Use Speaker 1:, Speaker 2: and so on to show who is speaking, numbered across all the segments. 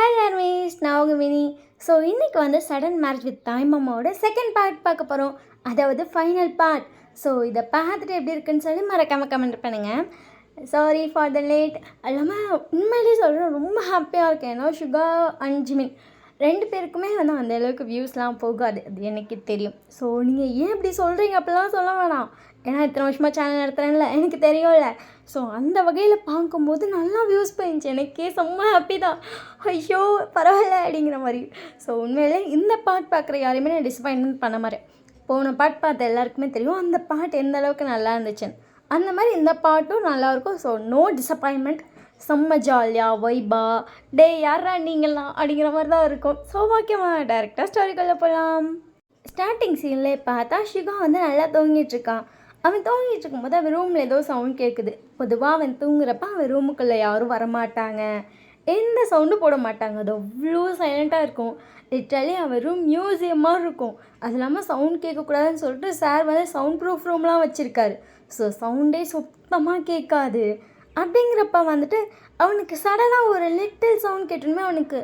Speaker 1: Hi armies, நான் உங்கள் mini. So இன்றைக்கி வந்து சடன் மேரேஜ் வித் தாய்மாமாவோட செகண்ட் பார்ட் பார்க்க போகிறோம், அதாவது ஃபைனல் பார்ட். ஸோ இதை பார்த்துட்டு எப்படி இருக்குன்னு சொல்லி மறக்காமல் கமெண்ட் பண்ணுங்கள். Sorry for the late. இல்லாமல் உண்மையிலேயே சொல்கிறேன், ரொம்ப ஹாப்பியாக இருக்கேன். ஏன்னா சுகா அண்ட் ஜிமின் ரெண்டு பேருக்குமே வந்து அந்த அளவுக்கு வியூஸ்லாம் போகாது, அது எனக்கு தெரியும். ஸோ நீங்கள் ஏன் இப்படி சொல்கிறீங்க அப்படிலாம் சொல்ல வேணாம், ஏன்னா இத்தனை வருஷமாக சேனல் நடத்துகிறேன்ல, எனக்கு தெரியும்ல. ஸோ அந்த வகையில் பார்க்கும்போது நல்லா வியூஸ் போயிடுச்சு, எனக்கே செம்ம ஹாப்பி தான். ஐயோ பரவாயில்ல அப்படிங்கிற மாதிரி. ஸோ உண்மையிலே இந்த பாட் பார்க்குற யாரையுமே நான் டிசப்பாயின்மெண்ட் பண்ண மாட்டேன். போன பாட் பார்த்த எல்லாருக்குமே தெரியும் அந்த பாட் எந்த அளவுக்கு நல்லா இருந்துச்சுன்னு. அந்த மாதிரி இந்த பாட்டும் நல்லாயிருக்கும். ஸோ நோ டிசப்பாயின்மெண்ட், செம்ம ஜாலியாக வைபா டே யாரா நீங்களாம் அப்படிங்கிற மாதிரி தான் இருக்கும். ஸோ ஓகேம்மா, டேரெக்டாக ஸ்டோரிக்குள்ளே போகலாம். ஸ்டார்டிங் சீன்லேயே பார்த்தா ஷிகா வந்து நல்லா தூங்கிட்டுருக்கான். அவன் தூங்கிட்டு இருக்கும்போது அவன் ரூமில் ஏதோ சவுண்ட் கேட்குது. பொதுவாக அவன் தூங்குறப்ப அவன் ரூமுக்குள்ளே யாரும் வரமாட்டாங்க, எந்த சவுண்டும் போட மாட்டாங்க, அது அவ்வளோ சைலண்ட்டாக இருக்கும். லிட்ரலி அவன் ரூம் மியூசியமாக இருக்கும். அது இல்லாமல் சவுண்ட் கேட்கக்கூடாதுன்னு சொல்லிட்டு சார் வந்து சவுண்ட் ப்ரூஃப் ரூம்லாம் வச்சுருக்காரு. ஸோ சவுண்டே சுத்தமாக கேட்காது. அப்படிங்கிறப்ப வந்துட்டு அவனுக்கு சடனாக ஒரு லிட்டில் சவுண்ட் கேட்டோன்னே அவனுக்கு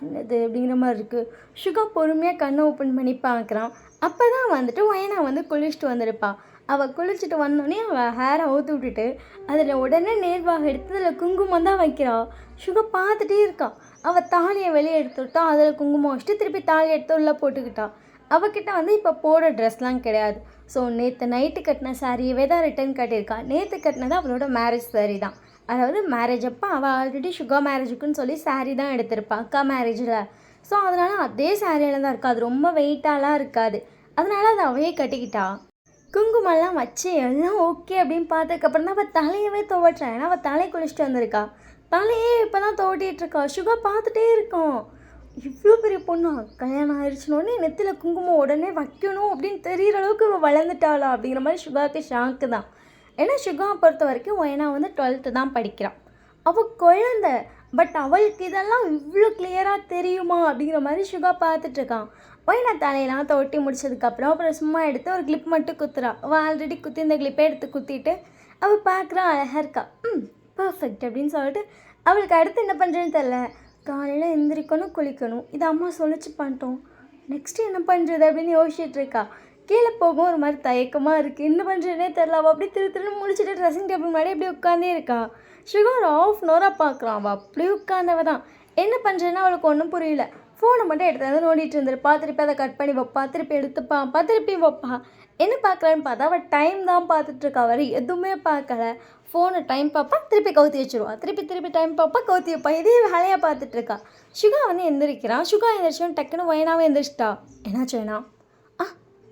Speaker 1: என்னது அப்படிங்கிற மாதிரி இருக்குது. சுகா பொறுமையாக கண்ணை ஓப்பன் பண்ணி பார்க்குறான். அப்போ தான் வந்துட்டு வயனா வந்து குளிச்சுட்டு வந்திருப்பாள். அவள் குளிச்சுட்டு வந்தோடனே அவள் ஹேரை ஊற்றி விட்டுட்டு அதில் உடனே நேர்வாக எடுத்து அதில் குங்குமம் தான் வைக்கிறாள். சுகா பார்த்துட்டே இருக்காள். அவள் தாலியை வெளியே எடுத்துவிட்டா, அதில் குங்குமம் வச்சுட்டு திருப்பி தாலி எடுத்து உள்ளே போட்டுக்கிட்டாள். அவகிட்ட வந்து இப்போ போட ட்ரெஸ்லாம் கிடையாது. ஸோ நேற்று நைட்டு கட்டின சாரியவே தான் ரிட்டன் கட்டியிருக்கா. நேற்று கட்டினது அவளோட மேரேஜ் சாரி தான். அதாவது மேரேஜ் அப்போ அவள் ஆல்ரெடி சுகா மேரேஜுக்குன்னு சொல்லி சாரீ தான் எடுத்திருப்பாள் அக்கா மேரேஜில். ஸோ அதனால் அதே சாரியில் தான் இருக்கா, அது ரொம்ப வெயிட்டாலாம் இருக்காது. அதனால் அதை அவையே கட்டிக்கிட்டா. குங்குமம்லாம் வச்சு எல்லாம் ஓகே அப்படின்னு பார்த்ததுக்கப்புறம் தான் அவள் தலையவே துவட்டுறான். ஏன்னா அவள் தலையை குளிச்சுட்டு வந்திருக்கா. தலையே இப்போ தான் துவட்டிகிட்ருக்கா. சுகா பார்த்துட்டே இருக்கோம், இவ்வளோ பெரிய பொண்ணா, கல்யாணம் ஆயிடுச்சுனோடனே நெத்தியில் குங்குமம் உடனே வைக்கணும் அப்படின்னு தெரிகிற அளவுக்கு இவள் வளர்ந்துட்டாளா அப்படிங்கிற மாதிரி சுகாவுக்கு ஷாக்கு தான். ஏன்னா சுகா பொறுத்த வரைக்கும் வயனா வந்து 12th தான் படிக்கிறான். அவள் குழந்தை, பட் அவளுக்கு இதெல்லாம் இவ்வளோ கிளியராக தெரியுமா அப்படிங்கிற மாதிரி சுகா பார்த்துட்ருக்கான். வயனா தலையெல்லாம் தொட்டி முடிச்சதுக்கப்புறம் அப்புறம் சும்மா எடுத்து ஒரு கிளிப் மட்டும் குத்துறா. அவள் ஆல்ரெடி குத்தி இந்த கிளிப்பை எடுத்து குத்திட்டு அவள் பார்க்குறா, அழகாக இருக்கா, பர்ஃபெக்ட் அப்படின்னு சொல்லிட்டு அவளுக்கு அடுத்து என்ன பண்ணுறேன்னு தெரில. காலையில் எந்திரிக்கணும், குளிக்கணும், இது அம்மா சொல்லிச்சு பண்ணிட்டோம், நெக்ஸ்ட்டு என்ன பண்ணுறது அப்படின்னு யோசிச்சுட்ருக்கா. கீழே போகும் ஒரு மாதிரி தயக்கமாக இருக்குது, என்ன பண்ணுறதுனே தெரில. அவள் அப்படியே திருன்னு முடிச்சுட்டு ட்ரெஸ்ஸிங் டேபிள் முன்னாடி அப்படியே உட்காந்தே இருக்கா. சுகா ஒரு ½ பார்க்குறான். அவள் அப்படியே உட்காந்தவ தான். என்ன பண்ணுறதுன்னா அவளுக்கு ஒன்றும் புரியல. ஃபோனை மட்டும் எடுத்து வந்து நோண்டிகிட்டு இருந்திருப்பா. திருப்பி அதை கட் பண்ணி வைப்பா, திருப்பி எடுத்துப்பாப்பா, திருப்பி வைப்பா. என்ன பார்க்குறான்னு பார்த்தா அவள் டைம் தான் பார்த்துட்ருக்கா. வரை எதுவுமே பார்க்கல. ஃபோனை டைம் பார்ப்பா, திருப்பி கவுத்தி வச்சுருவா, திருப்பி டைம் பார்ப்பா, கவுத்தி வைப்பா. இதே வேலையாக பார்த்துட்ருக்கா. சுகா வந்து எந்திரிக்கிறான். சுகா எந்திரிச்சோன்னு டக்குன்னு வயனாவே எந்திரிச்சிட்டா. என்னாச்சு வேணா?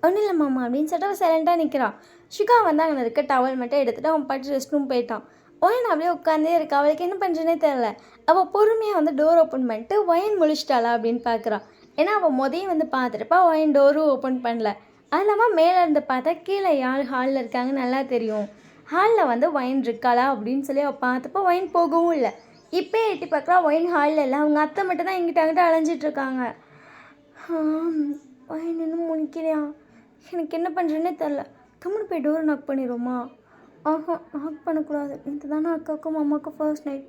Speaker 1: ஒன்றும் இல்லை மாமா அப்படின்னு சொல்லிட்டு அவள் சைலண்ட்டாக நிற்கிறான். சுகா வந்து அங்கே இருக்க டவல் மட்டும் எடுத்துகிட்டு அவன் பாட்டு ரெஸ்ட் ரூம் போயிட்டான். ஒயன் அப்படியே உட்காந்தே இருக்கா. அவளுக்கு என்ன பண்ணுறதுனே தெரில. அவள் பொறுமையாக வந்து டோர் ஓப்பன் பண்ணிட்டு ஒயன் முழிச்சிட்டாளா அப்படின்னு பார்க்குறான். ஏன்னா அவள் மொதையும் வந்து பார்த்துருப்பா, ஒயன் டோரும் ஓப்பன் பண்ணல. அது இல்லாமல் மேலே இருந்து பார்த்தா கீழே யார் ஹாலில் இருக்காங்க நல்லா தெரியும். ஹாலில் வந்து ஒயன் இருக்காளா அப்படின்னு சொல்லி அவள் பார்த்தப்போ ஒயன் போகவும் இல்லை. இப்போ எட்டி பார்க்குறா, ஒயன் ஹாலில் இல்லை. அவங்க அத்தை மட்டும் தான் எங்கிட்ட அங்கிட்ட அலைஞ்சிட்ருக்காங்க. ஒயன் இன்னும் முழிக்கலையா? எனக்கு என்ன பண்ணுறேன்னே தெரில. கம்முன்னு போய் டோரை நாக் பண்ணிடுவோமா? நாக் பண்ணக்கூடாது, இது தானே அக்காவுக்கும் அம்மாவுக்கும் ஃபர்ஸ்ட் நைட்,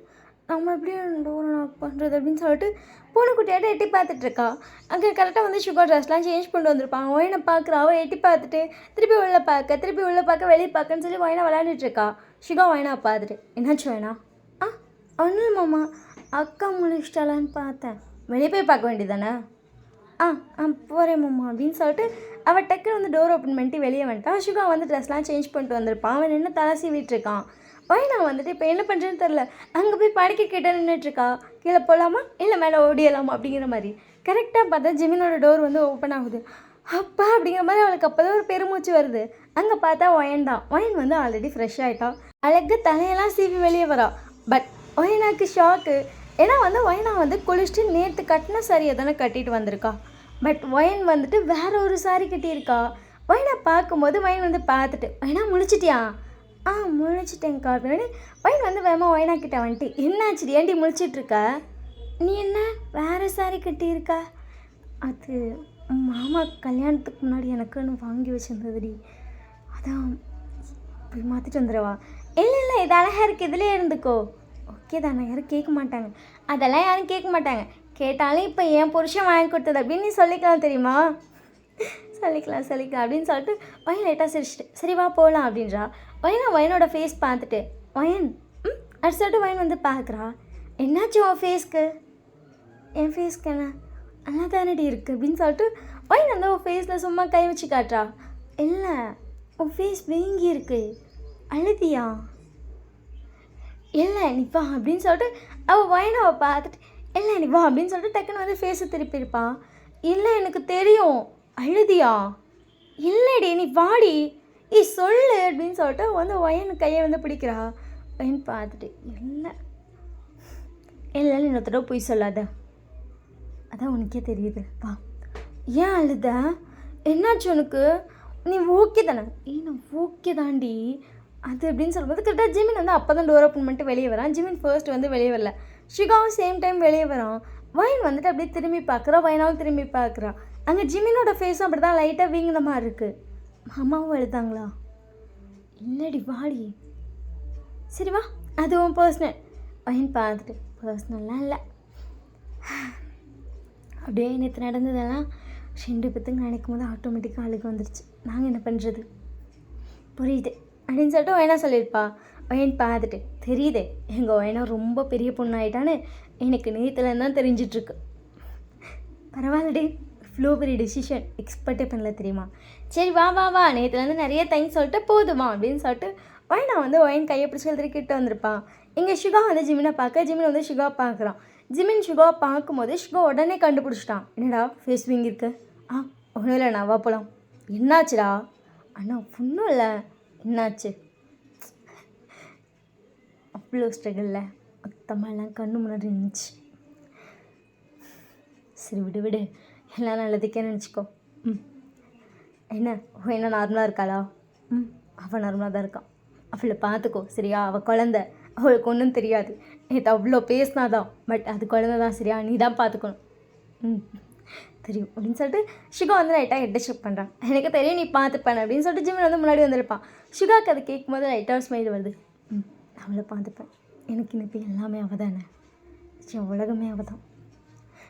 Speaker 1: நம்ம எப்படி டோரை நாக் பண்ணுறது அப்படின்னு சொல்லிட்டு பூனைக்குட்டியாட்ட எட்டி பார்த்துட்ருக்கா. அங்கே கரெக்டாக வந்து சுகர் ட்ரெஸ்லாம் சேஞ்ச் பண்ணிட்டு வந்திருப்பாங்க. ஒயனை பார்க்குறா. அவள் எட்டி பார்த்துட்டு திருப்பி உள்ளே பார்க்க வெளியே பார்க்கன்னு சொல்லி ஒயனை விளையாண்டுட்ருக்கா. சுகா ஒயனா பார்த்துட்டு என்னாச்சு வேணா? ஒன்றும் மாமா, அக்கா முழிச்சிட்டாளான்னு பார்த்தேன், வெளியே போய் பார்க்க வேண்டியதானே? போகிறேன் மாமா அப்படின்னு சொல்லிட்டு அவள் டக்குன்னு வந்து டோர் ஓப்பன் பண்ணிட்டு வெளியே வந்துட்டான். சுகா வந்து ட்ரெஸ்லாம் சேஞ்ச் பண்ணிட்டு வந்திருப்பான். அவன் என்ன தலை சீவிட்டுருக்கான். வயனா வந்துட்டு இப்போ என்ன பண்ணுறேன்னு தெரில. அங்கே போய் படிக்க கிட்ட நின்றுட்டுருக்கா. கீழே போகலாமா இல்லை மேலே ஓடியலாமா அப்படிங்கிற மாதிரி. கரெக்டாக பார்த்தா ஜிமினோட டோர் வந்து ஓப்பன் ஆகுது. அப்பா அப்படிங்கிற மாதிரி அவளுக்கு அப்போ தான் ஒரு பெருமூச்சு வருது. அங்கே பார்த்தா ஒயன் தான். ஒயன் வந்து ஆல்ரெடி ஃப்ரெஷ் ஆகிட்டான். அழகு தலையெல்லாம் சீவி வெளியே வரா. பட் ஒயனாக்கு ஷாக்கு. ஏன்னா வந்து ஒயனா வந்து குளிச்சுட்டு நேற்று கட்டின சாரியை தானே கட்டிட்டு வந்திருக்கா. பட் ஒயன் வந்துட்டு வேற ஒரு சாரி கட்டியிருக்கா. ஒயனை பார்க்கும்போது ஒயன் வந்து பார்த்துட்டு, ஒயனா முழிச்சிட்டியா? முழிச்சிட்டேங்க்கா அப்படின்னு ஒயன் வந்து வேமா ஒயனா கிட்ட வந்துட்டு, என்னாச்சுடி ஏன்டி முழிச்சிட்ருக்க? நீ என்ன வேறு சாரி கட்டியிருக்கா? அது மாமா கல்யாணத்துக்கு முன்னாடி எனக்குன்னு வாங்கி வச்சுருந்ததுடி, அதான் போய் மாற்றிட்டு வந்துடுவா. இல்லை இது அழகாக இருக்குது, இதிலே இருந்துக்கோ. ஓகே தானே, யாரும் கேட்க மாட்டாங்க. அதெல்லாம் யாரும் கேட்க மாட்டாங்க. கேட்டாலும் இப்போ என் புருஷன் வாங்கி கொடுத்தது அப்படின்னு நீ சொல்லிக்கலாம் தெரியுமா? சொல்லிக்கலாம் அப்படின்னு சொல்லிட்டு வயன் லைட்டாக சிரிச்சிட்டு சரி வா போகலாம் அப்படின்றா. வயனோட ஃபேஸ் பார்த்துட்டு வயன் அது சொல்லிட்டு வயன் வந்து பார்க்குறா. என்னாச்சு உன் ஃபேஸ்க்கு? என் ஃபேஸ்க்கு என்ன நல்லா தானடி இருக்குது அப்படின்னு சொல்லிட்டு வயன் வந்து உன் ஃபேஸில் சும்மா கை வச்சு காட்டுறா. இல்லை உன் ஃபேஸ் வீங்கி இருக்கு, அழுதியா? இல்லை நீ வா அப்படின்னு சொல்லிட்டு அவள் வயனாவை பார்த்துட்டு இல்லை நீ வா அப்படின்னு சொல்லிட்டு டக்குன்னு வந்து ஃபேஸை திருப்பியிருப்பா. இல்லை எனக்கு தெரியும், அழுதியா? இல்லைடி நீ வாடி, சொல்லு அப்படின்னு சொல்லிட்டு வந்து வயன் கையை வந்து பிடிக்கிறா. வயன் பார்த்துட்டு இல்லை இல்லைன்னு இன்னொரு தடவை போய் சொல்லாத, அதான் உனக்கே தெரியுது வா. ஏன் அழுத? என்னாச்சு உனக்கு? நீ ஓகே தானே? நான் ஓகே தாண்டி அது அப்படின்னு சொல்லும்போது கரெக்டாக ஜிமின் வந்து அப்போ தான் டோர் ஓப்பன் பண்ணிட்டு வெளியே வரான். ஜிமின் ஃபர்ஸ்ட் வந்து வெளியே வரல, ஷிகாவும் சேம் டைம் வெளியே வரான். வயன் வந்துட்டு அப்படியே திரும்பி பார்க்குறா, வயனாவும் திரும்பி பார்க்குறா. அங்கே ஜிமினோட ஃபேஸும் அப்படி தான் லைட்டாக வீங்கின மாதிரி இருக்குது. அம்மாவும் எழுதாங்களா? இல்லடி வாடி, சரி வா அதுவும் பர்சனல். வயன் பார்த்துட்டு பர்சனல்லாம் இல்லை, அப்படியே நேற்று நடந்ததெல்லாம் 2 பேத்துக்கு நினைக்கும் போது ஆட்டோமேட்டிக்காக அழுக வந்துடுச்சு. நாங்கள் என்ன பண்ணுறது? புரியுது அப்படின்னு சொல்லிட்டு வயனா சொல்லியிருப்பா. வயன் பார்த்துட்டு தெரியுது எங்கள் வயனா ரொம்ப பெரிய பொண்ணு ஆகிட்டான்னு எனக்கு நேற்றுலேருந்து தான் தெரிஞ்சிட்ருக்கு. பரவாயில்லடி, இவ்வளோ பெரிய டெசிஷன் எக்ஸ்பெக்டே பண்ணல தெரியுமா? சரி வா வா வா நேற்றுலேருந்து நிறைய தேங்க்ஸ் சொல்லிட்டு போதுமா அப்படின்னு சொல்லிட்டு வயனா வந்து வயன் கையை பிடிச்சி எழுதிக்கிட்டு வந்திருப்பான். இங்கே ஷுகா வந்து ஜிமினை பார்க்க, ஜிமின் வந்து ஷுகா பார்க்குறான். ஜிமின் ஷுகாவை பார்க்கும்போது ஷுகா உடனே கண்டுபிடிச்சிட்டான். என்னடா ஃபேஸ் வீங்கிருக்கு? ஒன்றும் இல்லை நான் வா போகலாம். என்னாச்சுடா? அண்ணா ஒன்றும் இல்லை, என்னாச்சு? அவ்வளோ ஸ்ட்ரகிளில் மொத்தமாகலாம் கண்ணு முன்னாடி இருந்துச்சு. சரி விடு எல்லாம் நல்லதுக்கே நினச்சிக்கோ. என்ன நார்மலாக இருக்காளா? அவள் நார்மலாக தான் இருக்கான். அவளை பார்த்துக்கோ சரியா? அவள் குழந்த, அவளுக்கு ஒன்றும் தெரியாது. நேற்று அவ்வளோ பேசினாதான், பட் அது குழந்தை தான் சரியா? நீ தான் பார்த்துக்கணும். தெரியும் அப்படின்னு சொல்லிட்டு ஷுகா வந்து லைட்டாக ஹெட்டை செக் பண்ணுறான். எனக்கு தெரியும் நீ பார்த்துப்பேன் அப்படின்னு சொல்லிட்டு ஜிமின் வந்து முன்னாடி வந்திருப்பான். ஷுகாக்கு அதை கேட்கும்போது லைட்டாக ஸ்மைல் வருது. அவளை பார்த்துப்பேன், எனக்கு இன்னைக்கு எல்லாமே அவள் தானே, உலகமே அவள் தான்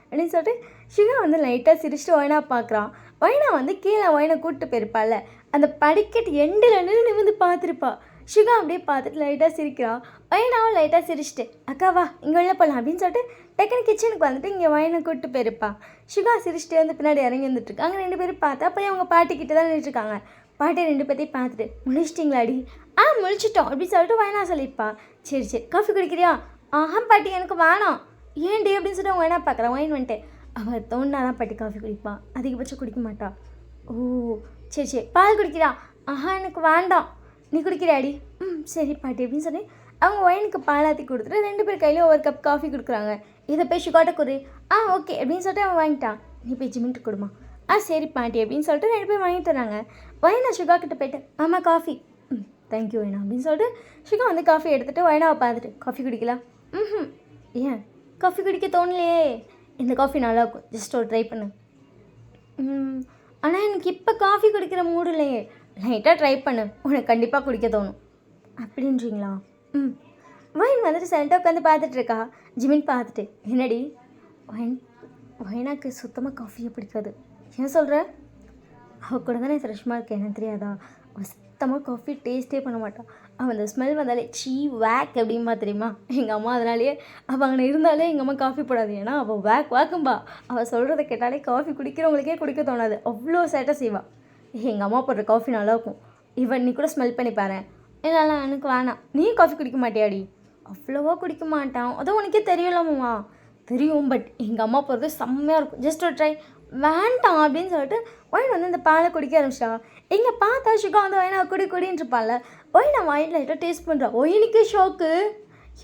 Speaker 1: அப்படின்னு சொல்லிட்டு ஷுகா வந்து லைட்டாக சிரிச்சுட்டு வயனா பார்க்குறான். வயனா வந்து கீழே வயனை கூப்பிட்டு போயிருப்பாள். அந்த படிக்கட்டு எண்டில் நிமிர்ந்து பார்த்துருப்பா. ஷுகா அப்படியே பார்த்துட்டு லைட்டாக சிரிக்கிறான். வயனாவும் லைட்டாக சிரிச்சிட்டு அக்காவா இங்கே உள்ள போகலாம் அப்படின்னு சொல்லிட்டு டக்குனு கிச்சனுக்கு வந்துட்டு இங்கே வயனை கூப்பிட்டு போயிருப்பா. ஷுகா சிரிச்சிட்டே வந்து பின்னாடி இறங்கி வந்துட்டுருக்காங்க. 2 பேரும் பார்த்தா போய் அவங்க பாட்டிக்கிட்ட தான் நின்றுட்டுருக்காங்க. பாட்டி 2 பேர்த்தையும் பார்த்துட்டு முழிச்சிட்டிங்களாடி? முழிச்சிட்டோம் அப்படின்னு சொல்லிட்டு வயனா சொல்லியிருப்பா. சரி காஃபி குடிக்கிறியா? பாட்டி எனக்கு வேணாம். ஏன்டி அப்படின்னு சொல்லிட்டு அவங்க வயனா பார்க்குறான். வயன் வந்துட்டு அவள் தோணுனாதான் பாட்டி காஃபி குடிப்பான், அதிகபட்சம் குடிக்க மாட்டா. ஓ சரி பால் குடிக்கிறா? எனக்கு வேண்டாம். நீ குடிக்கிறியாடி? சரி பாட்டி அப்படின்னு சொல்லி அவங்க வயனுக்கு பாலாத்தி கொடுத்துட்டு 2 பேர் கையிலையும் ஒவ்வொரு கப் காஃபி கொடுக்குறாங்க. இதை போய் ஷுகாட்ட கொடு. ஓகே அப்படின்னு சொல்லிட்டு அவன் வாங்கிட்டான். நீ போய் ஜிமின்ட்டு கொடுமா. சரி பாட்டி அப்படின்னு சொல்லிட்டு 2 பேர் வாங்கிட்டு தராங்க. வயனா ஷுகா கிட்ட போய்ட்டு ஆமாம் காஃபி. தேங்க்யூ வயனா அப்படின்னு சொல்லிட்டு ஷுகா வந்து காஃபி எடுத்துகிட்டு வயனாவை பார்த்துட்டு காஃபி குடிக்கலாம். ஏன் காஃபி குடிக்க தோணலையே? இந்த காஃபி நல்லாயிருக்கும், ஜஸ்ட் ஒரு ட்ரை பண்ணு. ஆனால் எனக்கு இப்போ காஃபி குடிக்கிற மூடு இல்லையே, லைட்டாக ட்ரை பண்ணு, உனக்கு கண்டிப்பாக குடிக்க தோணும். அப்படின்றீங்களா? வயன் வந்துட்டு சென்டர் உட்காந்து பார்த்துட்ருக்கா. ஜிமின் பார்த்துட்டு என்னடி வயனாக்கு சுத்தமாக காஃபியே பிடிக்காது. ஏன் சொல்கிற? அவள் கூட தானே ஃப்ரெஷ்மாக இருக்கு, என்ன தெரியாதா? அவள் சுத்தமாக காஃபி டேஸ்ட்டே பண்ண மாட்டான். அவன் அந்த ஸ்மெல் வந்தாலே வேக் அப்படின்பா தெரியுமா? எங்கள் அம்மா அதனாலேயே அவள் அங்கே இருந்தாலே எங்கள் அம்மா காஃபி போடாது. ஏன்னா அவள் வாக்கும்பா. அவள் சொல்கிறத கேட்டாலே காஃபி குடிக்கிறவங்களுக்கே குடிக்க தோணாது, அவ்வளோ சேட்டை செய்வாள். எங்கள் அம்மா போடுற காஃபி நல்லாயிருக்கும், ஈவன் நீ கூட ஸ்மெல் பண்ணி பாரு. இல்லைல்ல எனக்கு வேணாம். நீ காஃபி குடிக்க மாட்டியாடி? அவ்வளோவா குடிக்க மாட்டான், அதுவும் உனக்கே தெரியலாமா? தெரியும், பட் எங்கள் அம்மா போடுறது செம்மையாக இருக்கும், ஜஸ்ட் ஒரு ட்ரை. வேண்டாம் அப்படின்னு சொல்லிட்டு ஒயின் வந்து இந்த பாலை குடிக்க ஆரம்பிச்சா. இங்கே பார்த்தா ஷுகா வந்து ஒயினா குடின்னு இருப்பாள். ஒயினா வாயில் லைட்டாக டேஸ்ட் பண்ணுறா. ஒயினுக்கே ஷாக்கு,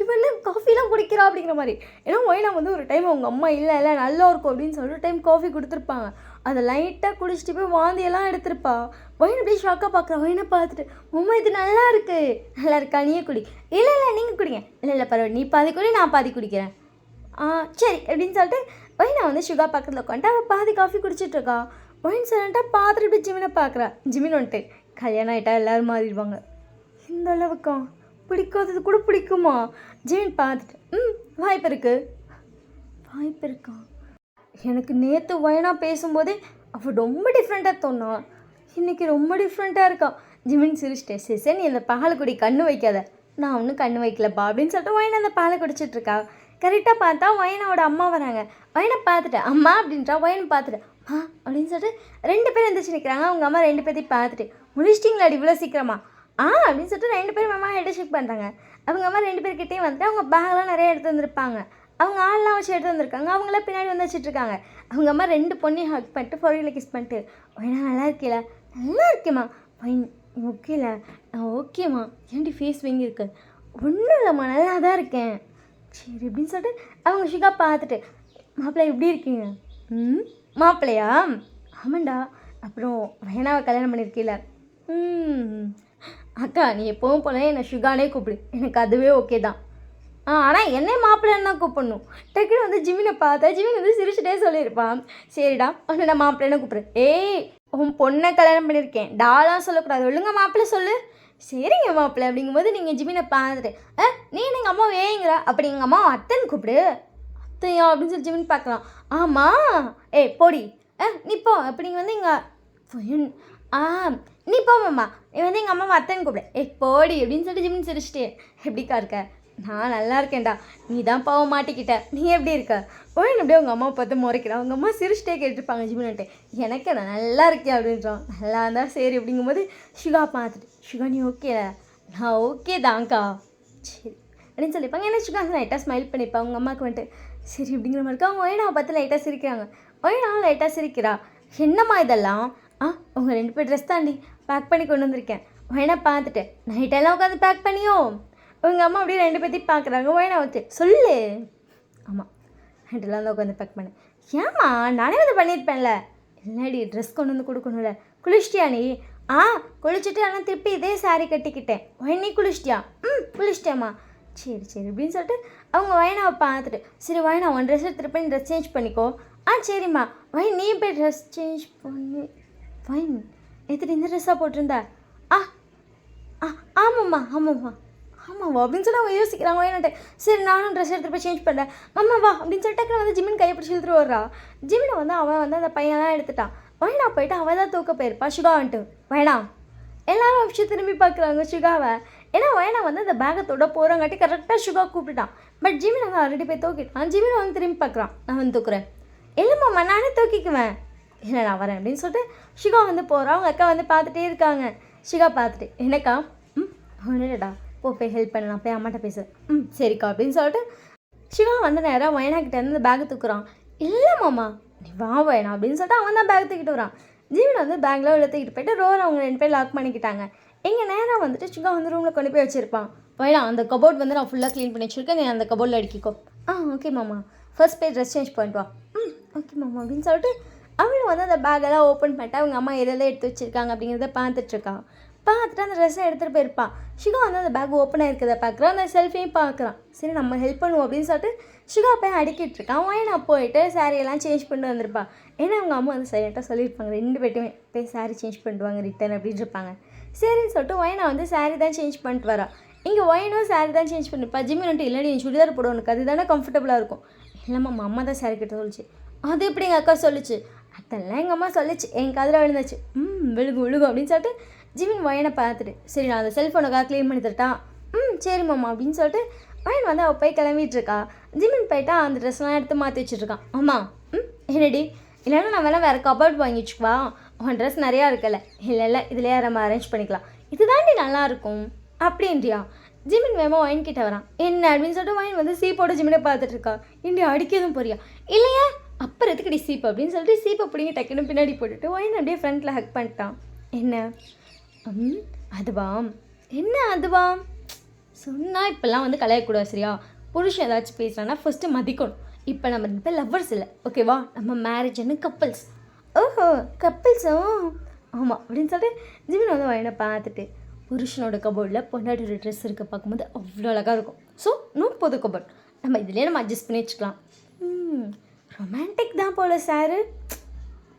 Speaker 1: இவன் காஃபிலாம் குடிக்கிறா அப்படிங்கிற மாதிரி. ஏன்னா ஒயினா வந்து ஒரு டைம் அவங்க அம்மா இல்லை நல்லா இருக்கும் அப்படின்னு சொல்லிட்டு டைம் காஃபி கொடுத்துருப்பாங்க. அதை லைட்டாக குடிச்சிட்டு போய் வாந்தியெல்லாம் எடுத்திருப்பா. ஒயின் அப்படியே ஷாக்காக பார்க்குறா. ஒயினை பார்த்துட்டு உம்மா இது நல்லா இருக்கா, நீயே குடி. இல்லை நீங்கள் குடிங்க. இல்லை பரவாயில்ல, நீ பாதி குடி, நான் பாதி குடிக்கிறேன். சரி அப்படின்னு சொல்லிட்டு ஒயினா வந்து ஷுகா பக்கத்தில் உட்காந்துட்டு அவள் பாதி காஃபி குடிச்சிட்ருக்கா. ஒயின் சரண்ட்டாக பார்த்துட்டு இப்படி ஜிமினை பார்க்குறா. ஜிமின் வந்துட்டு கல்யாணம் ஆகிட்டா எல்லோரும் மாறிடுவாங்க, இந்த அளவுக்கா? பிடிக்காதது கூட பிடிக்குமா? ஜிமின் பார்த்துட்டு வாய்ப்பு இருக்கா? எனக்கு நேற்று வயனா பேசும்போதே அவள் ரொம்ப டிஃப்ரெண்ட்டாக தோணா, இன்றைக்கி ரொம்ப டிஃப்ரெண்ட்டாக இருக்கா. ஜிமின் சிரிச்சிட்டே, சரி சரி நீ அந்த பாலக்குடி கண்ணு வைக்காத. நான் ஒன்றும் கண்ணு வைக்கலப்பா அப்படின்னு சொல்லிட்டு வயனை அந்த பாலை குடிச்சிட்ருக்கா. கரெக்டாக பார்த்தா வயனோட அம்மா வராங்க. வயனை பார்த்துட்டு அம்மா அப்படின்றா, வயனை பார்த்துட்டு அம்மா அப்படின்னு சொல்லிட்டு 2 பேரும் எந்திரிச்சு நிற்கிறாங்க. அவங்க அம்மா 2 பேர்த்தையும் பார்த்துட்டு முடிச்சிட்டிங்களாடி இவ்வளோ சீக்கிரமா அப்படின்னு சொல்லிட்டு 2 பேரும் அம்மா ஹெட் ஷேக் பண்ணுறாங்க. அவங்க அம்மா 2 பேர்கிட்டையும் வந்துட்டு அவங்க பேக்லாம் நிறைய எடுத்து வந்திருப்பாங்க. அவங்க ஆள்லாம் வச்சு எடுத்து வந்திருக்காங்க. அவங்களாம் பின்னாடி வந்து வச்சுட்ருக்காங்க. அவங்க அம்மா 2 பொண்ணையும் ஹக் பண்ணிட்டு ஃபோரில் கிஸ் பண்ணிட்டு வயனா நல்லா இருக்கீல, நல்லா இருக்கேம்மா. ஃபைன் ஓகேல, ஓகேம்மா. ஏன்டி ஃபேஸ் வீங்கியிருக்கு? ஒன்றும் இல்லைம்மா, நல்லா தான் இருக்கேன். சரி அப்படின்னு சொல்லிட்டு அவங்க ஷிகா பார்த்துட்டு மாப்பிள்ளை எப்படி இருக்கீங்க? மாப்பிள்ளையா? ஆமாண்டா. அப்புறம் வேணாவை கல்யாணம் பண்ணியிருக்கீல? அக்கா நீ எப்போவும் போல என்னை ஷுகானே கூப்பிடு, எனக்கு அதுவே ஓகே தான். ஆனால் என்னை மாப்பிள்ளைன்னு தான் கூப்பிடணும். டக்குன்னு வந்து ஜிமினை பார்த்தா ஜிமின் வந்து சிரிச்சுட்டே சொல்லியிருப்பான். சரிடா உன்னை நான் மாப்பிள்ளைன்னு கூப்பிட்றேன். ஏய் உன் பொண்ணை கல்யாணம் பண்ணியிருக்கேன், டாலாம் சொல்லக்கூடாது, ஒழுங்கா மாப்பிள்ளை சொல்லு. சரிங்க மாப்பிள்ளை அப்படிங்கும்போது நீங்கள் ஜிமினை பார்த்துட்டு நீ எங்கள் அம்மா வேங்குற, அப்படி எங்கள் அம்மா அத்தைன்னு கூப்பிடு. அத்தையா அப்படின்னு சொல்லி ஜிமின் பார்க்கலாம். ஆமாம் ஏய் போடி, நீ போ அப்படிங்க வந்து எங்கள் நீ போமாம்மா, நீ வந்து எங்கள் அம்மாவை அத்தைன்னு கூப்பிடு. போடி அப்படின்னு சொல்லிட்டு ஜிமின் சிரிச்சிட்டே, எப்படிக்கா இருக்க? நான் நல்லா இருக்கேன்டா, நீ தான் பாவ மாட்டிக்கிட்ட, நீ எப்படி இருக்க? ஒன்று அப்படியே அவங்க அம்மாவை பார்த்து முறைக்கிறான். அவங்க அம்மா சிரிச்சிட்டே கேட்டுருப்பாங்க ஜிமின்ட்டு, எனக்கு நான் நல்லா இருக்கேன் அப்படின்றான். நல்லா இருந்தால் சரி அப்படிங்கும்போது ஷிகா பார்த்துட்டு ஷிகா நீ ஓகே? நான் ஓகே தான்க்கா. சரி அப்படின்னு சொல்லியிருப்பாங்க. ஏன்னா ஷிகா லைட்டாக ஸ்மைல் பண்ணியிருப்பாங்க அவங்க அம்மாவுக்கு வந்துட்டு சரி அப்படிங்கிற மாதிரி இருக்கா. அவங்க ஒயினாவை பார்த்து லைட்டாக சிரிக்கிறாங்க. ஒயினாவும் லைட்டாக சிரிக்கிறா. என்னம்மா இதெல்லாம்? உங்கள் 2 பேர் ட்ரெஸ் தாண்டி பேக் பண்ணி கொண்டு வந்திருக்கேன். ஒயினா பார்த்துட்டு நைட்டெல்லாம் உட்காந்து பேக் பண்ணியோ? உங்கள் அம்மா அப்படியே 2 பேர்த்தையும் பார்க்குறாங்க. ஒயினா வச்சு சொல்லு. ஆமாம் நைட்டெல்லாம் தான் உட்காந்து பேக் பண்ணேன். ஏம்மா நானே வந்து பண்ணியிருப்பேன்ல. இல்லடி ட்ரெஸ் கொண்டு வந்து கொடுக்கணும்ல. குளிச்சிட்டியா நீ? குளிச்சுட்டு ஆனால் திருப்பி இதே சாரீ கட்டிக்கிட்டேன். நீ குளிச்சிட்டியா? குளிச்சிட்டியாம்மா. சரி சரி அப்படின்னு சொல்லிட்டு அவங்க வயனாவை பார்த்துட்டு சரி வயனா உன் ட்ரெஸ் எடுத்துகிட்டு நீ ட்ரெஸ் சேஞ்ச் பண்ணிக்கோ. சரிம்மா. நீ போய் ட்ரெஸ் சேஞ்ச் பண்ணி ஃபைன் எடுத்துகிட்டு இந்த ட்ரெஸ்ஸாக போட்டிருந்தா? ஆமாம்மா ஆமாம்மா ஆமாவா அப்படின்னு சொல்லி அவங்க யோசிக்கிறாங்க. வயனாட்டே சரி நானும் ட்ரெஸ் எடுத்துகிட்டு போய் சேஞ்ச் பண்ணுறேன். வா அப்படின்னு சொல்லிட்டு வந்து ஜிமின் கையை பிடிச்சி இழுத்துட்டு வர்றா. ஜிமினை வந்து அவன் வந்து அந்த பையன்லாம் எடுத்துட்டான். வயனா போயிட்டு அவள் தான் தூக்க போயிருப்பா. ஷுகா வந்துட்டு வயனா எல்லாரும் விஷயம் திரும்பி பார்க்குறாங்க ஷுகாவை. ஏன்னா வயனா வந்து அந்த பேகை தொட போகிறங்காட்டி கரெக்டாக ஷுகா கூப்பிட்டுட்டான். பட் ஜிமின் வந்து ஆல்ரெடி போய் தூக்கிட்டான். ஜிமின் வந்து திரும்பி பார்க்குறான். நான் வந்து தூக்குறேன். இல்லைம்மாம்மா நானே தூக்கிக்குவேன். இல்லை நான் வரேன் அப்படின்னு சொல்லிட்டு ஷிகா வந்து போகிறான். அவங்க அக்கா வந்து பார்த்துட்டே இருக்காங்க. ஷிகா பார்த்துட்டு என்னக்கா? ஒன்றுடா போய் ஹெல்ப் பண்ணலாம், போய் அம்மாட்ட பேசு. சரிக்கா அப்படின்னு சொல்லிட்டு ஷிகா வந்து நேராக வயனா கிட்டே இருந்து பேக்கை தூக்குறான். இல்லைம்மாம்மா நீ வா வயனா அப்படின்னு சொல்லிட்டு அவன் தான் பேக் தூக்கிட்டு வரான். ஜீவன் வந்து பேக்கில் உள்ள தூக்கிட்டு போயிட்டு ரோர் அவங்க 2 பேர் லாக் பண்ணிக்கிட்டாங்க. எங்கே நேராக வந்துட்டு ஷிகா வந்து ரூமில் கொண்டு போய் வச்சுருப்பான். வயனா அந்த கபோர்ட் வந்து நான் ஃபுல்லாக க்ளீன் பண்ணி வச்சுருக்கேன், நீ அந்த கபோர்டில் அடிக்கிக்கோ. ஓகே மாமா. ஃபர்ஸ்ட் போய் ட்ரெஸ் சேஞ்ச் பண்ணிட்டு வா. ஓகே மாமா அப்படின்னு சொல்லிட்டு அவளும் வந்து அந்த பேக்கெல்லாம் ஓப்பன் பண்ணிட்டு அவங்க அம்மா எதெல்லாம் எடுத்து வச்சுருக்காங்க அப்படிங்கிறத பார்த்துட்ருக்கான். பார்த்துட்டு அந்த ட்ரெஸ்ஸை எடுத்துகிட்டு போயிருப்பான். ஷிகா வந்து அந்த பேக் ஓப்பன் ஆகிருக்கிறத பார்க்குறான். அந்த செல்ஃபையும் பார்க்குறான். சரி நம்ம ஹெல்ப் பண்ணுவோம் அப்படின்னு சொல்லிட்டு ஷிகா போய் அடிக்கிட்டு இருக்கான். வயனா போயிட்டு சாரியெல்லாம் சேஞ்ச் பண்ணிட்டு வந்திருப்பா. ஏன்னா அவங்க அம்மா வந்து சைலண்ட்டாக சொல்லியிருப்பாங்க 2 பேர்ட்டுமே போய் சாரீ சேஞ்ச் பண்ணிடுவாங்க ரிட்டன் அப்படின்னு இருப்பாங்க. சரின்னு சொல்லிட்டு வயனா வந்து சாரீ தான் சேஞ்ச் பண்ணிட்டு வரா. இங்கே வயனும் சாரீ தான் சேஞ்ச் பண்ணிருப்பா. ஜிம்மின் வந்துட்டு இல்லைடி என் சுடிதார் போட உனக்கு அதுதானே கம்ஃபர்டபுளாக இருக்கும். இல்லைம்மா அம்மா தான் சாரீ கிட்ட சொல்லிச்சு. அது எப்படி எங்கள் அக்கா சொல்லிச்சு? அதெல்லாம் எங்கள் அம்மா சொல்லிச்சு, என் காதில் விழுந்துச்சு. விழுகும் அப்படின்னு சொல்லிட்டு ஜிமின் வயனை பார்த்துட்டு சரி நான் அந்த செல்ஃபோனுக்காக க்ளீன் பண்ணி தரட்டா? சரி மாமா அப்படின்னு சொல்லிட்டு வயன் வந்து அவள் போய் கிளம்பிட்டுருக்கா. ஜிமின் போயிட்டா அந்த ட்ரெஸ்லாம் எடுத்து மாற்றி வச்சுட்ருக்கான். ஆமாம் என்னடி? இல்லைன்னா நான் வேறு கபோர்ட் வாங்கி வச்சுக்குவா, உன் ட்ரெஸ் நிறையா இருக்கல. இல்லை இதுலையே நம்ம அரேஞ்ச் பண்ணிக்கலாம், இதுதாண்டி நல்லாயிருக்கும் அப்படின்றியா? ஜிமின் வேமா வயன் கிட்ட வரான். என்ன அப்படின்னு சொல்லிட்டு வயன் வந்து சீப்போட ஜிமினை பார்த்துட்ருக்கா. இண்டி அடிக்கதும் போறியா? இல்லையா அப்புறம் எதுக்கடி சீப்பு அப்படின்னு சொல்லிட்டு சீப்பை பிடிங்க டக்குன்னு பின்னாடி போட்டுட்டு வயன் அப்படியே ஃப்ரண்ட்டில் ஹக் பண்ணிட்டான். என்ன அதுவா? என்ன அதுவா சொன்னால் இப்போல்லாம் வந்து கலையக்கூடாது சரியா? புருஷன் ஏதாச்சும் பேசுகிறான்னா ஃபஸ்ட்டு மதிக்கணும். இப்போ நம்ம 2 பேர் லவ்வர்ஸ் இல்லை ஓகேவா, நம்ம மேரேஜ்னு கப்பிள்ஸ். ஓஹோ கப்பிள்ஸும் ஆமாம் அப்படின்னு சொல்லிட்டு ஜிமின் வந்து வயனை பார்த்துட்டு புருஷனோட கபோர்டில் பொண்டாட்டியோட ட்ரெஸ் இருக்க பார்க்கும்போது அவ்வளோ அழகாக இருக்கும். ஸோ புது கபோர்ட் நம்ம இதிலே நம்ம அட்ஜஸ்ட் பண்ணி வச்சுக்கலாம். ரொமான்டிக் தான் போல சாரு.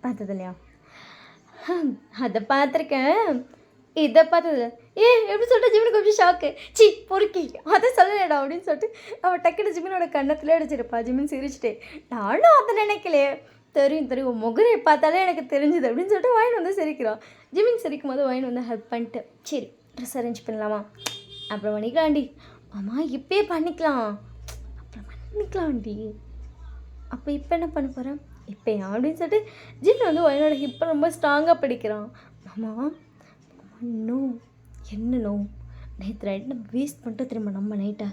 Speaker 1: பார்த்தது இல்லையா? அதை பார்த்துருக்கேன், இதை பார்த்தது எப்படி சொல்லிட்டு ஜிமினுக்கு கொஞ்சம் ஷாக்கு. சி பொறுக்கி அதை சொல்லலடா அப்படின்னு சொல்லிட்டு அவள் டக்குனு ஜிமினோட கன்னத்தில் அடிச்சிருப்பா. ஜிமின் சிரிச்சிட்டே, நானும் அதை நினைக்கலையே, தெரியும் முகரை பார்த்தாலே எனக்கு தெரிஞ்சுது அப்படின்னு சொல்லிட்டு வாயின் வந்து சிரிக்கிறான். ஜிமின் சிரிக்கும் போது வாயின் வந்து ஹெல்ப் பண்ணிட்டு, சரி ட்ரெஸ் அரேஞ்ச் பண்ணலாமா, அப்புறம் பண்ணிக்கலாம்டி. ஆமாம் இப்பயே பண்ணிக்கலாம், அப்புறம் பண்ணிக்கலாம்டி. அப்போ இப்போ என்ன பண்ண போகிறேன், இப்போ அப்படின்னு சொல்லிட்டு ஜிமின் வந்து வாயினோட ஹிப்பை ரொம்ப ஸ்ட்ராங்காக பிடிக்கிறான். மாமா நோ, என்ன நோ, நேற்று நைட்டு நம்ம வேஸ்ட் பண்ணிட்டு திரும்ப நம்ம நைட்டை.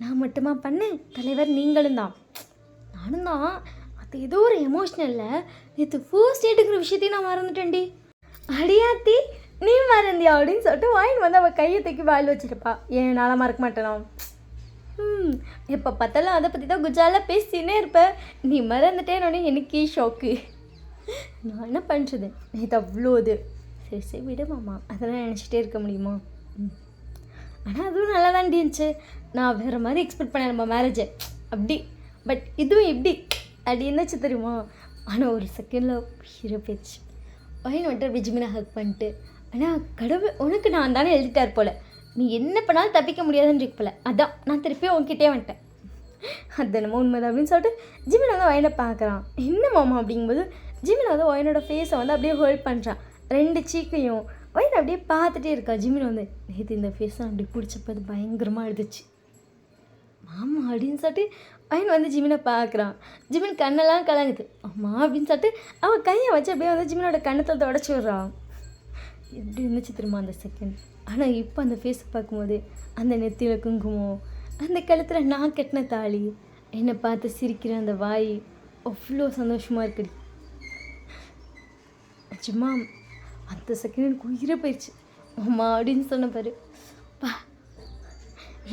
Speaker 1: நான் மட்டுமா பண்ணேன் தலைவர், நீங்களும் தான். நானும் தான், அது ஏதோ ஒரு எமோஷ்னலில் நேற்று ஃபர்ஸ்ட் டேட்டுங்கிற விஷயத்தையும் நான் மறந்துட்டேன்டி. அடியாத்தி நீ மறந்தியா அப்படின்னு சொல்லிட்டு வாயின் வந்து அவள் கையை தூக்கி வாயில் வச்சுருப்பா. ஏன் நாளாக மறக்க மாட்டேனா, எப்போ பார்த்தாலும் அதை பற்றி தான் குஜாலாக பேசினே இருப்பேன், நீ மறந்துட்டேன்னு எனக்கே ஷாக்கு. நான் என்ன பண்ணுறது, நேற்று அவ்வளோ இது. சரி விடு மாமா, அதெல்லாம் நினச்சிட்டே இருக்க முடியுமா. ஆனால் அதுவும் நல்லா தான் இருந்துச்சு. நான் வேறு மாதிரி எக்ஸ்பெக்ட் பண்ணேன் நம்ம மேரேஜை அப்படி, பட் இதுவும் இப்படி அப்படி இருந்துச்சு தெரியுமா. ஆனால் ஒரு செகண்டில் ஹீரோ போயிடுச்சு. பையன் வந்துட்டு அப்படி ஜிமினை ஹக் பண்ணிட்டு, ஆனால் கடவுள் உனக்கு நான் தானே எழுதிட்டார் போல், நீ என்ன பண்ணாலும் தப்பிக்க முடியாதுன்னு இருக்கு போல, அதான் நான் திருப்பி உன்கிட்டே வந்துட்டேன். அது என்னமோ உண்மைதான் அப்படின்னு சொல்லிட்டு ஜிமின் வந்து வயனை பார்க்குறான். என்ன மாமா அப்படிங்கும்போது ஜிமின் வந்து வயனோட ஃபேஸை வந்து அப்படியே ஹோல்ட் பண்ணுறான், 2 சீக்கையும். வயனை அப்படியே பார்த்துட்டே இருக்கா. ஜிமின் வந்து நேற்று இந்த ஃபேஸை அப்படி பிடிச்சப்போ அது பயங்கரமாக எழுதுச்சு மாமா அப்படின்னு சொல்லிட்டு வயன் வந்து ஜிமினை பார்க்குறான். ஜிமின் கண்ணெல்லாம் கலங்குது. அம்மா அப்படின்னு சொல்லிட்டு அவன் கையை வச்சு அப்படியே வந்து ஜிமினோட கண்ணத்தை தொடச்சி விட்றான். எப்படி இருந்துச்சு தெரியுமா அந்த செகண்ட். ஆனால் இப்போ அந்த ஃபேஸை பார்க்கும்போது அந்த நெத்தியில் குங்குமம், அந்த கழுத்தில் நான் கட்டின தாலி, என்னை பார்த்து சிரிக்கிற அந்த வாய், அவ்வளோ சந்தோஷமாக இருக்குடி. சும்மா அந்த செகண்ட் எனக்கு உயிரை போயிடுச்சு. மாமா அப்படின்னு சொன்ன பாரு, பா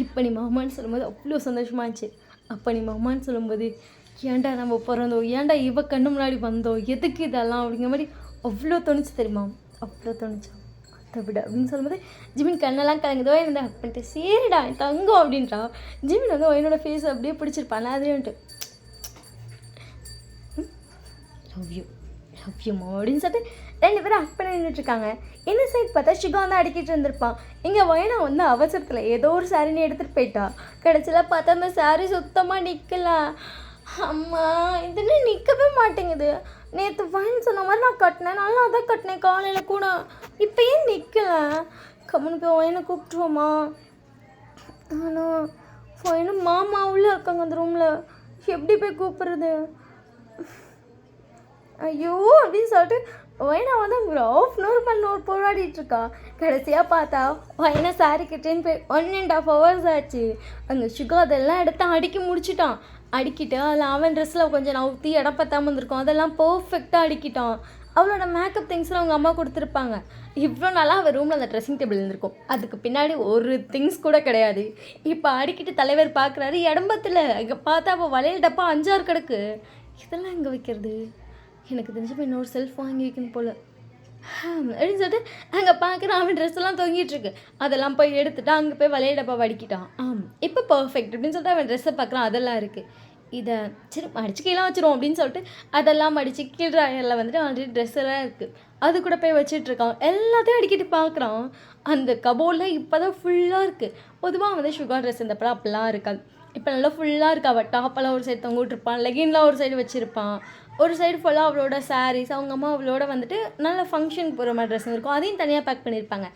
Speaker 1: இப்போ நீ மாமான்னு சொல்லும்போது அவ்வளோ சந்தோஷமாச்சு. அப்போ நீ மாமான்னு சொல்லும்போது ஏன்டா நம்ம பிறந்தோம், ஏன்டா இவ கண்ணு முன்னாடி வந்தோம், எதுக்கு இதெல்லாம் அப்படிங்கிற மாதிரி அவ்வளோ தோணுச்சு தெரியுமா, அவ்வளோ தோணுச்சு. அதை விட அப்படின்னு சொல்லும்போது ஜிமின் கண்ணெல்லாம் கலங்குதோ இருந்தா ஹக் பண்ணிட்டு, சரிடா தங்கம் அப்படின்றா. ஜிமின் வந்து என்னோட ஃபேஸ் அப்படியே பிடிச்சிருப்பான். அதே வந்துட்டு லவ் யூ அப்படின்னு சொல்லிட்டு 2 பேரும் ஹக் பண்ணி நின்றுட்டுருக்காங்க. என்ன சைட் பார்த்தா சுகா வந்து அடிக்கிட்டு இருந்திருப்பான். இங்கே வயனா வந்து அவசரத்தில் ஏதோ ஒரு சாரின்னு எடுத்துகிட்டு போயிட்டா. கடைசியில் பார்த்தா அந்த சாரி சுத்தமாக நிற்கல. அம்மா இதுன்னு நிற்கவே மாட்டேங்குது. நேற்று ஃபைன் சொன்ன மாதிரி நான் கட்டினேன், நல்லா தான் கட்டினேன் காலையில் கூட, இப்போ ஏன் நிற்கல. கம்முன்னு போய் வயனை கூப்பிட்டுருவோமா. ஆனால் ஃபைனும் மாமா உள்ளே இருக்காங்க அந்த ரூமில், எப்படி போய் கூப்பிட்றது. ஐயோ அப்படின்னு சொல்லிட்டு வயனா வந்து அங்கே ½ போராடிட்டுருக்கா. கடைசியாக பார்த்தா வயனா சாரி கிட்டேன்னு போய் 1.5 hours ஆச்சு. அங்கே சுகா அதெல்லாம் எடுத்து அடுக்கி முடிச்சிட்டான். அடிக்கிட்டு அதில் அவன் ட்ரெஸ்ஸில் கொஞ்சம் நவுத்தி இடம் பத்தாமல் இருந்திருக்கும், அதெல்லாம் பர்ஃபெக்டாக அடிக்கிட்டான். அவளோட மேக்கப் திங்ஸ்லாம் அவங்க அம்மா கொடுத்துருப்பாங்க. இவ்வளோ நாளாக அவள் ரூமில் அந்த ட்ரெஸ்ஸிங் டேபிள் இருந்திருக்கும், அதுக்கு பின்னாடி ஒரு திங்ஸ் கூட கிடையாது. இப்போ அடிக்கிட்டு தலைவர் பார்க்குறாரு இடம்பத்தில். இங்கே பார்த்தா அவள் வளையல் டப்பா 5-6 கிடக்கு. இதெல்லாம் எங்கே வைக்கிறது, எனக்கு தெரிஞ்சு இன்னொரு செல்ஃப் வாங்கி வைக்கணும் போல் அப்படின்னு சொல்லிட்டு அங்கே பார்க்குறான். அவன் ட்ரெஸ் எல்லாம் தொங்கிட்டுருக்கு, அதெல்லாம் போய் எடுத்துகிட்டு அங்கே போய் வளைய டப்பா வடிக்கிட்டான். இப்போ பர்ஃபெக்ட் அப்படின்னு சொல்லிட்டு அவன் ட்ரெஸ்ஸை பார்க்குறான். அதெல்லாம் இருக்குது, இதை சரி மடிச்சு கீழே வச்சிரும் அப்படின்னு சொல்லிட்டு அதெல்லாம் மடித்து கீழ்றாயில் வந்துட்டு ஆல்ரெடி ட்ரெஸ் எல்லாம் இருக்குது, அது கூட போய் வச்சிட்ருக்கான். எல்லாத்தையும் அடிக்கிட்டு பார்க்குறான். அந்த கபோர்டில் இப்போ தான் ஃபுல்லாக இருக்குது. பொதுவாக வந்து சுகர் ட்ரெஸ் இந்த படம் அப்படிலாம் இருக்காது. இப்போ நல்லா ஃபுல்லாக இருக்கா. அவள் டாப்பெல்லாம் ஒரு சைடு தொங்கிட்டுருப்பான், லெகின்லாம் ஒரு சைடு வச்சுருப்பான், ஒரு சைடு ஃபுல்லாக அவளோட சாரீஸ், அவங்க அம்மா அவளோட வந்துட்டு நல்ல ஃபங்க்ஷன் போகிற மாதிரி ட்ரெஸ் இருக்கும், அதையும் தனியாக பேக் பண்ணியிருப்பாங்க.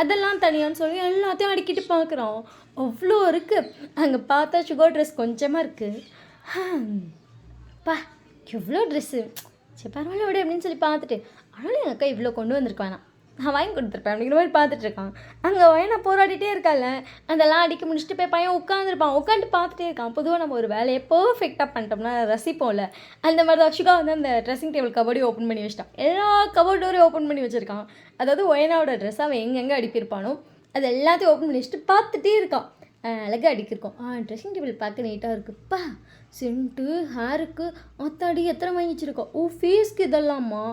Speaker 1: அதெல்லாம் தனியான்னு சொல்லி எல்லாத்தையும் அடிக்கிட்டு பார்க்குறோம். அவ்வளோ இருக்குது. அங்கே பார்த்தா சுகர் ட்ரெஸ் கொஞ்சமாக இருக்குது. பா எவ்வளோ ட்ரெஸ்ஸு, சரி பரவாயில்ல விட அப்படின்னு சொல்லி பார்த்துட்டு, ஆனாலும் எங்கள் அக்கா இவ்வளோ கொண்டு வந்திருக்கானா, நான் வாங்கி கொடுத்துருப்பேன் அப்படிங்கிற மாதிரி பார்த்துட்ருக்கான். அங்கே வயனை போராடிட்டே இருக்கால, அதெல்லாம் அடிக்க முடிச்சுட்டு போய் பையன் உட்காந்துருப்பான். உட்காந்து பார்த்துட்டே இருக்கான். பொதுவாக நம்ம ஒரு வேலையை பர்ஃபெக்டாக பண்ணிட்டோம்னா ரசிப்போம்ல, அந்த மாதிரி தான் சுகா வந்து அந்த ட்ரெஸ்ஸிங் டேபிள் கபோர்டையும் ஓப்பன் பண்ணி வச்சிட்டான். எல்லா கபோர்டோரையும் ஓப்பன் பண்ணி வச்சுருக்கான். அதாவது ஒயனாவோட ட்ரெஸ் அவன் எங்கெங்கே அடிப்பிருப்பானோ அது எல்லாத்தையும் ஓப்பன் பண்ணி வச்சுட்டு பார்த்துட்டே இருக்கான். அழகாக அடிக்கிருக்கோம். ட்ரெஸ்ஸிங் டேபிள் பார்க்க நீட்டாக இருக்குப்பா, சென்ட்டு ஹேருக்கு அத்தாடி எத்தனை வாங்கி வச்சுருக்கோம், ஃபேஸ்க்கு இதெல்லாமா,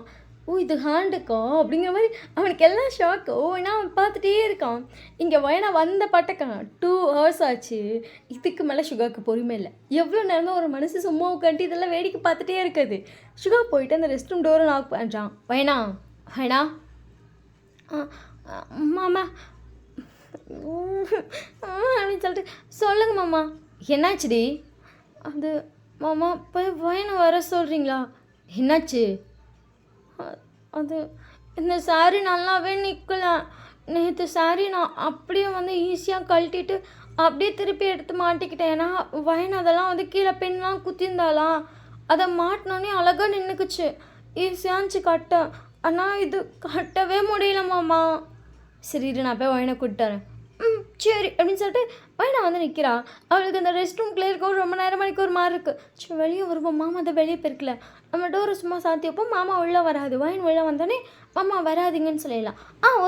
Speaker 1: இது ஹேண்டுக்கா அப்படிங்கிற மாதிரி அவனுக்கு எல்லாம் ஷாக்கு. ஏன்னா அவன் பார்த்துட்டே இருக்கான். இங்கே வயனா வந்த பட்டக்கான் 2 hours ஆச்சு. இதுக்கு மேலே சுகாவுக்கு பொறுமை இல்லை. எவ்வளோ நேரம் ஒரு மனசு சும்மா உட்காந்து இதெல்லாம் வேடிக்கை பார்த்துட்டே இருக்குது. சுகா போயிட்டு அந்த ரெஸ்ட் ரூம் டோரை நாக் பண்ணுறான். வயனா மாமா அப்படின்னு சொல்லிட்டு சொல்லுங்க மாமா. என்னாச்சுடி? அது மாமா போய் வயனை வர சொல்கிறீங்களா? என்னாச்சு? அது இந்த சாரி நல்லாவே நிற்கல. நேற்று சாரி நான் அப்படியே வந்து ஈஸியாக கழட்டிட்டு அப்படியே திருப்பி எடுத்து மாட்டிக்கிட்டேன். ஏன்னா வயன் அதெல்லாம் வந்து கீழே பெண்ணெலாம் குத்திருந்தாலாம். அதை மாட்டினோன்னே அழகாக நின்றுக்குச்சு. ஈஸியாக இருந்துச்சு கட்ட. ஆனால் இது கட்டவே முடியல மாமா. சரி இரு, நான் போய் வயனை கூப்பிட்டுறேன். சரி அப்படின்னு சொல்லிட்டு வயனை வந்து நிற்கிறா. அவளுக்கு அந்த ரெஸ்ட் ரூம் கிளியர் இருக்கும். ரொம்ப நேரம் மணிக்கு ஒரு மாதிரி இருக்குது. சரி வெளியே வருவோம். மாமா அதை வெளியே போயிருக்கல. நம்ம டோரை சும்மா சாத்தி வைப்போம். மாமா உள்ளே வராது. வயன் உள்ளே வந்தோடனே மாமா வராதிங்கன்னு சொல்லிடலாம்.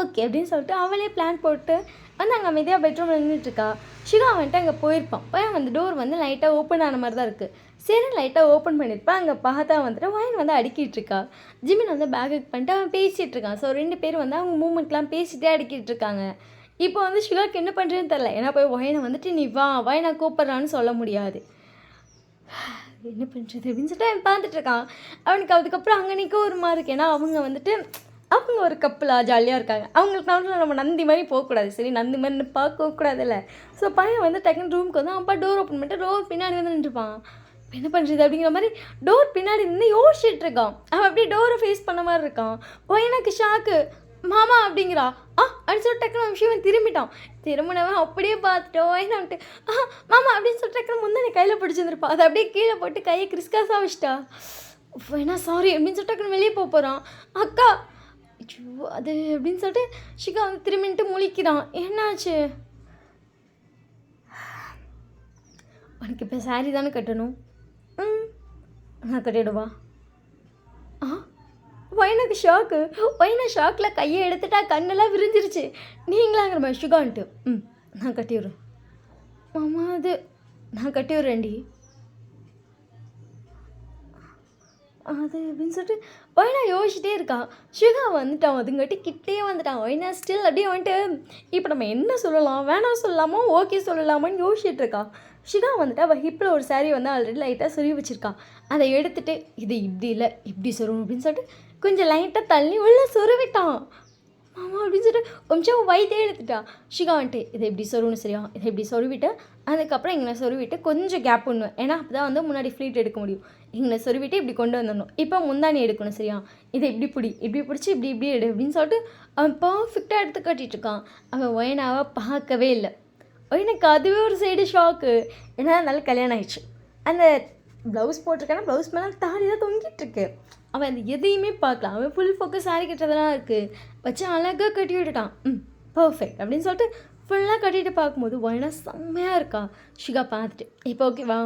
Speaker 1: ஓகே அப்படின்னு சொல்லிட்டு அவளே பிளான் போட்டு வந்து அங்கே அமைதியாக பெட்ரூமில் நின்றுட்டுருக்கா. ஷிகா வந்துட்டு அங்கே போயிருப்பான். பையன் வந்து டோர் வந்து லைட்டாக ஓப்பன் ஆன மாதிரி தான் இருக்குது. சரி லைட்டாக ஓப்பன் பண்ணியிருப்பான். அங்கே பார்த்தா வந்துட்டு வயன் வந்து அடுக்கிட்டு இருக்கா. ஜிமின் வந்து பேக் பண்ணிட்டு அவன் பேசிகிட்டு இருக்கான். ஸோ 2 பேர் வந்து அவங்க மூமெண்ட்லாம் பேசிகிட்டே அடுக்கிட்டு இருக்காங்க. இப்போ வந்து ஷிகாக்கு என்ன பண்ணுறதுன்னு தெரில. ஏன்னா போய் வயனை வந்துட்டு நீ வா வயனை கூப்பிட்றான்னு சொல்ல முடியாது. என்ன பண்ணுறது அப்படின்னு சொல்லிட்டு அவன் பார்த்துட்ருக்கான். அவனுக்கு அதுக்கப்புறம் அங்கே நிற்க ஒரு மாதிரி இருக்கு. ஏன்னா அவங்க வந்துட்டு அவங்க ஒரு கப்பலாக ஜாலியாக இருக்காங்க. அவங்களுக்கு நம்ம நந்தி மாதிரி போகக்கூடாது. சரி நந்தி மாதிரி பார்க்கக்கூடாதுல்ல. ஸோ பையன் வந்து டக்குன்னு ரூமுக்கு வந்து அப்பா டோர் ஓப்பன் பண்ணிட்டு டோர் பின்னாடி வந்து நின்றுப்பான். என்ன பண்ணுறது அப்படிங்கிற மாதிரி டோர் பின்னாடி நின்று யோசிச்சுட்டு இருக்கான். அவன் அப்படியே டோரை ஃபேஸ் பண்ண மாதிரி இருக்கான். எனக்கு ஷாக்கு. மாமா அப்படிங்கிறா. அப்படின்னு சொல்லிட்டு டக்குனு விஷயம் திரும்பிட்டான். திரும்பினவன் அப்படியே பார்த்துட்டோம் வந்துட்டு மாமா அப்படின்னு சொல்லிட்டு டக்குனு முந்தானே கையில் பிடிச்சிருந்துருப்பான். அதை அப்படியே கீழே போட்டு கையை கிறிஸ்காஸாக வச்சிட்டா. வேணா சாரி அப்படின்னு சொல்லிட்டு டக்குனு வெளியே போகிறான். அக்கா ஐயோ அது அப்படின்னு சொல்லிட்டு ஷிகா வந்து திரும்பின்ட்டு முழிக்கிறான். என்னாச்சு? உனக்கு இப்போ சாரி தானே கட்டணும். நான் கட்டிடுவா. வயனுக்கு ஷாக்கு. வயனை ஷாக்கில் கையை எடுத்துட்டா கண்ணெல்லாம் விரிஞ்சிருச்சு. நீங்களாங்கிற மாதிரி ஷுகான்ட்டு நான் கட்டிவிட்றேன். மாமா அது நான் கட்டிவிட்றேன்டி. அது அப்படின்னு சொல்லிட்டு ஒயினா யோசிச்சுட்டே இருக்கான். ஷுகா வந்துட்டான். அதுங்காட்டி கிட்டே வந்துட்டான். ஒயினா ஸ்டில் அப்படியே வந்துட்டு இப்போ நம்ம என்ன சொல்லலாம், வேணாம் சொல்லலாமா ஓகே சொல்லலாமான்னு யோசிச்சுட்டு இருக்கான். ஷிகா வந்துட்டு அவள் ஹிப்பில் ஒரு சாரீ வந்து ஆல்ரெடி லைட்டாக சொருவி வச்சுருக்கான். அதை எடுத்துகிட்டு இது இப்படி இல்லை இப்படி சொருவும் அப்படின்னு சொல்லிட்டு கொஞ்சம் லைட்டாக தள்ளி உள்ளே சொருவிட்டான். மாமா அப்படின்னு சொல்லிட்டு கொஞ்சம் வயிற்றே எடுத்துட்டா. ஷிகா வந்துட்டு இதை எப்படி சொருவணும் சரியா, இதை எப்படி சொருவிட்டு அதுக்கப்புறம் இங்கே சொருவிட்டு கொஞ்சம் கேப் பண்ணுவேன். ஏன்னா அப்போ தான் வந்து முன்னாடி ஃப்ளீட் எடுக்க முடியும். இங்கே சொருவிட்டு இப்படி கொண்டு வந்துடணும். இப்போ முந்தானி எடுக்கணும் சரியா, இதை இப்படி இப்படி பிடிச்சி இப்படி இப்படி எடு அப்படின்னு சொல்லிட்டு அவன் பர்ஃபெக்டாக எடுத்து கட்டிகிட்டு இருக்கான். அவன் ஒயனாவை பார்க்கவே இல்லை. எனக்கு அதுவே ஒரு சைடு ஷாக்கு. ஏன்னா அதனால கல்யாணம் ஆயிடுச்சு. அந்த ப்ளவுஸ் போட்டிருக்கானா ப்ளவுஸ் மேலே தாடி தான் தொங்கிட்டுருக்கு. அவன் அந்த எதையுமே பார்க்கலாம். அவன் ஃபுல் ஃபோக்கஸ் சாரி கட்டுறதெல்லாம் இருக்குது. வச்சு அழகாக கட்டி விட்டுட்டான். பர்ஃபெக்ட் அப்படின்னு சொல்லிட்டு ஃபுல்லாக கட்டிட்டு பார்க்கும்போது ஒயனா செம்மையாக இருக்கா. ஷிகா பார்த்துட்டு இப்போ ஓகேவா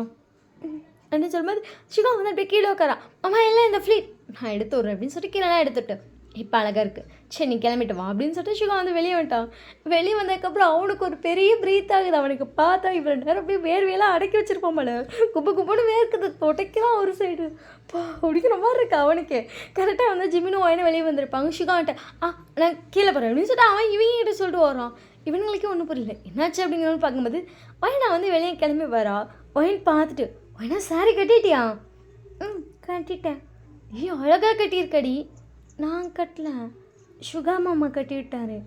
Speaker 1: அப்படின்னு சொல்லும்போது ஷிகா வந்து அப்படியே கீழே உட்காரா. அம்மா எல்லாம் இந்த ஃப்ளீட் நான் எடுத்து விட்றேன் அப்படின்னு சொல்லிட்டு கீழெல்லாம் எடுத்துட்டேன். இப்போ அழகாக இருக்குது. சரி நீ கிளம்பிட்டு வா அப்படின்னு சொல்லிட்டு ஷிகா வந்து வெளியே வந்துட்டான். வெளியே வந்ததுக்கப்புறம் அவனுக்கு ஒரு பெரிய ப்ரீத் ஆகுது. அவனுக்கு பார்த்தா இவ்வளோ நேரம் அப்படியே வேர்வையெல்லாம் அடக்கி வச்சிருப்பான் போல. குப்புன்னு வேர்க்குது. தொடைக்கலாம் ஒரு சைடு அப்படிங்கிற மாதிரி இருக்கு அவனுக்கு. கரெக்டாக வந்து ஜிமினும் ஒயினும் வெளியே வந்திருப்பாங்க. ஷிகான்ட்ட நான் கீழே போகிறேன் அப்படின்னு சொல்லிட்டு அவன் இவங்கிட்ட சொல்லிட்டு வரான். இவங்களுக்கே ஒன்றும் புரியல என்னாச்சு அப்படிங்கிறவங்க பார்க்கும்போது ஒயினா வந்து வெளியே கிளம்பி வரா. ஒயின் பார்த்துட்டு ஒயினா சாரி கட்டிட்டியா? கட்டிட்டேன். அழகாக கட்டியிருக்கடி. நான் கட்டல, ஷுகா மாமா கட்டி விட்டாரு.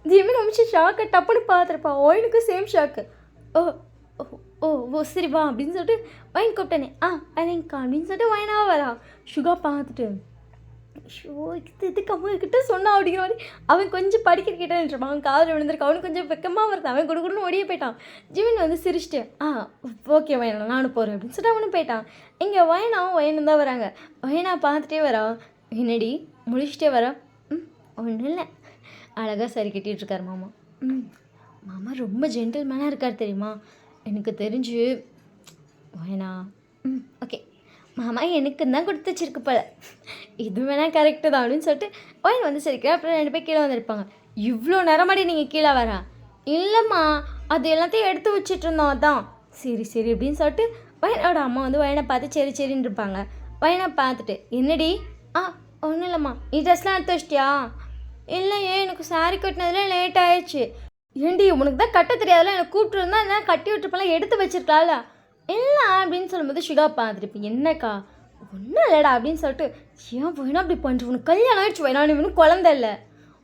Speaker 1: ஜிமின் அமிச்சு ஷாக்கை டப்புன்னு பார்த்துருப்பா. ஒயினுக்கு சேம் ஷாக்கு. ஓ ஓ ஓ ஓ சரி வா அப்படின்னு சொல்லிட்டு ஒயின் கூப்பிட்டேனே அதைங்கக்கா அப்படின்னு சொல்லிட்டு ஒயினாக வரா. ஷுகா பார்த்துட்டு ஷோ இதுக்கு அவங்கக்கிட்ட சொன்னான் அப்படிங்கிற மாதிரி அவன் கொஞ்சம் படிக்கிட்ட நின்றுப்பான். அவன் காதில் விழுந்திருக்கான். அவனுக்கு கொஞ்சம் வெக்கமாக வருது. அவன் கொடுக்கணும்னு ஓடியே போயிட்டான். ஜிமின் வந்து சிரிச்சிட்டு ஓகே வயனா நானும் போகிறேன் அப்படின்னு சொல்லிட்டு அவனும் போயிட்டான். இங்கே வயனாவும் வயனும் தான் வராங்க. வயனா பார்த்துட்டே வரா. என்னடி முடிச்சுட்டே வரா? ஒன்றும் இல்லை, அழகாக சரி கட்டிகிட்ருக்கார் மாமா. மாமா ரொம்ப ஜென்டில்மேனாக இருக்கார் தெரியுமா? எனக்கு தெரிஞ்சு வயனா ஓகே மாமா எனக்கு தான் கொடுத்து வச்சிருக்கு போல. இது வேணால் கரெக்டு தான் அப்படின்னு சொல்லிட்டு ஒயின் வந்து சரிக்கிறேன். அப்புறம் 2 பேர் கீழே வந்திருப்பாங்க. இவ்வளோ நேரமாடி நீங்கள் கீழே வரா? இல்லைம்மா அது எல்லாத்தையும் எடுத்து வச்சிட்டு இருந்தோம் அதான். சரி சரி அப்படின்னு சொல்லிட்டு வயனோட அம்மா வந்து வயனை பார்த்து சரி சரின்னு இருப்பாங்க. வயனை பார்த்துட்டு என்னடி ஒன்றும் இல்லைம்மா நீ ட்ரெஸ்லாம் எடுத்து வச்சிட்டியா? இல்லையே எனக்கு சாரி கட்டினதுல லேட் ஆயிடுச்சு. ஏண்டி உனக்கு தான் கட்ட தெரியாதுல, எனக்கு கூப்பிட்டுருந்தா என்ன கட்டி விட்டுருப்பெல்லாம் எடுத்து வச்சிருக்கலாம்ல. இல்லை அப்படின்னு சொல்லும்போது ஷுகா பார்த்துட்டு என்னக்கா ஒன்றும் இல்லைடா அப்படின்னு சொல்லிட்டு ஏன் போயினா அப்படி பண்ணுற, உனக்கு கல்யாணம் ஆயிடுச்சு வேணா நீ இன்னும் குழந்தை இல்லை.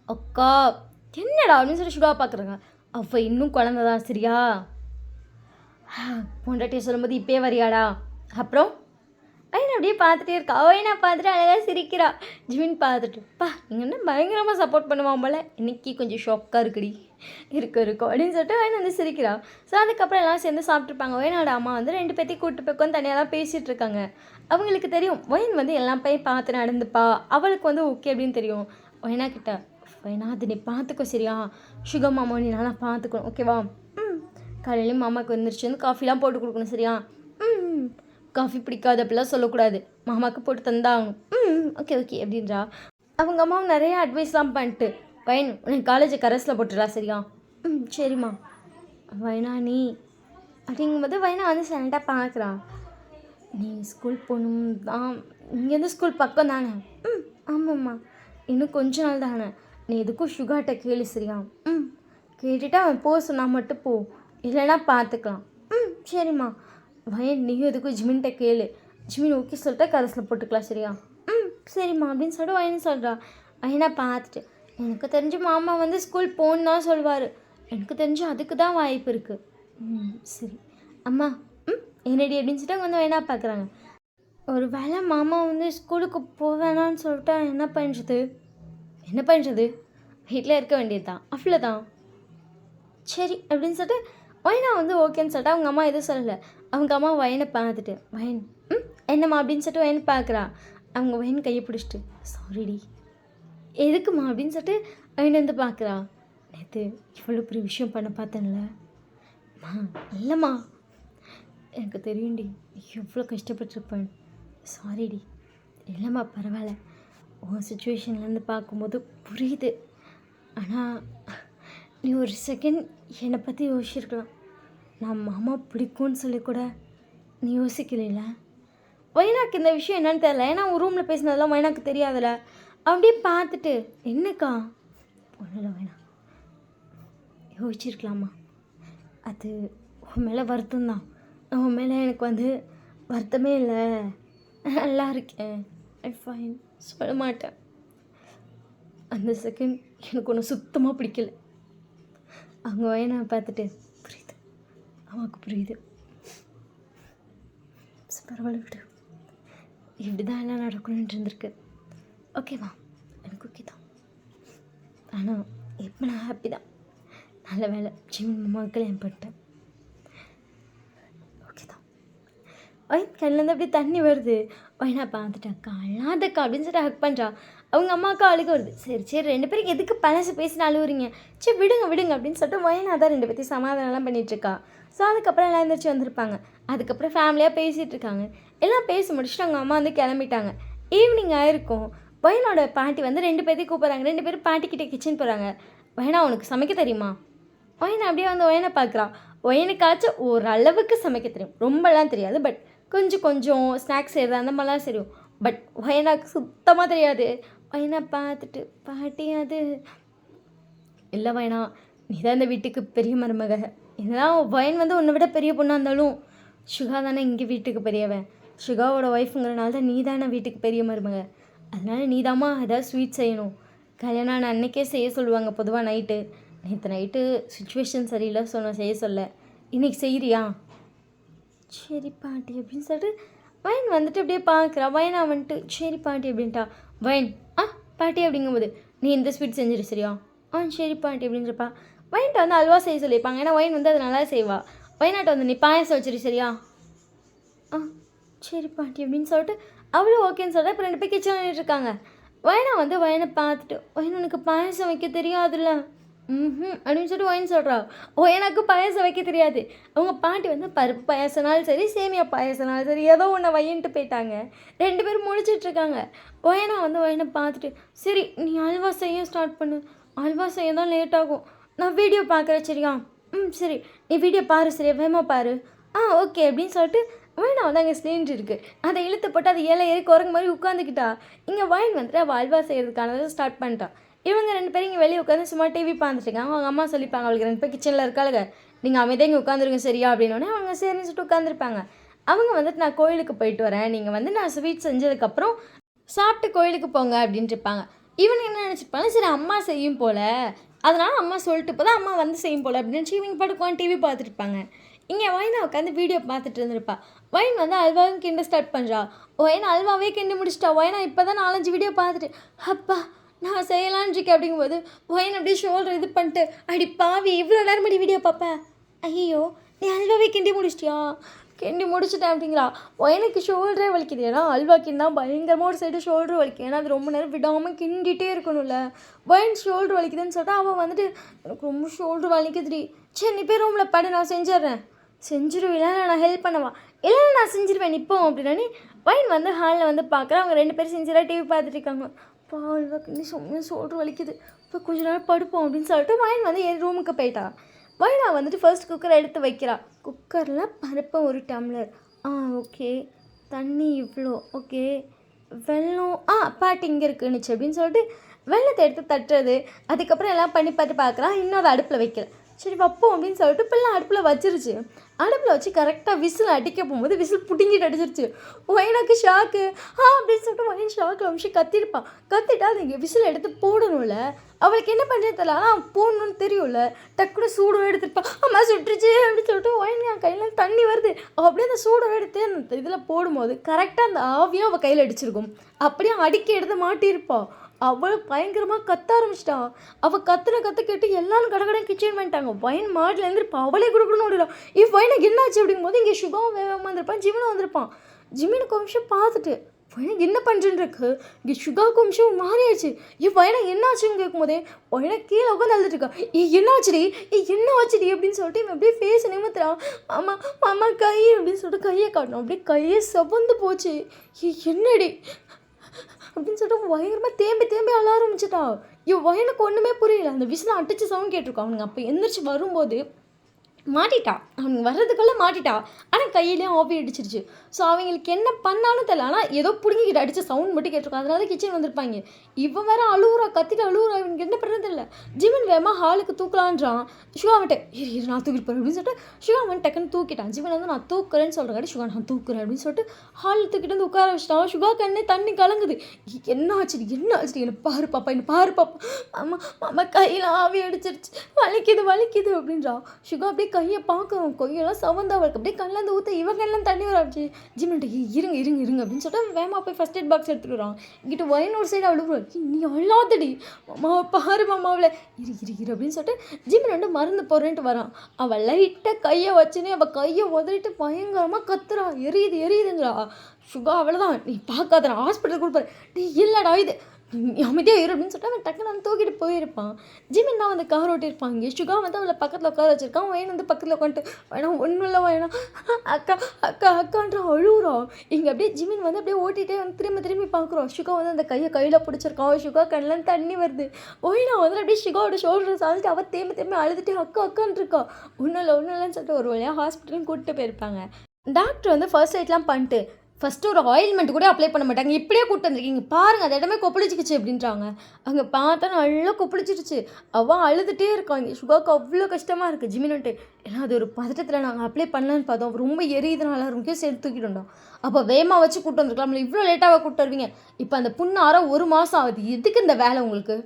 Speaker 1: அக்கா என்னடா அப்படின்னு சொல்லி சுகா பார்க்குறாங்க. அவள் இன்னும் குழந்தைதான் சரியா? பொண்டாட்டியை சொல்லும்போது இப்பயே வரியாடா? அப்புறம் ஐயன் அப்படியே பார்த்துட்டே இருக்கா. அவன் பார்த்துட்டு அழகாக சிரிக்கிறா. ஜிமின் பார்த்துட்டு நீங்கள் என்ன பயங்கரமாக சப்போர்ட் பண்ணுவான் போல், இன்னைக்கு கொஞ்சம் ஷாக்காக இருக்குடி இருக்கும் அப்படின்னு சொல்லிட்டு அவன் வந்து சிரிக்கிறா. ஸோ அதுக்கப்புறம் எல்லாம் சேர்ந்து சாப்பிட்ருப்பாங்க. வயனோட அம்மா வந்து 2 பேர்த்தையும் கூப்பிட்டு போய் உட்காந்து தனியாக தான் பேசிகிட்டு இருக்காங்க. அவங்களுக்கு தெரியும் வயன் வந்து எல்லாம் போய் பார்த்து நடந்துப்பா, அவளுக்கு வந்து ஓகே அப்படின்னு தெரியும். வயனா கிட்ட வயனா அது நீ பார்த்துக்கோ சரியா? சுகர் மாமா நீ நல்லா பார்த்துக்கணும் ஓகேவா? காலையிலேயும் மாமாவுக்கு வந்துருச்சு வந்து காஃபிலாம் போட்டு கொடுக்கணும் சரியா? காஃபி பிடிக்காது அப்படிலாம் சொல்லக்கூடாது, மாமாவுக்கு போட்டு தந்தாகணும். ஓகே ஓகே அப்படின்றா. அவங்க அம்மாவும் நிறைய அட்வைஸ்லாம் பண்ணிட்டு வயன் உனக்கு காலேஜை கரஸில் போட்டுடா சரியா? சரிம்மா. வயனா நீ அப்படிங்கும்போது வயனா வந்து சைலண்டாக பார்க்குறான். நீ ஸ்கூல் போகணும் தான், இங்கேருந்து ஸ்கூல் பக்கம் தானே? ஆமாம்மா. இன்னும் கொஞ்ச நாள் தானே, நீ எதுக்கும் சுகாட்ட கேளு சரியா? கேட்டுட்டு அவன் போக சொன்னால் மட்டும் போ, இல்லைன்னா பார்த்துக்கலாம். சரிம்மா. வயன் நீயும் எதுக்கும் ஜிமின்கிட்ட கேளு, ஜிமின் ஓகே சொல்லிட்டா கரஸில் போட்டுக்கலாம் சரியா? சரிம்மா அப்படின்னு சொல்லிட்டு வயன் சொல்கிறா. வயனை பார்த்துட்டு எனக்கு தெரிஞ்சு மாமா வந்து ஸ்கூல் போகணுன்னு தான் சொல்வார், எனக்கு தெரிஞ்சு அதுக்கு தான் வாய்ப்பு இருக்குது. சரி அம்மா. என்னடி அப்படின்னு சொல்லிட்டு அவங்க வந்து வயனா பார்க்குறாங்க. ஒரு வேளை மாமா வந்து ஸ்கூலுக்கு போவேணான்னு சொல்லிட்டா என்ன பண்ணுறது? வீட்டில் இருக்க வேண்டியது தான், அவ்வளோதான். சரி அப்படின்னு சொல்லிட்டு வயனா வந்து ஓகேன்னு சொல்லிட்டு அவங்க அம்மா எதுவும் சொல்லலை. அவங்க அம்மா வயனை பார்த்துட்டு வயன் என்னம்மா அப்படின்னு சொல்லிட்டு வயன் பார்க்குறா. அவங்க வயன் கையை பிடிச்சிட்டு சாரிடி. எதுக்குமா அப்படின்னு சொல்லிட்டு வயன் வந்து பார்க்குறா. நேற்று இவ்வளோ பெரிய விஷயம் பண்ண பார்த்தேன்ல மா, இல்லைம்மா எனக்கு தெரியும்டி எவ்வளோ கஷ்டப்பட்டுருப்பேன், சாரிடி. இல்லைம்மா பரவாயில்ல, உன் சுச்சுவேஷன்லேருந்து பார்க்கும்போது புரியுது. ஆனால் நீ ஒரு செகண்ட் என்னை பற்றி யோசிச்சிருக்கலாம், நான் மாமா பிடிக்கும்னு சொல்லி கூட நீ யோசிக்கல. வயனாக்கு இந்த விஷயம் என்னன்னு தெரியல, ஏன்னா அவன் ரூமில் பேசினதெல்லாம் வயனாக்கு தெரியாதுல்ல. அப்படியே பார்த்துட்டு என்னக்கா ஒன்றும் வயனா யோசிச்சிருக்கலாமா, அது உன் மேலே வருத்தம் தான், உன் மேலே எனக்கு வந்து வருத்தமே இல்லை, நல்லா இருக்கேன், ஐ ஃபைன் சொல்ல மாட்டேன். அந்த செகண்ட் எனக்கு ஒன்று சுத்தமாக பிடிக்கல. அவங்க வயனை பார்த்துட்டு புரியுது, அம்மாவுக்கு புரியுது, பரவாயில்ல விடு, இப்படி தான் எல்லாம் நடக்கணுன்ட்டு இருந்திருக்கு, ஓகேவா? எனக்கு ஓகே தான். ஆனால் இப்போ நான் ஹாப்பி தான், நல்ல வேலை ஜிமின் மாமாவுக்கு கல்யாணம் பண்ணிட்டேன், ஓகே தான். வயன் கண்ணிலேருந்து அப்படியே தண்ணி வருது. வயனா பார்த்துட்டாக்கா அழாதக்கா அப்படின்னு சொல்லிட்டு ஹக் பண்ணுறா. அவங்க அம்மாவுக்கு அழுக வருது. சரி 2 பேருக்கு எதுக்கு பழசு பேசின அழுவுறீங்க, சரி விடுங்க அப்படின்னு சொல்லிட்டு வயனா தான் 2 பேர்த்தையும் சமாதானம்லாம் பண்ணிகிட்ருக்கா. ஸோ அதுக்கப்புறம் எல்லாம் எழுந்திரிச்சு வந்திருப்பாங்க. அதுக்கப்புறம் ஃபேமிலியாக பேசிகிட்டு இருக்காங்க. எல்லாம் பேசி முடிச்சுட்டு அவங்க அம்மா வந்து கிளம்பிட்டாங்க. ஈவினிங் ஆயிருக்கும். வயனோட பாட்டி வந்து 2 பேர்த்தையும் கூப்பிட்றாங்க. 2 பேரும் பாட்டிக்கிட்டே கிச்சன் போகிறாங்க. வயனா உனக்கு சமைக்க தெரியுமா? வயனை அப்படியே வந்து வயனை பார்க்குறா. வயனுக்காச்சும் ஓரளவுக்கு சமைக்க தெரியும், ரொம்பலாம் தெரியாது, பட் கொஞ்சம் ஸ்நாக்ஸ் செய்கிறது அந்த மாதிரிலாம் தெரியும். பட் வயனாக்கு சுத்தமாக தெரியாது. வயனை பார்த்துட்டு பாட்டி அது இல்லை வயனா, நீ தான் இந்த வீட்டுக்கு பெரிய மருமக, என்னதான் வயன் வந்து உன்னை விட பெரிய பொண்ணாக இருந்தாலும் சுகா தானே இங்கே வீட்டுக்கு பெரியவன், சுகாவோட ஒய்ஃபுங்கிறனால தான் நீ தானே வீட்டுக்கு பெரிய மருமக, அதனால் நீ தாம்மா ஏதாவது ஸ்வீட் செய்யணும். கல்யாணம் ஆன அன்றைக்கே செய்ய சொல்லுவாங்க பொதுவாக நைட்டு. நேற்று நைட்டு சுச்சுவேஷன் சரியில்லை செய்ய சொல்ல, இன்றைக்கி செய்கிறியா? சரி பாட்டி அப்படின்னு சொல்லிட்டு வயன் வந்துட்டு அப்படியே பார்க்குறா. வயனா வந்துட்டு சரி பாட்டி அப்படின்ட்டா. வயன் பாட்டி அப்படிங்கும்போது நீ இந்த ஸ்வீட் செஞ்சிரு சரியா? சரி பாட்டி அப்படின்றப்பா. வயன்ட்ட வந்து அல்வா செய்ய சொல்லியிருப்பாங்க, ஏன்னா வயன் வந்து அது நல்லா செய்வா. வயனாட்ட வந்து நீ பாயசம் வச்சிரு சரியா? சரி பாட்டி அப்படின்னு சொல்லிட்டு அவ்வளோ ஓகேன்னு சொல்லிட்டு இப்போ 2 பேர் கிச்சன் இருக்காங்க. வயனா வந்து வயனை பார்த்துட்டு வயன் உனக்கு பாயசம் வைக்க தெரியாதுல்ல அப்படின்னு சொல்லிட்டு வயன் சொல்கிறா. எனக்கு பாயசம் வைக்க தெரியாது. அவங்க பாட்டி வந்து பருப்பு பாயசனாலும் சரி சேமியா பாயசனாலும் சரி ஏதோ ஒன்று வையன்ட்டு போயிட்டாங்க. 2 பேரும் முடிச்சிட்ருக்காங்க. வயனா வந்து வயனை பார்த்துட்டு சரி நீ அல்வா செய்ய ஸ்டார்ட் பண்ணு, அல்வா செய்ய தான் லேட் ஆகும், நான் வீடியோ பார்க்குறேன் சரியா? சரி நீ வீடியோ பாரு சரியா, வேகமாக பாரு. ஓகே அப்படின்னு சொல்லிட்டு வயனா வந்து அங்கே சிலிண்டர் இருக்குது, அதை இழுத்து போட்டு அதை ஏறி குரங்கு மாதிரி உட்காந்துக்கிட்டா. இங்கே வயன் வந்துட்டு அவள் அல்வா செய்கிறதுக்கானதை ஸ்டார்ட் பண்ணிட்டான். இவங்க 2 பேரும் இங்கே வெளியே உட்காந்து சும்மா டிவி பார்த்துருக்காங்க. அவங்க அம்மா சொல்லிப்பாங்க அவளுக்கு 2 பேர் கிச்சனில் இருக்காளுங்க, நீங்கள் அமைதியாக இங்கே உட்காந்துருங்க சரியா அப்படின்னோடனே அவங்க சரின்னு சொல்லிட்டு உட்காந்துருப்பாங்க. அவங்க வந்துட்டு நான் கோயிலுக்கு போயிட்டு வரேன், நீங்கள் வந்து நான் ஸ்வீட் செஞ்சதுக்கப்புறம் சாப்பிட்டு கோயிலுக்கு போங்க அப்படின்ட்டு இருப்பாங்க. இவன் என்ன நினச்சிருப்பாங்க, சரி அம்மா செய்யும் போல் அதனால் அம்மா சொல்லிட்டு போதா அம்மா வந்து செய்யும் போல் அப்படின்னு இவங்க பாட்டுக்குவான் டிவி பார்த்துருப்பாங்க. இங்கே வைனா உட்காந்து வீடியோ பார்த்துட்டு இருந்திருப்பா. வைன் வந்து அல்வாவும் கிண்ட ஸ்டார்ட் பண்ணுறா. வைனா அல்வாவே கிண்டி முடிச்சிட்டா. வைனா இப்போ தான் 4-5 வீடியோ பார்த்துட்டு அப்பா நான் செய்யலான்னு இருக்கேன் அப்படிங்கும்போது வைன் அப்படியே ஷோல்டர் இது பண்ணிட்டு அடி பாவி இவ்வளோ நேரம் மடி வீடியோ பார்ப்பேன். ஐயோ நீ அல்வாவே கிண்டி முடிச்சிட்டியா? கிண்டி முடிச்சிட்டேன் அப்படிங்கிறா. எனக்கு ஷோல்டரே வலிக்குது. ஏன்னா அல்வா கிண்டா பயங்கரமாக ஒரு சைடு ஷோல்டர் வலிக்கும். ஏன்னா அது ரொம்ப நேரம் விடாமல் கிண்டிகிட்டே இருக்கணும்ல. வைன் ஷோல்டர் வலிக்குதுன்னு சொல்லிட்டு அவன் வந்துட்டு எனக்கு ரொம்ப ஷோல்டர் வலிக்குதுடி. சரி நீ போய் ரூமில் படு நான் செஞ்சிட்றேன். செஞ்சிருவில்ல நான் ஹெல்ப் பண்ணவா? இல்லை நான் செஞ்சிருவேன் நிற்போம் அப்படின்னானே. வைன் வந்து ஹாலில் வந்து பார்க்குறேன். அவங்க 2 பேரும் செஞ்சிடா டிவி பார்த்துட்டு இருக்காங்க. அல்வா கிண்டி சும்மா ஷோல்டர் வலிக்குது. இப்போ கொஞ்ச நேரம் படுப்போம் அப்படின்னு சொல்லிட்டு வைன் வந்து என் ரூமுக்கு போயிட்டா. வைனா வந்துட்டு ஃபர்ஸ்ட் குக்கரை எடுத்து வைக்கிறா. குக்கரில் பருப்பு 1 டம்ளர். ஓகே. தண்ணி இவ்வளோ. ஓகே. வெல்லம் பாட்டு இங்கே இருக்குன்னுச்சு அப்படின்னு சொல்லிட்டு வெள்ளத்தை எடுத்து தட்டுறது. அதுக்கப்புறம் எல்லாம் பண்ணி பார்த்து பார்க்குறா. இன்னொரு அடுப்பில் வைக்கல. சரி வைப்போம் அப்படின்னு சொல்லிட்டு இப்போல்லாம் அடுப்பில் வச்சிருச்சு. அடுப்பில் வச்சு கரெக்டாக விசில் அடிக்க போகும்போது விசில் பிடுங்கிட்டு அடிச்சிருச்சு. வைனாக்கு ஷாக்கு அப்படின்னு சொல்லிட்டு வைன் ஷாக்கில் வச்சு கத்திருப்பான். கத்திட்டா அது விசில் எடுத்து போடணும்ல. அவளுக்கு என்ன பண்ணுறது தெரியல. ஆனால் போடணும்னு தெரியும்ல. டக்குனு சூடும் எடுத்துருப்பான். அம்மா சுட்டுருச்சு அப்படின்னு சொல்லிட்டு வைன் என் கையில் தண்ணி வருது. அப்படியே அந்த சூடும் எடுத்து அந்த இதில் போடும்போது கரெக்டாக அந்த ஆவியும் அவள் கையில் அடிச்சிருக்கும். அப்படியே அடுக்கி எடுத்து மாட்டியிருப்பாள். அவள் பயங்கரமாக கத்த ஆரம்பிச்சிட்டான். அவள் கற்று கேட்டு எல்லாரும் கடை கிச்சன் பண்ணிட்டாங்க. வைன் மாடிலேருந்து இருப்பான். அவளே கொடுக்கணும்னு ஓடிடும். வைனுக்கு என்னாச்சு அப்படிங்கும்போது இங்கே சுகாவும் வேகமாக வந்திருப்பான். ஜிமினும் வந்திருப்பான். ஜிமினுக்கு நிமிஷம் பார்த்துட்டு வைனுக்கு என்ன பண்ணுறேன்னு இருக்கு. இங்கே சுகாவுக்கு நிமிஷம் மாறியாச்சு. வைனா என்னாச்சுன்னு கேட்கும்போதே வைனா கீழே உட்காந்து அழுதுட்டுருக்கா. என்னாச்சுடி என்ன ஆச்சுடி அப்படின்னு சொல்லிட்டு இவன் அப்படியே ஃபேஸ் நிமித்துறான். மாமா மாமா கை அப்படின்னு சொல்லிட்டு கையை காட்டணும். அப்படியே கையே செவந்து போச்சு. என்னடி அப்படின்னு சொல்லிட்டு பயங்கரமாக தேம்பி அழ ஆரம்பிச்சிட்டா. வைனுக்கு ஒன்றுமே புரியல. அந்த விசில் அடிச்சு சவுண்ட் கேட்டிருக்கான். அவனுங்க அப்போ எந்திரிச்சு வரும்போது மாட்டிட்டா. அவனுக்கு வர்றதுக்குள்ளே மாட்டிட்டா. ஆனால் கையிலேயும் ஆவி அடிச்சிருச்சு. ஸோ அவங்களுக்கு என்ன பண்ணாலும் தெரியல. ஆனால் ஏதோ பிடுங்கிக்கிட்டு அடித்த சவுண்ட் மட்டும் கேட்டிருக்கோம். அதனால கிச்சன் வந்திருப்பாங்க. இவன் வேறு அழுவுறா கத்திட்டு அழுவுறா. இவனுக்கு என்ன பண்ணுறது தெரியல. ஜிவன் வேகமாக ஹாலுக்கு தூக்கலான்றான். ஷுகா வந்துட்டு இரு நான் தூக்கிட்டு போகிறேன் அப்படின்னு சொல்லிட்டு ஷுகா வந்து டக்குன்னு தூக்கிட்டான். ஜிவன் வந்து நான் தூக்குறேன்னு சொல்கிறேன். ஷுகா நான் தூக்குறேன் அப்படின்னு சொல்லிட்டு ஹாலில் தூக்கிட்டு வந்து உட்கார வச்சிட்டான். ஷுகா கண்ணே தண்ணி கலங்குது. என்ன ஆச்சு என்ன பாரு பாப்பா அம்மா அம்மா கையில் ஆவி அடிச்சிருச்சு வலிக்குது அப்படின்றா. ஷுகா அப்படியே கையை பார்க்குறோம். கையெல்லாம் சவந்தா அவளுக்கு அப்படியே கண்ணில் ஊற்ற இவங்க எல்லாம் தண்ணி வராச்சு. ஜிமின்ட்டு இருங்க அப்படின்னு சொல்லிட்டு வேமா போய் ஃபஸ்ட் எய்ட் பாக்ஸ் எடுத்துக்கிறான். இங்கிட்ட வைன் ஒரு சைடு அழுகுறா. நீ அழாதடி மாமா பாரு மாமாவில் இரு அப்படின்னு சொல்லிட்டு ஜிமின் வந்து மருந்து போடுறேன்ட்டு வரான். அவள் லைட்டாக கையை வச்சுன்னு அவள் கையை உதறிட்டு பயங்கரமாக கத்துறா. எரியுதுங்கிறா. சுகா அவ்வளோதான் நீ பார்க்காத நான் ஹாஸ்பிட்டல் கொடுப்பேன். நீ இல்லைடா இது அமைதியாக இரு அப்படின்னு சொல்லிட்டு அவன் டக்குன்னு வந்து தூக்கிட்டு போயிருப்பான். ஜிமின் தான் வந்து கார் ஓட்டியிருப்பான். இங்கே சுகா வந்து அவளை பக்கத்தில் உட்கார வச்சிருக்கான். வைன் வந்து பக்கத்தில் உட்காந்துட்டு வேணாம் ஒன்றும் இல்லை வேணாம் அக்கான்ற அழுகுறா. இங்கே அப்படியே ஜிமின் வந்து அப்படியே ஓட்டிகிட்டே வந்து திரும்பி பார்க்குறோம். சுகா வந்து அந்த கையில் பிடிச்சிருக்கான். சுகா கண்ணில் தண்ணி வருது. வைனா வந்து அப்படியே சுகாவோட ஷோல்டர் சாஞ்சிட்டு அவள் தேம்பி அழுதுட்டு அக்கான்னு இருக்கா. ஒன்றும் இல்லைன்னு சொல்லிட்டு ஒரு வழியாக ஹாஸ்பிட்டலுக்கு கூப்பிட்டு போயிருப்பாங்க. டாக்டர் வந்து ஃபர்ஸ்ட் எய்ட்லாம் பண்ணிட்டு ஃபஸ்ட்டு ஒரு ஆயில்மெண்ட் கூட அப்ளை பண்ண மாட்டாங்க. இப்படியே கூப்பிட்டு வந்துருக்கீங்க பாருங்கள் அந்த இடமே கொப்பளிச்சிக்கிச்சு அப்படின்றாங்க. அங்கே பார்த்தா நல்லா கொப்பளிச்சிருச்சு. அவள் அழுதுகிட்டே இருக்காங்க. சுகாவுக்கு அவ்வளோ கஷ்டமாக இருக்குது. ஜிமின்ட்டு ஏன்னா அது ஒரு பதட்டத்தில் நாங்கள் அப்ளை பண்ணலான்னு பார்த்தோம். ரொம்ப எரியுதுனால ரொம்ப சேர்த்து தூக்கிட்டு வந்தோம். அப்போ வேகமாக வச்சு கூப்பிட்டு வந்துருக்கலாம். இவ்வளோ லேட்டாக கூப்பிட்டு வருவீங்க. இப்போ அந்த புண்ணு 1 மாதம் ஆகுது. எதுக்கு இந்த வேலை உங்களுக்கு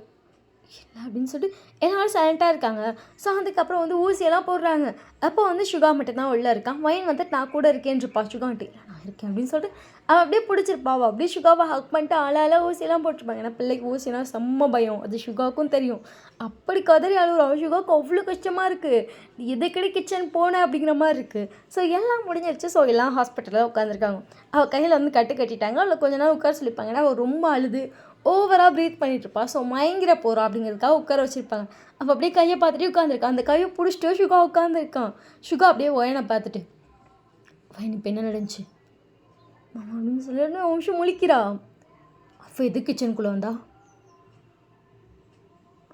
Speaker 1: என்ன அப்படின்னு சொல்லிட்டு எல்லாரும் சைலண்ட்டாக இருக்காங்க. ஸோ அதுக்கப்புறம் வந்து ஊசியெல்லாம் போடுறாங்க. அப்போ வந்து சுகா மட்டும்தான் உள்ளே இருக்கான். வைன் வந்துட்டு நான் கூட இருக்கேன்ருப்பா. சுகான்ட்டு நான் இருக்கேன் அப்படின்னு சொல்லிட்டு அவள் அப்படியே பிடிச்சிருப்பா. அவள் அப்படியே சுகாவை ஹக் பண்ணிட்டு ஆளால ஊசியெல்லாம் போட்டிருப்பாங்க. ஏன்னா பிள்ளைக்கு ஊசியெல்லாம் செம்ம பயம். அது சுகாவுக்கும் தெரியும். அப்படி கதறி அழுகுறா. சுகாவுக்கு அவ்வளோ கஷ்டமாக இருக்குது. எதுக்கடி கிச்சன் போனேன் அப்படிங்கிற மாதிரி இருக்குது. ஸோ எல்லாம் முடிஞ்சிருச்சு. ஸோ எல்லாம் ஹாஸ்பிட்டலில் உட்காந்துருக்காங்க. அவள் கையில் வந்து கட்டிட்டாங்க. அவளை கொஞ்ச நேரம் உட்கார சொல்லியிருப்பாங்க. ஏன்னா அவள் ரொம்ப அழுது ஓவராக ப்ரீத் பண்ணிகிட்ருப்பா. ஸோ மயங்கிற போகிறா அப்படிங்கிறதுக்காக உட்கார வச்சுருப்பாங்க. அப்போ அப்படியே கையை பார்த்துட்டு உட்காந்துருக்கான். அந்த கையை பிடிச்சிட்டு சுகா உட்காந்துருக்கான். சுகா அப்படியே வைனை பார்த்துட்டு வைன் இப்போ என்ன நடந்துச்சு மாமா அப்படின்னு சொல்லிட்டு நிமிஷம் முழிக்கிறா. அப்போ எது கிச்சனுக்குள்ளே வந்தா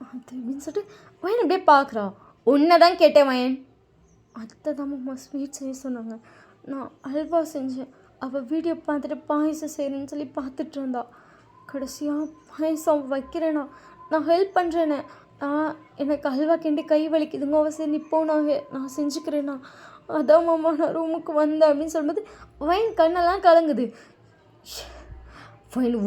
Speaker 1: அது அப்படின்னு சொல்லிட்டு வைன் அப்படியே பார்க்குறா. உன்னை தான் கேட்டேன் வைன். அத்தை தான் மாமா ஸ்வீட் செய்ய சொன்னாங்க. நான் அல்வா செஞ்சேன். அவள் வீடியோ பார்த்துட்டு பாயசம் செய்கிறேன்னு சொல்லி பார்த்துட்டு இருந்தா. கடைசியாக பாயசம் வைக்கிறேண்ணா நான் ஹெல்ப் பண்ணுறேண்ணே. எனக்கு அல்வா கிண்டி கை வலிக்குதுங்க. அவசியம் இப்போ நான் செஞ்சுக்கிறேண்ணா. அதான் மாமா நான் ரூமுக்கு வந்தேன் அப்படின்னு சொல்லும்போது வைன் கண்ணெல்லாம் கலங்குது.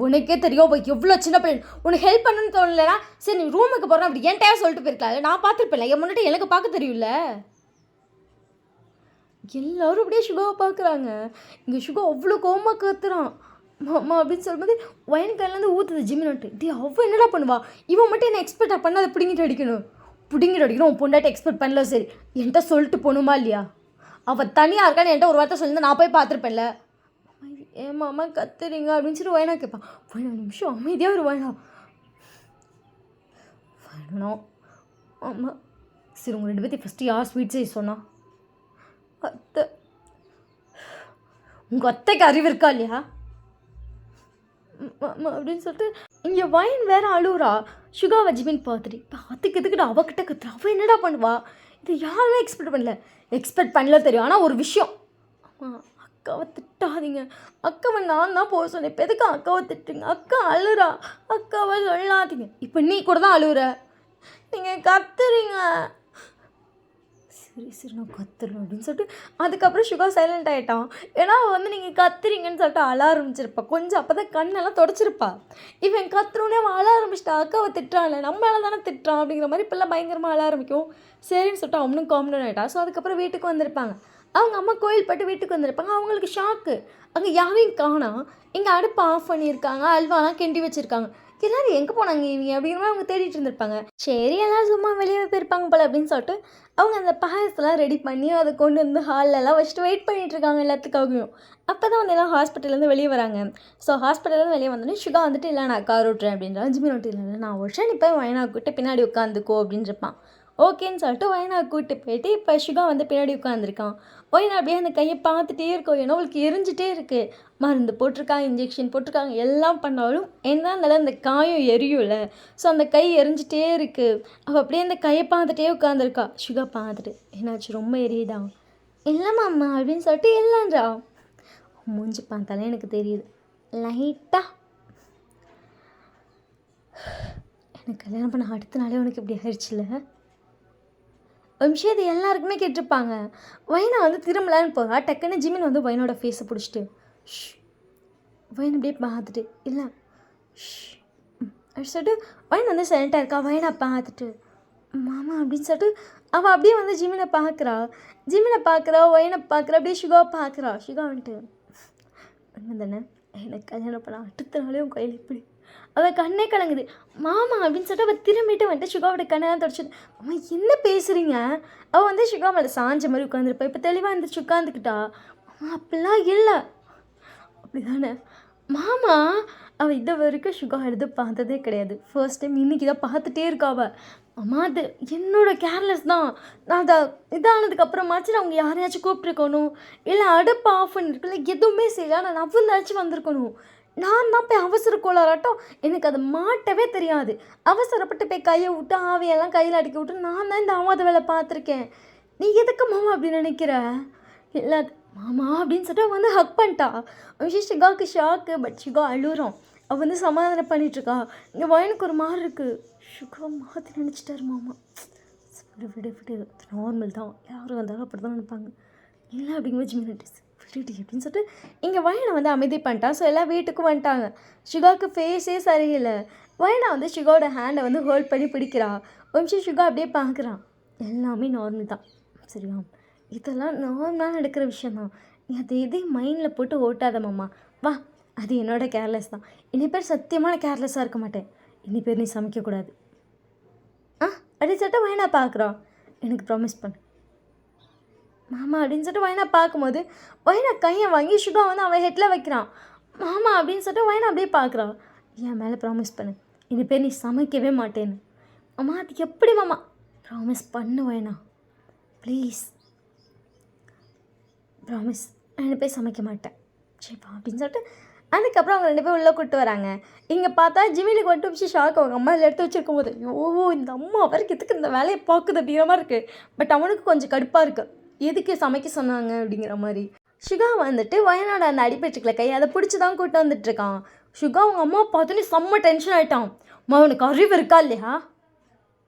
Speaker 1: உனக்கே தெரியும் அவள் எவ்வளோ சின்ன பையன், உனக்கு ஹெல்ப் பண்ணணும்னு தோணலைன்னா சரி நீ ரூமுக்கு போகிறேன் அப்படி என்கிட்டயா சொல்லிட்டு போயிருக்கல, நான் பார்த்துருப்பேன்ல, என் முன்னாடி எனக்கு பார்க்க தெரியும்ல. எல்லோரும் அப்படியே சுகாவை பார்க்குறாங்க. இங்கே சுகா அவ்வளோ கோவமாக கத்துறான். மாமா அப்படின்னு சொல்லும்போது ஒயின் கையிலேருந்து ஊற்றுது ஜிமினோட்டு. அவள் என்னடா பண்ணுவா, இவன் மட்டும் என்ன எக்ஸ்பெக்ட் பண்ண அதை பிடிங்கிட்டு அடிக்கணும். உன் பொண்டாட்டி எக்ஸ்பெக்ட் பண்ணல, சரி என்கிட்ட சொல்லிட்டு போகணுமா இல்லையா? அவள் தனியாக இருக்கான்னு என்கிட்ட ஒரு வார்த்தை சொல்லியிருந்தா நான் போய் பார்த்துருப்பேன்ல. ஏன் மாமா கத்துறீங்க அப்படின்னு சொல்லி வயனா கேட்பான். ஒரு நிமிஷம் அமைதியாக ஒரு வயனா வேணும். ஆமாம் சரி, உங்கள் 2 பேர்த்தையும் ஃபஸ்ட்டு யார் ஸ்வீட் செய்ய சொன்னா? அத்தை. உங்கள் அத்தைக்கு அறிவு இருக்கா இல்லையா? அப்படின்னு சொல்லிட்டு இங்கே வைன் வேற அழுவுறா. சுகாவை ஜிமின் பார்த்துட்டு இப்போ அதுக்கு எதுக்கிட்ட அவகிட்ட கத்துறா. அவள் என்னடா பண்ணுவா? இது யாருமே எக்ஸ்பெக்ட் பண்ணல தெரியும். ஆனால் ஒரு விஷயம், அக்காவை திட்டாதீங்க, அக்காவை நான் தான் போக சொன்னேன், இப்போ எதுக்கு அக்காவை திட்டுறீங்க? அக்கா அழுறா, அக்காவை சொல்லாதீங்க. இப்போ நீ கூட தான் அழுகுற, நீங்கள் கத்துறீங்க. சரி நான் கத்துறேன் அப்படின்னு சொல்லிட்டு அதுக்கப்புறம் சுகா சைலண்ட் ஆகிட்டான். ஏன்னா நீங்கள் கத்துறீங்கன்னு சொல்லிட்டு அழ ஆரம்பிச்சிருப்பா. கொஞ்சம் அப்போ தான் கண்ணெல்லாம் தொடச்சிருப்பா. இவன் கத்துறோன்னே அவன் அழ ஆரம்பிச்சிட்டா. அக்காவை திட்டுறான்ல, நம்மளால தானே திட்டுறான் அப்படிங்கிற மாதிரி இப்போல்லாம் பயங்கரமாக அழ ஆரம்பிக்கும். சரின்னு சொல்லிட்டு அவனும் காமன் ஆகிட்டா. ஸோ அதுக்கப்புறம் வீட்டுக்கு வந்திருப்பாங்க. அவங்க அம்மா கோயில் பட்டு வீட்டுக்கு வந்திருப்பாங்க. அவங்களுக்கு ஷாக்கு, அங்கே யாரையும் காணோம். இங்கே அடுப்பு ஆஃப் பண்ணியிருக்காங்க, அல்வாலாம் கிண்டி வச்சுருக்காங்க. எல்லோரும் எங்கே போனாங்க இவங்க அப்படிங்கிற மாதிரி அவங்க தேடிட்டு இருந்திருப்பாங்க. சரி எல்லோரும் சும்மா வெளியே போயிருப்பாங்க போல் அப்படின்னு சொல்லிட்டு அவங்க அந்த பாயசத்தெல்லாம் ரெடி பண்ணி அதை கொண்டு வந்து ஹாலெல்லாம் வச்சுட்டு வெயிட் பண்ணிகிட்ருக்காங்க எல்லாத்துக்காகவும். அப்போ தான் வந்து எல்லாம் ஹாஸ்பிட்டல்லேருந்து வெளியே வராங்க. ஸோ ஹாஸ்பிட்டல்லேருந்து வெளியே வந்தோடனே சுகா வந்துட்டு இல்லை நான் கார் ஓட்டுறேன் அப்படின்றா. ஜிமின் ஓட்டு இல்லை நான் ஓட்டுறேன், நீ போய் வயனா கூப்பிட்டு பின்னாடி உட்காந்துக்கோ அப்படின்றப்பான். ஓகேன்னு சொல்லிட்டு வயனா கூப்பிட்டு போயிட்டு இப்போ சுகா வந்து பின்னாடி உட்காந்துருக்கான். ஒயினா அப்படியே அந்த கையை பார்த்துட்டே இருக்கோம். ஏன்னா அவளுக்கு எரிஞ்சிட்டே இருக்குது. மருந்து போட்டிருக்காங்க, இன்ஜெக்ஷன் போட்டிருக்காங்க, எல்லாம் பண்ணாலும் என்ன இருந்தாலும் அந்த காயம் எரியும்ல. ஸோ அந்த கை எரிஞ்சிட்டே இருக்குது. அவள் அப்படியே அந்த கையை பார்த்துட்டே உட்காந்துருக்கா. சுகா பார்த்துட்டு என்னாச்சு ரொம்ப எரியுதா? இல்லைம்மா அம்மா அப்படின்னு சொல்லிட்டு இல்லைன்றா. மூஞ்சி பார்த்தாலே எனக்கு தெரியுது லைட்டாக. எனக்கு கல்யாணம் பண்ண அடுத்த நாளே உனக்கு இப்படி ஆயிடுச்சுல. ஒரு விஷயம் இது எல்லாருக்குமே கேட்டிருப்பாங்க. வைனா வந்து திரும்பலான்னு போகிறா. டக்குன்னு ஜிமின் வந்து வைனோட ஃபேஸை பிடிச்சிட்டு வைன் அப்படியே பார்த்துட்டு இல்லை அப்படி சொல்லிட்டு வைன் வந்து சைலண்ட்டாக இருக்கா. வைனா பார்த்துட்டு மாமா அப்படின்னு சொல்லிட்டு அவள் அப்படியே வந்து ஜிமினை பார்க்குறா. வைனை பார்க்குறா, அப்படியே சுகாவை பார்க்குறா. சுகா வந்துட்டு உண்மை தானே, எனக்கு கல்யாணம் பண்ண அடுத்த நாளே உன் கையில் இப்படி. அவள் கண்ணே கலங்குது. மாமா அப்படின்னு சொல்லிட்டு அவள் திரும்பிட்டு வந்துட்டு சுகாவோட கண்ணெல்லாம் தொடச்சிது. அம்மா என்ன பேசுகிறீங்க? அவள் வந்து சுகா மேலே சாஞ்ச மாதிரி உட்காந்துருப்பா. இப்போ தெளிவாக இருந்துச்சு உட்காந்துக்கிட்டா. அம்மா அப்படிலாம் இல்லை அப்படி தானே மாமா. அவள் இது வரைக்கும் சுகா எடுத்து பார்த்ததே கிடையாது. ஃபர்ஸ்ட் டைம் இன்றைக்கி தான் பார்த்துட்டே இருக்கா அவள். அம்மா அது என்னோடய கேர்லெஸ் தான். நான் அதை இதானதுக்கப்புறமாச்சு நான் அவங்க யாரையாச்சும் கூப்பிட்ருக்கணும், இல்லை அடுப்பு ஆஃப் பண்ணியிருக்கல, எதுவுமே செய்யல. நான் நவந்தாச்சும் வந்திருக்கணும். நான் தான் போய் அவசர கோளாறாட்டம் எனக்கு அதை மாட்டவே தெரியாது. அவசரப்பட்டு போய் கையை விட்டு ஆவியெல்லாம் கையில் அடிக்க விட்டு நான் தான் இந்த ஆவாத வேலை பார்த்துருக்கேன். நீ எதுக்கு மாமா அப்படி நினைக்கிற? இல்லை மாமா அப்படின்னு சொல்லிட்டு வந்து ஹக் பண்ணிட்டா. சுகாவுக்கு ஷாக்கு. பட் சுகா அழுறோம். அவள் வந்து சமாதானம் பண்ணிகிட்ருக்கா. இங்கே வயனுக்கு ஒரு மாதிரி இருக்குது. சுகா மாற்றி நினச்சிட்டாரு மாமா. விடு நார்மல் தான், யாரும் வந்தாலும் அப்படி தான் நினைப்பாங்க. இல்லை அப்படிங்கும்போது ஜிமினிட்டிஸ் விடுடி அப்படின்னு சொல்லிட்டு இங்கே வயனை வந்து அமைதி பண்ணிட்டா. ஸோ எல்லாம் வீட்டுக்கும் வந்துட்டாங்க. சுகாவுக்கு ஃபேஸே சரியில்லை. வயனை வந்து சுகாவோட ஹேண்டை வந்து ஹோல்ட் பண்ணி பிடிக்கிறா. ஒரு நிமிஷம் சுகா அப்படியே பார்க்குறான். எல்லாமே நார்மல் தான் சரியா, இதெல்லாம் நார்மலாக நடக்கிற விஷயந்தான். நீ அதை எதையும் மைண்டில் போட்டு ஓட்டாத மாமா. வா, அது என்னோட கேர்லெஸ் தான். இனி பேர் சத்தியமான கேர்லெஸ்ஸாக இருக்க மாட்டேன். இனி பேர் நீ சமைக்கக்கூடாது அப்படின்னு சொல்லிட்டு வயனா பார்க்குறான். எனக்கு ப்ராமிஸ் பண்ணு மாமா அப்படின்னு சொல்லிட்டு வயனா பார்க்கும்போது வயனா கையை வாங்கி சுகா வந்து அவன் ஹெட்டில் வைக்கிறான். மாமா அப்படின்னு சொல்லிட்டு வயனா அப்படியே பார்க்குறான். என் மேலே ப்ராமிஸ் பண்ணு, இனி பேர் நீ சமைக்கவே மாட்டேன்னு. அம்மா அது எப்படி மாமா? ப்ராமிஸ் பண்ணு வயனா ப்ளீஸ், ப்ராமிஸ் நான் போய் சமைக்க மாட்டேன் சரிப்பா அப்படின்னு சொல்லிட்டு அதுக்கப்புறம் அவங்க 2 பேரும் உள்ளே கூப்பிட்டு வராங்க. இங்கே பார்த்தா ஜிமினுக்கு வந்துட்டு வச்சு ஷாக். அவங்க அம்மா இதில் எடுத்து வச்சுருக்கும் போது ஓ இந்த அம்மா அவருக்கு எதுக்கு இந்த வேலையை பார்க்குது அப்படிங்கிற மாதிரி இருக்குது. பட் அவனுக்கு கொஞ்சம் கடுப்பாக இருக்குது, எதுக்கு சமைக்க சொன்னாங்க அப்படிங்கிற மாதிரி. சுகா வந்துட்டு வயனாட அந்த அடிபட்டுக்கல கை அதை பிடிச்சி தான் கூப்பிட்டு வந்துட்டுருக்கான். சுகா அவங்க அம்மா பார்த்தோன்னே செம்ம டென்ஷன் ஆகிட்டான். அம்மா அவனுக்கு அறிவு இருக்கா இல்லையா?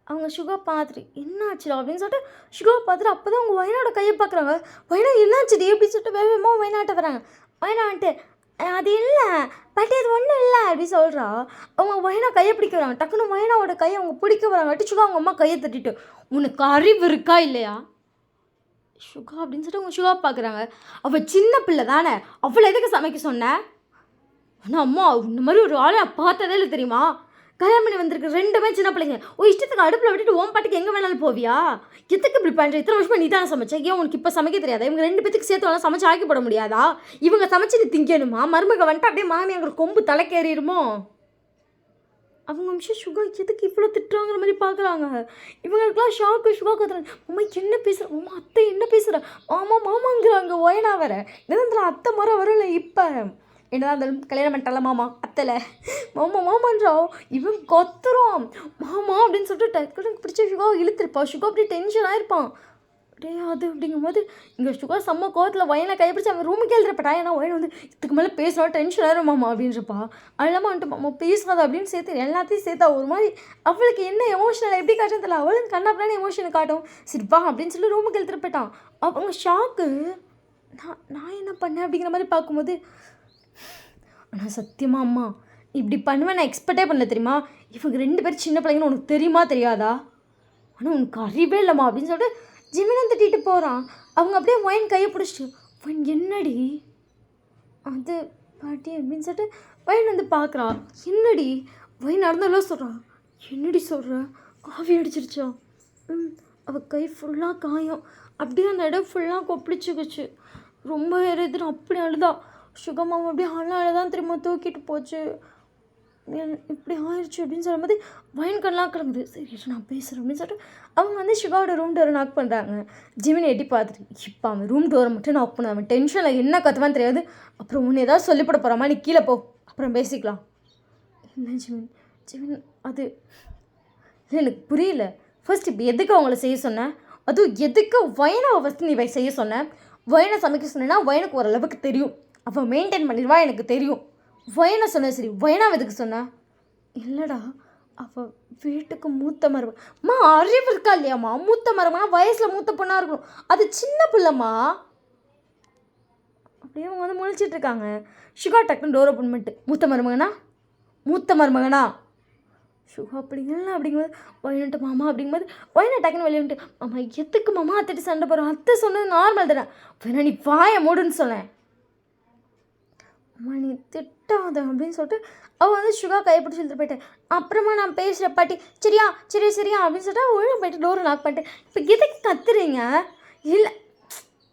Speaker 1: அவங்க சுகா பார்த்துட்டு என்னாச்சுடா அப்படின்னு சொல்லிட்டு சுகா பார்த்துட்டு அப்போ தான் அவங்க வயனாட கையை பார்க்குறாங்க. வயனா என்னாச்சுடி அப்படின்னு சொல்லிட்டு வேகமாக வயனாட்ட வராங்க. வயனா வந்துட்டு அது இல்லை பாட்டி அது ஒன்றும் இல்லை அப்படி சொல்கிறா. அவங்க வயனா கையை பிடிக்க வராங்க. டக்குன்னு வயனாவோட கையை அவங்க பிடிக்க வராங்க. அடிச்சுக்கோ அவங்க அம்மா கையை தட்டிட்டு, உனக்கு அறிவு இருக்கா இல்லையா சுகா அப்படின்னு சொல்லிட்டு அவங்க சுகா பார்க்குறாங்க. அவள் சின்ன பிள்ளை தானே, அவளை எதுக்கு சமைக்க சொன்னேன்? ஆனால் அம்மா இந்த மாதிரி ஒரு ஆளை நான் பார்த்ததே இல்லை தெரியுமா? கல்யாணம் பண்ணி வந்திருக்கு 2மே சின்ன பிள்ளைங்க. இஷ்டத்துக்கு அடுப்பில் விட்டுட்டு ஓம் பாட்டுக்கு எங்கே வேணாலும் போவியா? எதுக்கு இப்படி பண்ணுற? இத்தனை வருஷமா நீ தானே சமைச்ச, ஏன் உனக்கு இப்போ சமைக்க தெரியாதா? இவங்க 2 பேத்துக்கு சேர்த்து வேணால் சமைச்சு ஆக்கி போட முடியாதா? இவங்க சமைச்சு நீ திங்கணுமா? மருமக வந்துட்டு அப்படியே மாமியாங்கிற கொம்பு தலைக்கேறிடுமோ? அவங்க நிமிஷம் சுகா எதுக்கு இவ்வளோ திட்டுறாங்கிற மாதிரி பார்க்குறாங்க. இவங்களுக்குலாம் ஷாக்கு. சுகா கத்துறாங்க, அம்மா என்ன பேசுகிற? அம்மா அத்தை என்ன பேசுகிற? மாமாங்கிறாங்க. ஒயனா வேற என்ன அத்தை மரம் வரல. இப்போ என்னதான் இருந்தாலும் கல்யாணம் பண்ணிட்டால மாமா அத்தைல மாமான்றா. இவன் கொத்துறான் மாமா அப்படின்னு சொல்லிட்டு டக்குனு பிடிச்ச சுகாவை இழுத்துருப்பா. சுகா அப்படியே டென்ஷன் ஆயிருப்பான். அப்படியே அது அப்படிங்கும்போது இங்கே சுகா செம்ம கோவத்தில் வயனை கைப்பிடிச்சு அவன் ரூமுக்கு எழுதுறப்பட்டா. ஏன்னா வயனை வந்து இதுக்கு மேலே பேசுகிறோம் டென்ஷன் ஆயிரும் மாமா அப்படின்றப்பா. அல்லாமல் வந்துட்டு மாமா பேசாத அப்படின்னு சேர்த்து எல்லாத்தையும் சேர்த்தா ஒரு மாதிரி அவளுக்கு என்ன எமோஷனல் எப்படி காட்டுன்னு தெரியல. அவளுக்கு கண்ணாப்பிலான எமோஷனை காட்டும். சரிப்பா அப்படின்னு சொல்லி ரூமுக்கு எழுத்துட்டு போயிட்டான். அவங்க ஷாக்கு. நான் என்ன பண்ணேன் அப்படிங்கிற மாதிரி பார்க்கும்போது, ஆனால் சத்தியமாக அம்மா இப்படி பண்ணுவேன் நான் எக்ஸ்பெக்டே பண்ணல தெரியுமா? இவங்க 2 பேரும் சின்ன பிள்ளைங்கன்னு உனக்கு தெரியுமா தெரியாதா? ஆனால் உனக்கு அறிவே இல்லைம்மா அப்படின்னு சொல்லிட்டு ஜிமினை திட்டிட்டு போகிறான். அவங்க அப்படியே ஒயின் கையை பிடிச்சிட்டு, ஒயின் என்னடி அது பாட்டி அப்படின்னு சொல்லிட்டு ஒயின் வந்து பார்க்குறா. என்னடி ஒயின் நடந்தாலும் சொல்கிறான். என்னடி சொல்கிற? காஃபி அடிச்சிருச்சா? அவள் கை ஃபுல்லாக காயம். அப்படியே அந்த இடம் ஃபுல்லாக கொப்பளிச்சுக்குச்சு. ரொம்ப எரியுதுன்னு அப்படி அழுதா. சுகமாவும் அப்படியே அழதான் திரும்ப தூக்கிட்டு போச்சு. இப்படி ஆயிடுச்சு அப்படின்னு சொல்லும்போது வயன் கண்ணெலாம் கிளம்புது. சரி நான் பேசுகிறேன் அப்படின்னு சொல்லிட்டு அவங்க வந்து சுகாவோட ரூம் டோரை நாக் பண்ணுறாங்க. ஜிமினை எட்டி பார்த்துட்டு, இப்போ அவன் ரூம் டோரை மட்டும் நாக் பண்ண, அவன் டென்ஷனில் என்ன கற்றுவான்னு தெரியாது. அப்புறம் உன்னை ஏதாவது சொல்லிப்பட போகிறாமா, நீ கீழே போ, அப்புறம் பேசிக்கலாம். இல்லை ஜிமின் அது இல்லை எனக்கு புரியல. ஃபர்ஸ்ட் இப்போ எதுக்கு அவங்கள செய்ய சொன்னேன்? அதுவும் எதுக்கு வயனாவை ஃபஸ்ட்டு நீ செய்ய சொன்னேன்? வயனை சமைக்க சொன்னேன்னா வயனுக்கு ஓரளவுக்கு தெரியும், அவள் மெயின்டைன் பண்ணிடுவா எனக்கு தெரியும். வயனை சொன்ன சரி, வயனாவை எதுக்கு சொன்ன? இல்லைடா அவள் வீட்டுக்கு மூத்த மருமகம்மா. அறிவு இருக்கா இல்லையாம்மா? மூத்த மருமகனா வயசில் மூத்த பொண்ணாக இருக்கணும், அது சின்ன பிள்ளைம்மா. அப்படியே அவங்க வந்து முழிச்சிட்டு இருக்காங்க. சுகா டக்குன்னு டோர் ஓப்பன் பண்ணிட்டு, மூத்த மருமகனா சுகா அப்படிங்கல அப்படிங்கும்போது வயனுட்டு மாமா அப்படிங்கும்போது வயனை டக்குன்னு வெளியே வந்துட்டு, மாமா எதுக்கு மாமா அத்தைட்டு சண்டை போகிறோம்? அத்தை சொன்னது நார்மல் தானே. வேணா நீ வாயை மூடுன்னு சொன்னேன். அம்மா நீ திட்டாத அப்படின்னு சொல்லிட்டு அவள் வந்து சுகா கைப்பிடிச்சி எழுதிட்டு போயிட்டேன். அப்புறமா நான் பேசுகிற பாட்டி சரியா அப்படின்னு சொல்லிட்டு ஒழுங்கு போயிட்டு டோரை லாக் பண்ணிட்டேன். இப்போ எதுக்கு கத்துறீங்க? இல்லை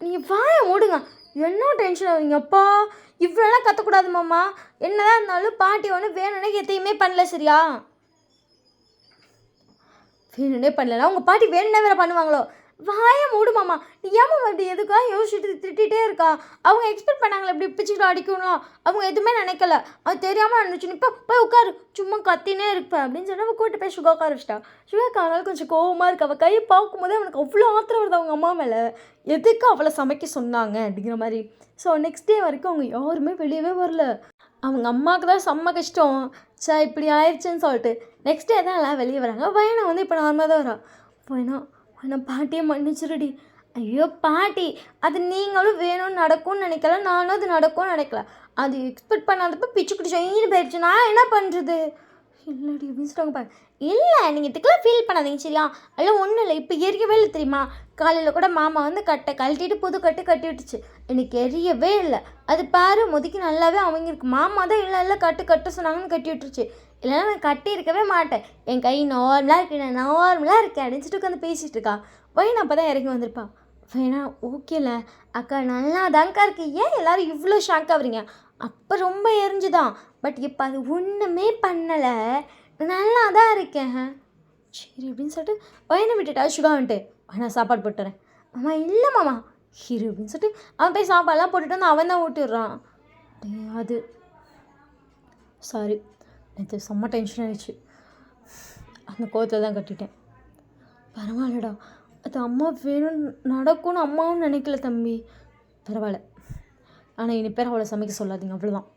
Speaker 1: நீங்கள் வாயை மூடுங்க. என்ன டென்ஷன் ஆகுங்க அப்பா? இவ்வளோலாம் கற்றக்கூடாது மாமா. என்னதான் இருந்தாலும் பாட்டி ஒன்று வேணும்னே எதையுமே பண்ணல சரியா? வேணுன்னே பண்ணலன்னா உங்கள் பாட்டி வேணுன்னே வேறு பண்ணுவாங்களோ? வாயை மூடு மாமா. நீ ஏமா அப்படி எதுக்காக யோசிச்சுட்டு திட்டிகிட்டே இருக்கா? அவங்க எக்ஸ்பெக்ட் பண்ணாங்களே இப்படி பிச்சுக்கிட்டு அடிக்கணும், அவங்க எதுவுமே நினைக்கல, அது தெரியாமல் நினச்சி இப்போ போய் உட்காரு சும்மா கத்தினே இருப்பேன் அப்படின்னு சொல்லி அவள் கூட்டு போய் சுகா உட்கார வச்சிட்டா. சுகாக்கு அதனால கொஞ்சம் கோவமாக இருக்கு. அவள் கையை பார்க்கும்போதே அவனுக்கு அவ்வளோ ஆத்திரம் வருது அவங்க அம்மா மேலே. எதுக்கு அவளை சமைக்க சொன்னாங்க அப்படிங்கிற மாதிரி. ஸோ நெக்ஸ்ட் டே வரைக்கும் அவங்க யாருமே வெளியவே வரல. அவங்க அம்மாவுக்கு தான் செம்ம கஷ்டம். இப்படி ஆயிடுச்சுன்னு சொல்லிட்டு நெக்ஸ்ட் டே தான் எல்லாம் வெளியே வராங்க. வயனை வந்து இப்போ நார்மலாக தான் வரா. வயனா பாட்டியை மன்னிச்சிருடி. ஐயோ பாட்டி, அது நீங்களும் வேணும்னு நடக்கும்னு நினைக்கல, நானும் அது நடக்கும்னு நினைக்கல. அது எக்ஸ்பெக்ட் பண்ணாதப்போ பிச்சு குடிச்சோன்னு போயிடுச்சு, நான் என்ன பண்ணுறது? இல்லடி அப்படின்னு சொல்லுவாங்க பாரு. இல்லை நீங்கள் இதுக்கெல்லாம் ஃபீல் பண்ணாதீங்க சரியா? அதெல்லாம் ஒன்றும் இல்லை. இப்போ எரியவே இல்லை தெரியுமா? காலையில் கூட மாமா வந்து கட்டை கழட்டிட்டு புது கட்டி விட்டுச்சு. எனக்கு எரியவே இல்லை. அது பாரு முதுக்கி நல்லாவே அவங்கிருக்கு. மாமா தான் இல்லை கட்ட சொன்னாங்கன்னு கட்டி விட்டுருச்சு. இல்லைன்னா நான் கட்டி இருக்கவே மாட்டேன். என் கை நார்மலாக இருக்கு, நான் நார்மலாக இருக்கேன் அப்படின்னு சொல்லிட்டு உட்காந்து பேசிகிட்டு இருக்கா. வயனா அப்போ தான் இறங்கி வந்திருப்பா. வேணா ஓகேல அக்கா நல்லா தான்க்கா இருக்கு, ஏன் எல்லோரும் இவ்வளோ ஷாக் ஆகுறீங்க? அப்போ ரொம்ப எரிஞ்சுதான், பட் இப்போ அது ஒன்றுமே பண்ணலை, நல்லா தான் இருக்கேன். சரி அப்படின்னு சொல்லிட்டு வயனை விட்டுட்டா. சுகா வந்துட்டு நான் சாப்பாடு போட்டுறேன். மாமா இல்லை மாமா ஹீரோ அப்படின்னு சொல்லிட்டு அவன் போய் சாப்பாடெல்லாம் போட்டுட்டு வந்து அவன் தான் ஊட்டி விட்றான். அது சாரி நேற்று செம்ம டென்ஷன் ஆகிடுச்சு, அந்த கோவத்தில் தான் கட்டிட்டேன். பரவாயில்லடா, அது அம்மா வேணும் நடக்கும்னு அம்மாவும் நினைக்கல தம்பி, பரவாயில்ல. ஆனால் இனி பேர் அவளை சமைக்க சொல்லாதீங்க, அவ்வளோதான்.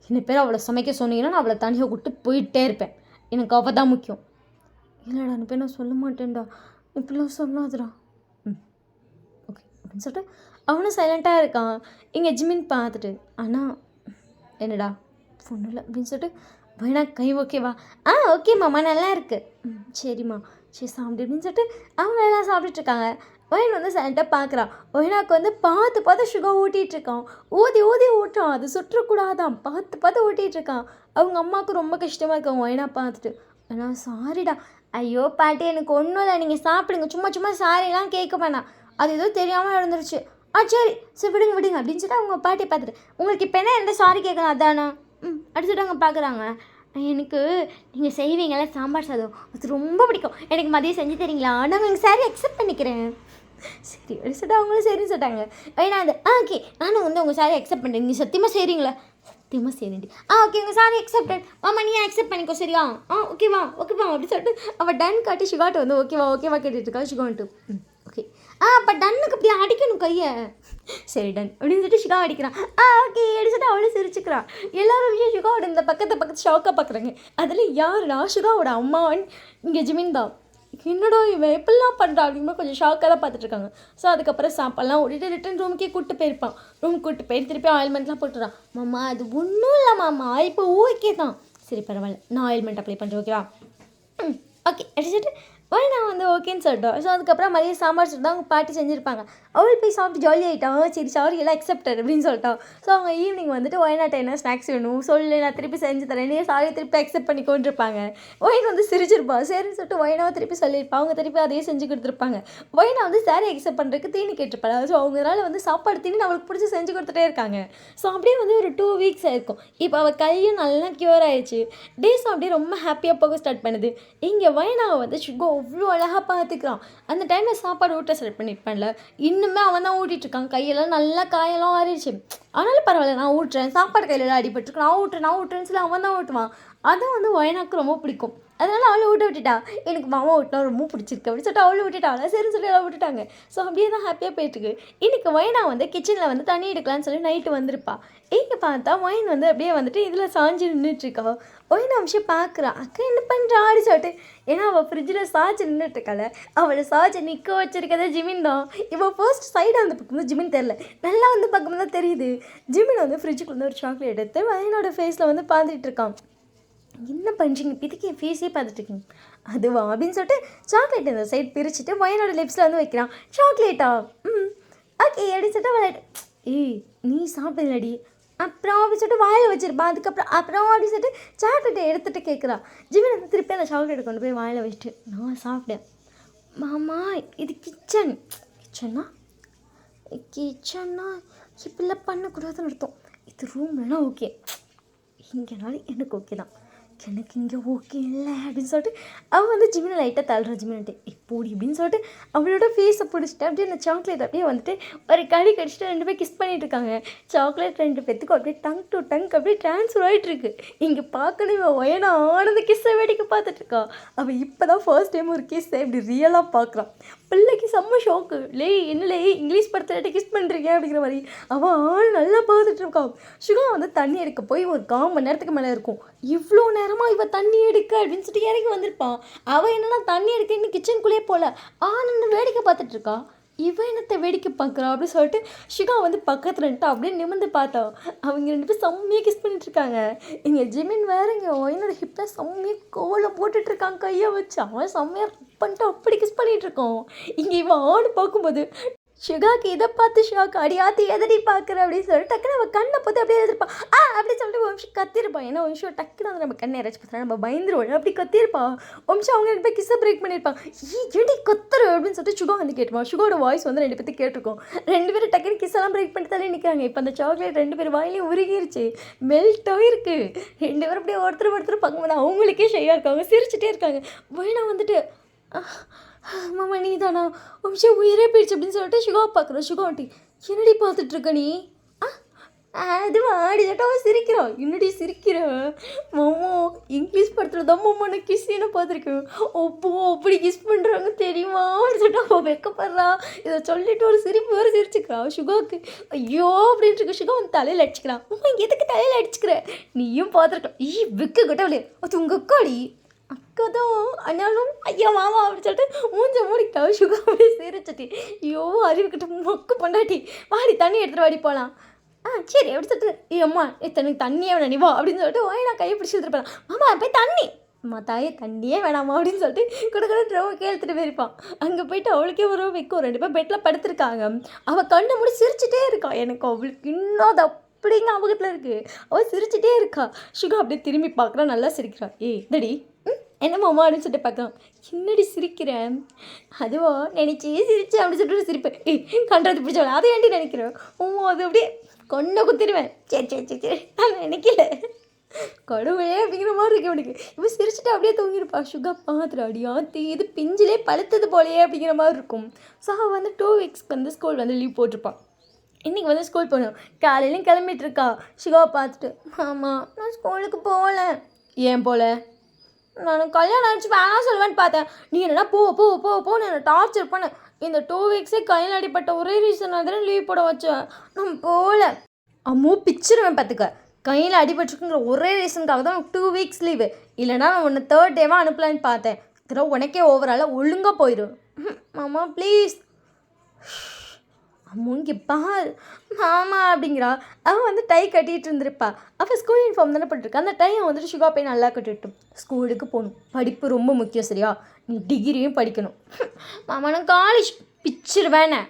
Speaker 1: இனி பேர் அவளை சமைக்க சொன்னீங்கன்னா நான் அவளை தனியாக கூப்பிட்டு போயிட்டே இருப்பேன். எனக்கு அவள் தான் முக்கியம். இல்லைடா நீ பேர் நான் சொல்ல மாட்டேன்டா, இப்படிலாம் சொல்லாதுடா. ஓகே அப்படின்னு சொல்லிட்டு அவனும் சைலண்ட்டாக இருக்கான். இங்கே ஜிமின் பார்த்துட்டு, ஆனால் என்னடா ஒன்றும் இல்லை அப்படின்னு சொல்லிட்டு வேணா கை ஓகேவா ஓகேம்மாம்மா நல்லா இருக்கு சரிம்மா சரி சாப்பிடு அப்படின்னு சொல்லிட்டு அவங்க எல்லாம் சாப்பிட்டுட்ருக்காங்க. ஒயின் வந்து சைலண்ட்டாக பார்க்குறான். ஒயினாக்கு வந்து பார்த்து பார்த்து சுகர் ஊட்டிகிட்ருக்கான். ஊதி ஊதி ஊட்டுறான். அது சுற்றக்கூடாதான் பார்த்து பார்த்து ஊட்டிகிட்ருக்கான். அவங்க அம்மாவுக்கு ரொம்ப கஷ்டமாக இருக்கும் ஒயினா பார்த்துட்டு. ஆனால் சாரிடா ஐயோ பாட்டி எனக்கு ஒன்றும் இல்லை நீங்கள் சாப்பிடுங்க சும்மா சும்மா சாரிலாம் கேட்க வேணாம் அது ஏதோ தெரியாமல் நடந்துருச்சு சரி விடுங்க விடுங்க அப்படின்னு சொல்லிட்டு அவங்க பாட்டியை பார்த்துட்டு உங்களுக்கு இப்போ என்ன எந்த சாரி கேட்கணும் அதானா அடிச்சுட்டு அவங்க பார்க்குறாங்க. எனக்கு நீங்கள் செய்வீங்களா சாம்பார் சாதம் அது ரொம்ப பிடிக்கும் எனக்கு மதியம் செஞ்சு தரீங்களா நாங்கள் எங்கள் சாரி அக்செப்ட் பண்ணிக்கிறேன் சரி அப்படி சொல்லிட்டு அவங்களும் சரின்னு சொல்லிட்டாங்க. ஏன்னா அது ஓகே நானும் வந்து உங்கள் சாரி அக்செப்ட் பண்ணுறேன் நீங்கள் சத்தியமாக செய்கிறீங்களா சத்தியமாக சரிண்டி ஓகே உங்கள் சாரி அக்செப்டட் மாமா நீ அக்செப்ட் பண்ணிக்கோ சரியா ஓகேவா அப்படி சொல்லிட்டு அவள் டன் காட்டி சுகாட்டு வந்து ஓகேவா கேட்டுட்ருக்கா சுகான்ட்டு ஓகே அப்போ டன்னுக்கு அப்படி அடிக்கணும் கையை சரி டன் அப்படின்னு சொல்லிட்டு சுகா அடிக்கிறான் ஓகே அடிச்சுட்டு அவளே சிரிச்சுக்கிறான். எல்லாரும் விஷயம் சுகாவோட இந்த பக்கத்து ஷாக்காக பார்க்குறாங்க. அதில் யாருடா சுகாவோட அம்மாவன் இங்கே ஜிமின் தான் என்னடா இவன் எப்படிலாம் பண்ணுறா அப்படிங்கும்போது கொஞ்சம் ஷாக்காக தான் பார்த்துட்ருக்காங்க. ஸோ அதுக்கப்புறம் சாப்பாடெலாம் ஓடிட்டு ரிட்டன் ரூமுக்கே கூப்பிட்டு போயிருப்பான். கூப்பிட்டு போய் திருப்பி ஆயில்மெண்ட்லாம் போட்டுறான். மாமா அது ஒன்றும் இல்லை மாமா இப்போ ஓகே தான் சரி பரவாயில்ல நான் ஆயில்மெண்ட் அப்ளை பண்ணுறேன் ஓகேவா ஓகே அடிச்சுட்டு நான் வந்து ஓகேன்னு சொல்லிட்டோம். ஸோ அதுக்கப்புறம் மதியம் சாம்பார் சொல்லிட்டு அவங்க பாட்டி செஞ்சுருப்பாங்க. அவள் போய் சாப்பிட்டு ஜாலி ஆகிட்டான் சரி சாரி எல்லாம் அக்செப்டட் அப்படின்னு சொல்லிட்டான். ஸோ அவங்க ஈவினிங் வந்துட்டு ஒயநாட்டை என்ன ஸ்நாக்ஸ் வேணும் சொல்லு நான் திருப்பி செஞ்சு தரேன் நீ சாரி திருப்பி அக்செப்ட் பண்ணி கொண்டிருப்பாங்க. ஒயின் வந்து சிரிச்சிருப்பான் சரின்னு சொல்லிட்டு ஒயினாவை திருப்பி சொல்லியிருப்பான். அவங்க திருப்பி அதையே செஞ்சு கொடுத்துருப்பாங்க. ஒயினா வந்து சாரி அக்செப்ட் பண்ணுறதுக்கு தீனி கேட்டிருப்பாங்க. ஸோ அவங்களால வந்து சாப்பாடு தீனி அவளுக்கு பிடிச்சி செஞ்சு கொடுத்துட்டே இருக்காங்க. ஸோ அப்படியே வந்து ஒரு 2 வீக்ஸ் ஆயிருக்கும். இப்போ அவள் கையும் நல்லா க்யூர் ஆயிடுச்சு. டேஸும் அப்படியே ரொம்ப ஹாப்பியாக போக ஸ்டார்ட் பண்ணுது. இங்கே ஒயினாவை வந்து சுகோ அவ்வளோ அழகாக பார்த்துக்கிறான். அந்த டைமில் சாப்பாடு ஊட்ட செலக்ட் பண்ணியிருப்பேன்ல இன்னுமே அவன் தான் ஊட்டிகிட்ருக்கான். கையெல்லாம் நல்லா காயெல்லாம் ஆறிடுச்சு. ஆனாலும் பரவாயில்ல நான் ஊட்டுறேன் சாப்பாடு கையிலலாம் அடிபட்டுருக்கு நான் ஊட்டுறேன்னு சொல்லி அவன் தான் ஊட்டுவான். அதுவும் வந்து ஒயனாக்கு ரொம்ப பிடிக்கும். அதனால் அவளை ஊட்ட விட்டுட்டா. எனக்கு மாமா ஊட்டினா ரொம்ப பிடிச்சிருக்கு அப்படின்னு சொல்லிட்டு அவளை விட்டுட்டாள் சரின்னு சொல்லி அவளை விட்டுட்டாங்க. ஸோ அப்படியே தான் ஹாப்பியாக போயிட்டுருக்கு. இன்றைக்கி ஒயினா வந்து கிச்சனில் வந்து தண்ணி எடுக்கலான்னு சொல்லி நைட்டு வந்திருப்பா. இங்கே பார்த்தா ஒயின் வந்து அப்படியே வந்துட்டு இதில் சாஞ்சு நின்றுட்டுருக்கா. ஒயினா விஷயம் பார்க்குறா அக்கா என்ன பண்ணுறா அப்படி சொல்லிட்டு ஏன்னா அவள் ஃப்ரிட்ஜில் சாய்ச்சி நின்றுட்டுருக்காள். அவளை சாய்ச்சி நிற்க வச்சிருக்கதே ஜிமின் தான். இவள் ஃபர்ஸ்ட் சைடாக வந்து பார்க்கும்போது ஜிமின் தெரில நல்லா வந்து பார்க்கும்போது தான் தெரியுது. ஜிமின் வந்து ஃப்ரிட்ஜுக்குள்ளே ஒரு சாக்லேட் எடுத்து ஒயினோட ஃபேஸில் வந்து பார்த்துட்டு இருக்கான். என்ன பண்ணுறீங்க இதுக்கு என் ஃபேஸே பார்த்துட்ருக்கீங்க அதுவா அப்படின்னு சொல்லிட்டு சாக்லேட் இந்த சைட் பிரிச்சுட்டு ஒயனோட லிப்ஸில் வந்து வைக்கிறான். சாக்லேட்டா ஓகே அப்படின்னு சொல்லிட்டு விளையாட்டு நீ சாப்பிடலடி அப்புறம் அப்படின்னு சொல்லிட்டு வாயில் வச்சிருப்பான். அப்புறம் அப்படின்னு சொல்லிட்டு சாக்லேட்டை எடுத்துகிட்டு கேட்குறான். ஜிமின் வந்து திருப்பி அந்த சாக்லேட்டை கொண்டு போய் வாயில் வச்சுட்டு நான் சாப்பிட்டேன். மாமா இது கிச்சன்னா இப்படிலாம் பண்ணக்கூடாதுன்னு அர்த்தம். இது ரூம்லாம் ஓகே இங்கேனாலும் எனக்கு ஓகே தான் எனக்கு இங்கே ஓகே இல்லை அப்படின்னு சொல்லிட்டு அவன் வந்து ஜிமினை லைட்டாக தள்ளுறான். ஜிமின்ட்டு இப்போடி அப்படின்னு சொல்லிட்டு அவளோட ஃபேஸை பிடிச்சிட்டு அப்படியே அந்த சாக்லேட் அப்படியே வந்துட்டு ஒரு கடிச்சிட்டு 2 பேர் கிஸ் பண்ணிகிட்டு இருக்காங்க. சாக்லேட் 2 பேத்துக்கும் அப்படியே டங் டு டங் அப்படியே ட்ரான்ஸ்ஃபர் ஆகிட்டுருக்கு. இங்கே பார்க்கணும் ஒயனா ஆனந்த கிஸ்ஸை வேடிக்கை பார்த்துட்ருக்கா. அவள் இப்போ தான் ஃபர்ஸ்ட் டைம் ஒரு கிஸ்ஸை இப்படி ரியலாக பார்க்குறான். பிள்ளைக்கு செம்ம ஷோக்கு என்னலே இங்கிலீஷ் படத்தில் கிஸ் பண்ணுறீங்க அப்படிங்கிற மாதிரி அவன் ஆள் நல்லா பார்த்துட்ருக்கான். சுகா வந்து தண்ணி எடுக்க போய் ஒரு 1/4 மணி நேரத்துக்கு மேலே இருக்கும். இவ்வளோ நேரமாக இவள் தண்ணி எடுக்க அப்படின்னு சொல்லிட்டு இறங்கி வந்திருப்பான். அவள் என்னன்னா தண்ணி எடுக்க இன்னும் கிச்சனுக்குள்ளே போகல ஆனந்த வேடிக்கை பார்த்துட்ருக்கா. இவன் என்னத்தை வேடிக்கை பார்க்குறா அப்படின்னு சொல்லிட்டு சுகா வந்து பக்கத்தில் இருந்துட்டு அப்படியே நிமிர்ந்து பார்த்தா. அவங்க 2 பேரும் செம்மையாக கிஸ் பண்ணிட்டுருக்காங்க. இங்கே ஜிமின் வேறு இங்கே ஒயினோட ஹிப்பில் செம்மையாக கோலம் போட்டுட்ருக்கான் கையை வச்சு. அவன் செம்மையாக பண்ணிட்டு அப்படி கிஸ் பண்ணிகிட்ருக்கோம். இங்கே இவன் ஆடு பார்க்கும்போது சுகாக்கு இதை பார்த்து ஷாக் அடியாத்தி எதடி பார்க்குற அப்படின்னு சொல்லிட்டு டக்குன்னு நம்ம கண்ணை பார்த்து அப்படியே எதிர்ப்பான் அப்படின்னு சொல்லிட்டு வம்சம் கத்திருப்பான். ஏன்னா வம்சம் டக்குன்னு வந்து நம்ம கண்ணை இறச்சி பார்த்தா நம்ம பயந்துருவோம் அப்படி கத்திருப்பான். வம்சம் அவங்க 2 பேர் கிஸ்ஸை பிரேக் பண்ணியிருப்பான். ஏடி கத்துரு அப்படின்னு சொல்லிட்டு சுகா வந்து கேட்டுப்பான். சுகாவோட வாய்ஸ் வந்து 2 பேர்த்து கேட்டிருக்கோம். 2 பேரும் டக்குன்னு கிஸ்ஸெல்லாம் பிரேக் பண்ணிட்டு தானே நிற்கிறாங்க. இப்போ அந்த சாக்லேட் 2 பேர் வாயிலையும் உருகிருச்சு மெல்ட்டாக இருக்குது. 2 பேரும் அப்படியே ஒருத்தர் பார்க்கும்போது அவங்களுக்கே ஷையாக இருக்காங்க சிரிச்சுட்டே இருக்காங்க. வேணா வந்துட்டு மாமா நீ தானா விஷயம் உயிரே போயிடுச்சு அப்படின்னு சொல்லிட்டு சுகாவை பார்க்குறோம். சுகாவட்டி என்னடி பார்த்துட்ருக்க நீ அது ஆடிட்டு அவன் சிரிக்கிறான். என்னடி சிரிக்கிற மாமா இங்கிலீஷ் படத்தில் தான் மாமா நான் கிஸ் என்ன பார்த்துருக்கேன். அப்போ அப்படி கிஸ் பண்ணுறாங்க தெரியுமா அப்படின்னு சொல்லிட்டு அவன் வெக்கப்படுறா. இதை சொல்லிட்டு ஒரு சிரிப்பு வேறு சிரிச்சுக்கிறான். சுகாவுக்கு ஐயோ அப்படின்ட்டு இருக்க சுகா வந்து தலையில் அடிச்சுக்கிறான். மாமா எதுக்கு தலையில் அடிச்சுக்கிற நீயும் பார்த்துருக்கலாம் வெக்க கட்டவளே அது உங்கள் அக்காடி அக்கதான் ஆனாலும் ஐயா மாமா அப்படின்னு சொல்லிட்டு மூஞ்ச மூடிக்கிட்டா. சுகா அப்படியே சிரிச்சிட்டு ஐயோ அறிவுக்கிட்ட மொக்கு பொண்டாட்டி வாடி தண்ணி எடுத்துகிட்டு வாடி போகலாம் சரி அப்படி சொல்லிட்டு அம்மா இத்தனைக்கு தண்ணியே வேணாம் நீ வா அப்படின்னு சொல்லிட்டு நான் கையை பிடிச்சி எடுத்துருப்பேன். மாமா போய் தண்ணி அம்மா தாயே தண்ணியே வேணாமா அப்படின்னு சொல்லிட்டு கூட ட்ரவை கேள்த்துட்டு போயிருப்பான். அங்கே போயிட்டு அவளுக்கே ஒரு வைக்கும் 2 பேர் பெட்டில் படுத்திருக்காங்க. அவள் கண்ணை மூடி சிரிச்சிட்டே இருக்கா. எனக்கு அவளுக்கு இன்னும் அது அப்படிங்க ஞாபகத்தில் இருக்குது. அவள் சிரிச்சிட்டே இருக்கா. சுகா அப்படியே திரும்பி பார்க்குறா, நல்லா சிரிக்கிறான். தடி என்ன மாமா அப்படின்னு சொல்லிட்டு பார்க்கலாம். என்னடி சிரிக்கிறேன்? அதுவோ நினச்சி சிரிச்சு அப்படின்னு சொல்லிட்டு சிரிப்பேன். கண்டது பிடிச்சவள அதை ஏண்டி நினைக்கிறேன்? அது அப்படியே கொண்டை குத்திடுவேன். சரி சரி சரி சரி நான் நினைக்கல கடவுளே அப்படிங்கிற மாதிரி இருக்கு அவனுக்கு. இவன் சிரிச்சுட்டு அப்படியே தூங்கியிருப்பா. சுகா பார்த்துட்டு ஆத்தி இது பிஞ்சிலே பழுத்தது போலையே அப்படிங்கிற மாதிரி இருக்கும். ஸோ அவள் வந்து 2 வீக்ஸ்க்கு வந்து ஸ்கூல் வந்து லீவ் போட்டிருப்பான். இன்றைக்கி வந்து ஸ்கூல் போகணும். காலையிலையும் கிளம்பிட்டு இருக்கா. சுகாவை பார்த்துட்டு ஆமாம் நான் ஸ்கூலுக்கு போகல. ஏன் போகல? நான் கல்யாணம் ஆகிடுச்சு வேணாம் சொல்லுவேன்னு பார்த்தேன். நீ என்னடா போ போ போ போன்னு என்னை டார்ச்சர் பண்ண. இந்த 2 வீக்ஸே கையில் அடிப்பட்ட ஒரே ரீசனாக தானே லீவ் போட வச்சேன். நான் போகல. அம்மோ பிச்சிருவேன் பார்த்துக்க. கையில் அடிபட்டுருக்குங்கிற ஒரே ரீசனுக்காக தான் 2 வீக்ஸ் லீவு. இல்லைனா நான் உன்னை 3rd டேவாக அனுப்பலான்னு பார்த்தேன். இதெல்லாம் உனக்கே ஓவராலாக ஒழுங்காக போயிடும். மாமா ப்ளீஸ். அம்மோ இங்கே பார் மாமா அப்படிங்கிறா. அவன் வந்து டை கட்டிகிட்டு இருந்திருப்பா. அவள் ஸ்கூல் யூனிஃபார்ம் தானே போட்டிருக்கா. அந்த டையை வந்துட்டு சுகா போய் நல்லா கட்டிவிட்டோம். ஸ்கூலுக்கு போகணும். படிப்பு ரொம்ப முக்கியம் சரியா? நீ டிகிரியும் படிக்கணும். மாமா நான் காலேஜ் பிச்சிருவேனே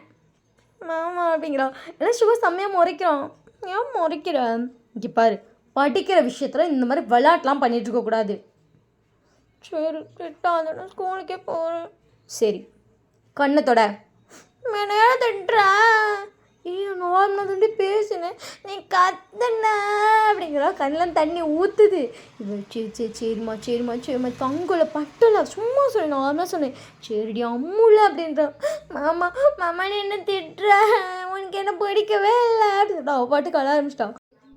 Speaker 1: மாமா அப்படிங்கிறா. எல்லாம் சுகா செம்மையாக முறைக்கிறான். ஏன் முறைக்கிறேன்? இங்கே பாரு படிக்கிற விஷயத்தில் இந்த மாதிரி விளையாட்டெலாம் பண்ணிகிட்டு இருக்கக்கூடாது. சரி திட்டாத நான் ஸ்கூலுக்கே போகிறேன். சரி கண்ணத்தோட மேனையா திட்டுற. நார்மலாக தண்டி பேசினேன் நீ கத்துன அப்படிங்கிறா. கண்ணில் தண்ணி ஊற்றுது. இவள் சரி சரி சரிம்மா சரிம்மா சரிம்மா தங்கலை பட்டல சும்மா சொன்னேன் நார்மலாக சொன்னேன். சரிடி அம்முல அப்படின்றா. மாமா மாமா நீ என்ன திட்டுற? உனக்கு என்ன பிடிக்கவே இல்லை அப்படின்னு அவள் பாட்டுக்கு அழ ஆரம்பிச்சிட்டான்.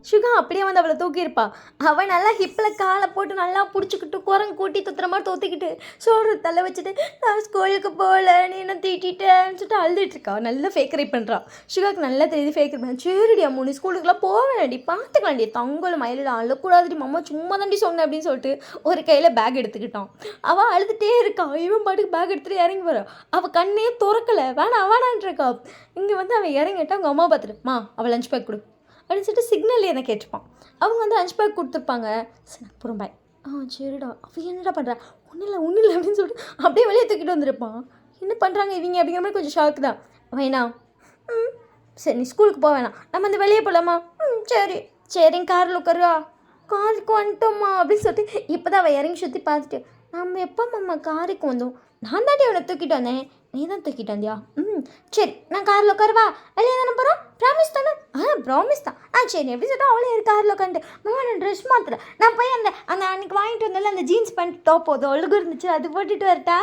Speaker 1: சுகா அப்படியே வந்து அவளை தூக்கியிருப்பா. அவள் நல்லா ஹிப்பில் காலை போட்டு நல்லா பிடிச்சிக்கிட்டு குரங்கு கூட்டி துத்துற மாதிரி தூத்திக்கிட்டு சோறு தலை வச்சுட்டு நான் ஸ்கூலுக்கு போகல நீ என்ன தீட்டிட்டேன்னு சொல்லிட்டு அழுதுட்டுருக்கா. நல்லா ஃபேக்கரை பண்ணுறான். சுகாவுக்கு நல்லா தெரியுது ஃபேக்கர் பண்ண. சரிடி அம்மா நீ ஸ்கூலுக்குலாம் போவேன்டி பார்த்துக்கலாண்டி தங்கல் மயிலில் அழக்கூடாதுடி மாமா சும்மா தாண்டி சொன்னேன் அப்படின்னு சொல்லிட்டு ஒரு கையில் பேக் எடுத்துக்கிட்டான். அவள் அழுதுகிட்டே இருக்கா. இவன் பாட்டுக்கு பேக் எடுத்துகிட்டு இறங்கி வர. அவள் கண்ணே திறக்கலை. வேணான்ட்ருக்கா. இங்கே வந்து அவன் இறங்கிட்டா அவங்க அம்மா பார்த்துட்டு அவள் லஞ்ச் பேக் கொடு அப்படின்னு சொல்லிட்டு சிக்னல் என்ன கேட்டுப்பான். அவங்க வந்து லஞ்ச் பேக் கொடுத்துருப்பாங்க. சரி அப்புறம் பாய். சரிடா அவள் என்னடா பண்ணுறா? ஒன்றும் இல்லை அப்படின்னு சொல்லிட்டு அப்படியே வெளியே தூக்கிட்டு வந்துருப்பான். என்ன பண்ணுறாங்க இவங்க அப்படிங்கிற மாதிரி கொஞ்சம் ஷாக்கு தான். வேணா சரி நீ ஸ்கூலுக்கு போக வேணாம் நம்ம வந்து வெளியே போகலாமா? சரிங்க காரில் உட்காருவா. காருக்கு வந்துட்டோம்மா அப்படின்னு சொல்லிட்டு இப்போ தான் அவள் இறங்கி சுற்றி பார்த்துட்டு நம்ம எப்போ மாமா காருக்கு வந்தோம்? நான் தாண்டி அவனை தூக்கிட்டு வந்தேன். நீ தான் தூக்கிட்டு வந்தியா? சரி நான் காரில் உட்காருவா. வெளியே தானே போகிறோம்? ப்ராமிஸ் தானே? ப்ராமிஸ் தான். சரி எப்படி சொல்லிட்டு அவளே காரில் உட்காந்து மாமா நான் ட்ரெஸ் மாற்றுறேன். நான் போய் அந்த அன்றைக்கி வாங்கிட்டு வந்தால அந்த ஜீன்ஸ் பேண்ட் டாப் போதும் ஒழுங்கு இருந்துச்சு அது போட்டுட்டு வரட்டா?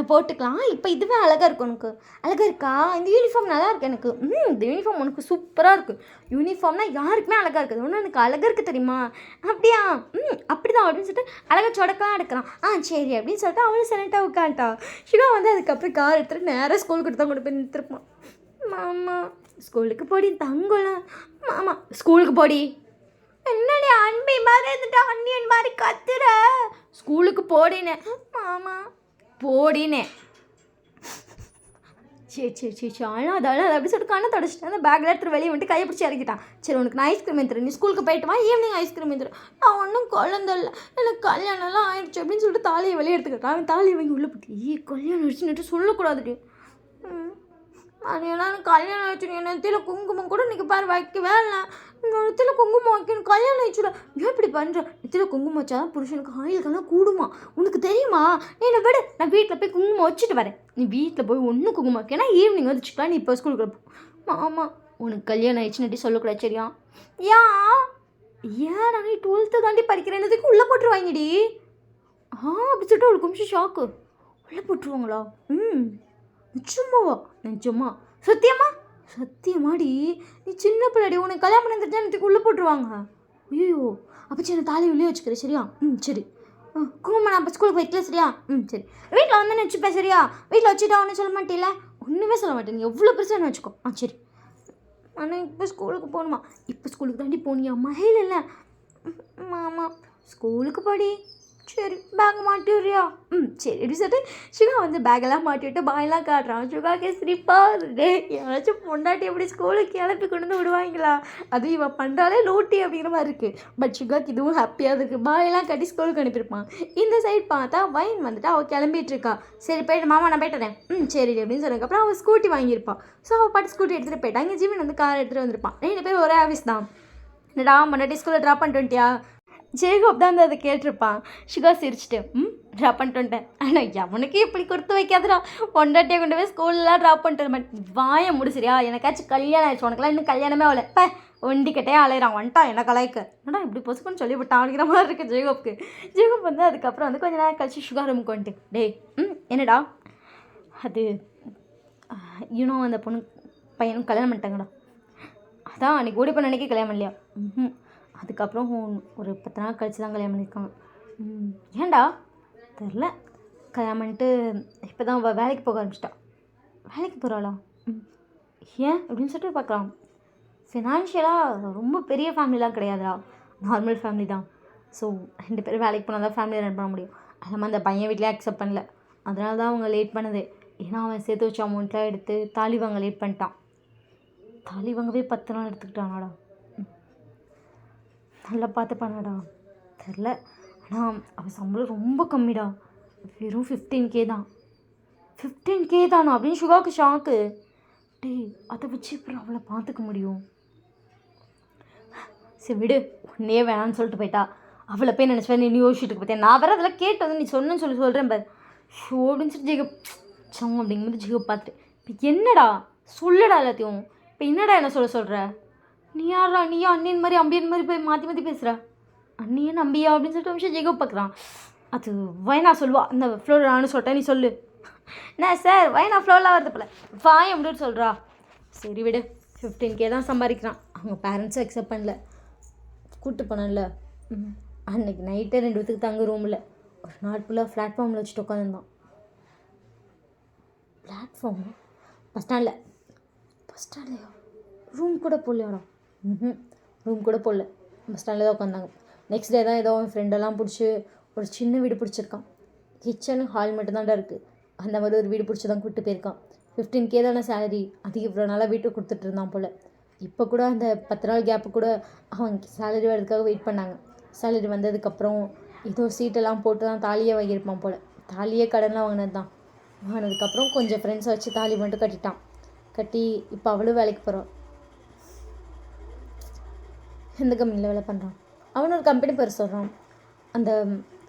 Speaker 1: போட்டுக்கலாம். இப்போ இதுவே அழகாக இருக்கும். உனக்கு அழகாக இருக்கா? இந்த யூனிஃபார்ம் நல்லா இருக்கு எனக்கு. இந்த யூனிஃபார்ம் உனக்கு சூப்பராக இருக்குது. யூனிஃபார்ம்னா யாருக்குமே அழகாக இருக்குது. ஒன்று எனக்கு அழகாக இருக்குது தெரியுமா? அப்படியா? அப்படி தான் அப்படின்னு சொல்லிட்டு அழகாக சொடக்கலாம் எடுக்கிறான். சரி அப்படின்னு சொல்லிட்டு அவளும் சைலண்ட்டாக உட்காந்துட்டா. சிவா வந்து அதுக்கப்புறம் கார் எடுத்துகிட்டு நேராக ஸ்கூலுக்கு தான் கொண்டு போய் நிறுத்திருப்பான். மாமா ஸ்கூலுக்கு போடி தங்கலாம். மாமா ஸ்கூலுக்கு போடி. என்னடி அன்பை மாதிரி இருந்துட்டு அண்ணியன் மாதிரி கத்துற. ஸ்கூலுக்கு போடினேன். மாமா போடினே. சரி ஆனால் அதான் அப்படி சொல்லிட்டு கண்ணை தொடச்சிட்டு அந்த பேக்கில் எடுத்துகிட்டு வெளியே வந்துட்டு கையை பிடிச்சி இறக்கிட்டான். சரி உனக்கு நான் ஐஸ்கிரீம் எடுத்துரு. நீ ஸ்கூலுக்கு போயிட்டு வா ஈவினிங் ஐஸ்கிரீம் எடுத்துரு. நான் ஒன்றும் குழந்தைல்ல எனக்கு கல்யாணம்லாம் ஆயிடுச்சு அப்படின்னு சொல்லிட்டு தாலியை வெளியே எடுத்துக்கிட்டான். அவன் தாலியை வாங்கி உள்ளே போட்டு கல்யாணம் ஆயிடுச்சுன்னுட்டு சொல்லக்கூடாதுடி. அதெல்லாம் எனக்கு கல்யாணம் ஆயிடுச்சு. என் நெத்தியில் குங்குமம் கூட இன்றைக்கி பாரு வைக்கவே இல்லை. நெத்தியில் குங்குமம் வைக்கணும் கல்யாணம் ஆயிடுச்சுடா. ஏன் இப்படி பண்ணுற? நெத்தியில் குங்குமம் வச்சா புருஷனுக்கு ஆயிலுக்கெல்லாம் கூடுமா உனக்கு தெரியுமா? நீ என்னை விட நான் வீட்டில் போய் குங்குமம் வச்சுட்டு வரேன். நீ வீட்டில் போய் ஒன்றும் குங்குமம் வைக்கனா ஈவினிங் வந்து வச்சுக்கலாம். நீ இப்போ ஸ்கூலுக்கு போ. ஆமாம் உனக்கு கல்யாணம் ஆயிடுச்சுன்னு சொல்லக்கூடாது சரியா? ஏன் நான் 12th தாண்டி படிக்கிறேன்னதுக்கு உள்ளே போட்டுருவாங்கடி. அப்படி சொல்லிட்டு அவளுக்கு கொஞ்சம் ஷாக்கு. உள்ளே போட்டுருவாங்களா? நிச்சயமாவா? நிஜமா சத்தியமாடி நீ சின்ன பிள்ளைடி. உனக்கு கல்யாணம் பண்ணி தெரிஞ்சா எனக்கு உள்ளே போட்டுருவாங்க. ஐயோ அப்போ சரி தாலி உள்ளே வச்சுக்கிறேன் சரியா? சரி குங்குமம் நான் அப்போ ஸ்கூலுக்கு வைக்கல சரியா? சரி வீட்டில் வந்து வச்சுப்பேன் சரியா? வீட்டில் வச்சுட்டா ஒன்றும் சொல்ல மாட்டேல? ஒன்றுமே சொல்ல மாட்டேன். நீ எவ்வளோ பெருசாக வச்சுக்கோ. சரி ஆனால் இப்போ ஸ்கூலுக்கு போகணுமா? இப்போ ஸ்கூலுக்கு தாண்டி போனியா? மயில் இல்லை மாமா ஸ்கூலுக்கு போடி. சரி பேக் மாட்டி விட்றியா? சரி எப்படி சொல்லிட்டு சுகா வந்து பேக்கெல்லாம் மாட்டி விட்டு பாயெல்லாம் காட்டுறான். சுகாக்கே சிரிப்பா டே யாராச்சும் பொண்டாட்டி எப்படி ஸ்கூலுக்கு கிளப்பி கொண்டு வந்து விடுவாங்களா? அதுவும் இவன் பண்ணுறாலே லூட்டி அப்படிங்கிற மாதிரி இருக்குது. பட் சுகாக்கு இதுவும் ஹாப்பியாக இருக்குது. பாயெல்லாம் கட்டி ஸ்கூலுக்கு அனுப்பியிருப்பான். இந்த சைட் பார்த்தா வைன் வந்துட்டு அவள் கிளம்பிட்டு இருக்கா. சரி போய்ட்டு மாமா நான் போய்ட்டுறேன். சரி அப்படின்னு சொன்னதுக்கப்புறம் அவள் ஸ்கூட்டி வாங்கியிருப்பான். ஸோ அவள் பாட்டு ஸ்கூட்டி எடுத்துகிட்டு போயிட்டான். இங்கே ஜிமின் வந்து கார் எடுத்துகிட்டு வந்திருப்பான். 2 பேர் ஒரே ஆஃபீஸ் தான். என்னடா முன்னாடி ஸ்கூலில் ட்ராப் பண்ணிட்டு வந்துட்டியா? ஜேகோப் தான் வந்து அதை கேட்டிருப்பான். சுகா சிரிச்சிட்டு ட்ராப் பண்ணிட்டு வந்துட்டேன். ஆனால் எவனுக்கு இப்படி கொடுத்து வைக்காதடா, பொண்டாட்டியை கொண்டு போய் ஸ்கூல்லாம் ட்ராப் பண்ணிட்டு வந்து வாயை முடிச்சிரியா? எனக்காச்சும் கல்யாணம் ஆயிடுச்சு, உனக்குலாம் இன்னும் கல்யாணமே ஆகலை. இப்போ ஒண்டிக்கிட்டே அலையிறான் வந்துட்டான் என்ன கலாய்க்க. ஆனால் இப்படி பொசுக்குன்னு சொல்லிவிட்டான் அப்படிங்கிற மாதிரி இருக்குது ஜேகோப்க்கு. ஜேகோப் வந்து அதுக்கப்புறம் வந்து கொஞ்சம் நேரம் கழிச்சு சுகா ரூமுக்கு வந்துட்டு டேய் என்னடா அது அந்த பொண்ணு பையனும் கல்யாணம் பண்ணிட்டாங்கடா. அதான் அன்றைக்கி ஓடி பண்ண அன்றைக்கி கல்யாணம் இல்லையா? அதுக்கப்புறம் ஒரு 10 நாள் கழிச்சு தான் கல்யாணம் பண்ணியிருக்காங்க. ஏன்டா? தெரில. கல்யாணம் பண்ணிட்டு இப்போ தான் அவள் வேலைக்கு போக ஆரம்பிச்சிட்டா. வேலைக்கு போகிறாளா? ஏன் அப்படின்னு சொல்லிட்டு பார்க்கலாம். ஃபினான்ஷியலாக ரொம்ப பெரிய ஃபேமிலிலாம் கிடையாதுடா, நார்மல் ஃபேமிலி தான். ஸோ 2 பேரும் வேலைக்கு போனால் தான் ஃபேமிலியை ரன் பண்ண முடியும். அது இல்லாமல் அந்த பையன் வீட்லேயே அக்செப்ட் பண்ணல. அதனால தான் அவங்க லேட் பண்ணது. ஏன்னா அவன் சேர்த்து வச்ச அமௌண்ட்லாம் எடுத்து தாலி வாங்க லேட் பண்ணிட்டான். தாலி வாங்கவே 10 நாள் எடுத்துக்கிட்டானாடா. நல்லா பார்த்து பண்ணடா. தெரில. ஆனால் அவன் சம்பளம் ரொம்ப கம்மிடா, வெறும் 15K தான். 15K தானா அப்படின்னு சுகாவுக்கு ஷாக்கு. டேய் அதை வச்சு அப்புறம் அவளை பார்த்துக்க முடியும்? சரி விடு, உன்னே வேணான்னு சொல்லிட்டு போயிட்டா. அவளை போய் நினச்சேன் நீ யோசிச்சுட்டு பார்த்தேன். நான் வேறு அதெல்லாம் கேட்டு வந்து நீ சொன்னு சொல்கிறேன் பாரு. ஷோ அப்படின்னு சொல்லி ஜெகப் சம் அப்படிங்கும்போது ஜெகப் பார்த்துட்டு இப்போ என்னடா சொல்லடா எல்லாத்தையும். இப்போ என்னடா என்ன சொல்கிற? நீ யாரா? நீயா அண்ணின் மாதிரி அம்பியன் மாதிரி போய் மாற்றி மாற்றி பேசுகிற? அண்ணியே நம்பியா அப்படின்னு சொல்லிட்டு விஷயம் ஜெகப் பார்க்குறான். அது வைனா சொல்லுவா, அந்த ஃப்ளோர் நானும் சொல்லிட்டேன் நீ சொல்லு. என்ன சார் வைனா ஃப்ளோர்லாம் வருது போல வாய் அப்படின்னு சொல்கிறா. சரி விடு, 15K தான் சம்பாதிக்கிறான். அவங்க பேரண்ட்ஸும் அக்செப்ட் பண்ணல. கூப்பிட்டு போனான்ல அன்றைக்கி நைட்டே 2 பேத்துக்கு தங்க ரூமில் ஒரு நாள் ஃபுல்லாக பிளாட்ஃபார்மில் வச்சுட்டு உட்காந்துருந்தான். பிளாட்ஃபார்ம் பஸ் ஸ்டாண்ட்லையா? ரூம் கூட போடலையாடா? ரூம் கூட போடல, பஸ் ஸ்டாண்டில் தான் உட்காந்தாங்க. நெக்ஸ்ட் டே தான் ஏதோ அவன் ஃப்ரெண்டெல்லாம் பிடிச்சி ஒரு சின்ன வீடு பிடிச்சிருக்கான். கிச்சனு ஹால் மட்டும்தான்டா இருக்குது. அந்த மாதிரி ஒரு வீடு பிடிச்சி தான் கூப்பிட்டு போயிருக்கான். 15K தானே சேலரி, அதுக்கு இவ்வளோ நாளாக வீட்டுக்கு கொடுத்துட்டு இருந்தான் போல். இப்போ கூட அந்த 10 நாள் கேப்பு கூட அவன் சேலரி வர்றதுக்காக வெயிட் பண்ணாங்க. சேலரி வந்ததுக்கப்புறம் ஏதோ சீட்டெல்லாம் போட்டு தான் தாலியே வாங்கியிருப்பான் போல். தாலியே கடன்லாம் வாங்கினது தான். வாங்கினதுக்கப்புறம் கொஞ்சம் ஃப்ரெண்ட்ஸை வச்சு தாலி மட்டும் கட்டிட்டான். கட்டி இப்போ அவளும் வேலைக்கு போகிறான். எந்த கம்பெனியில் வேலை பண்ணுறான்? அவன் ஒரு கம்பெனி பேர் சொல்கிறான். அந்த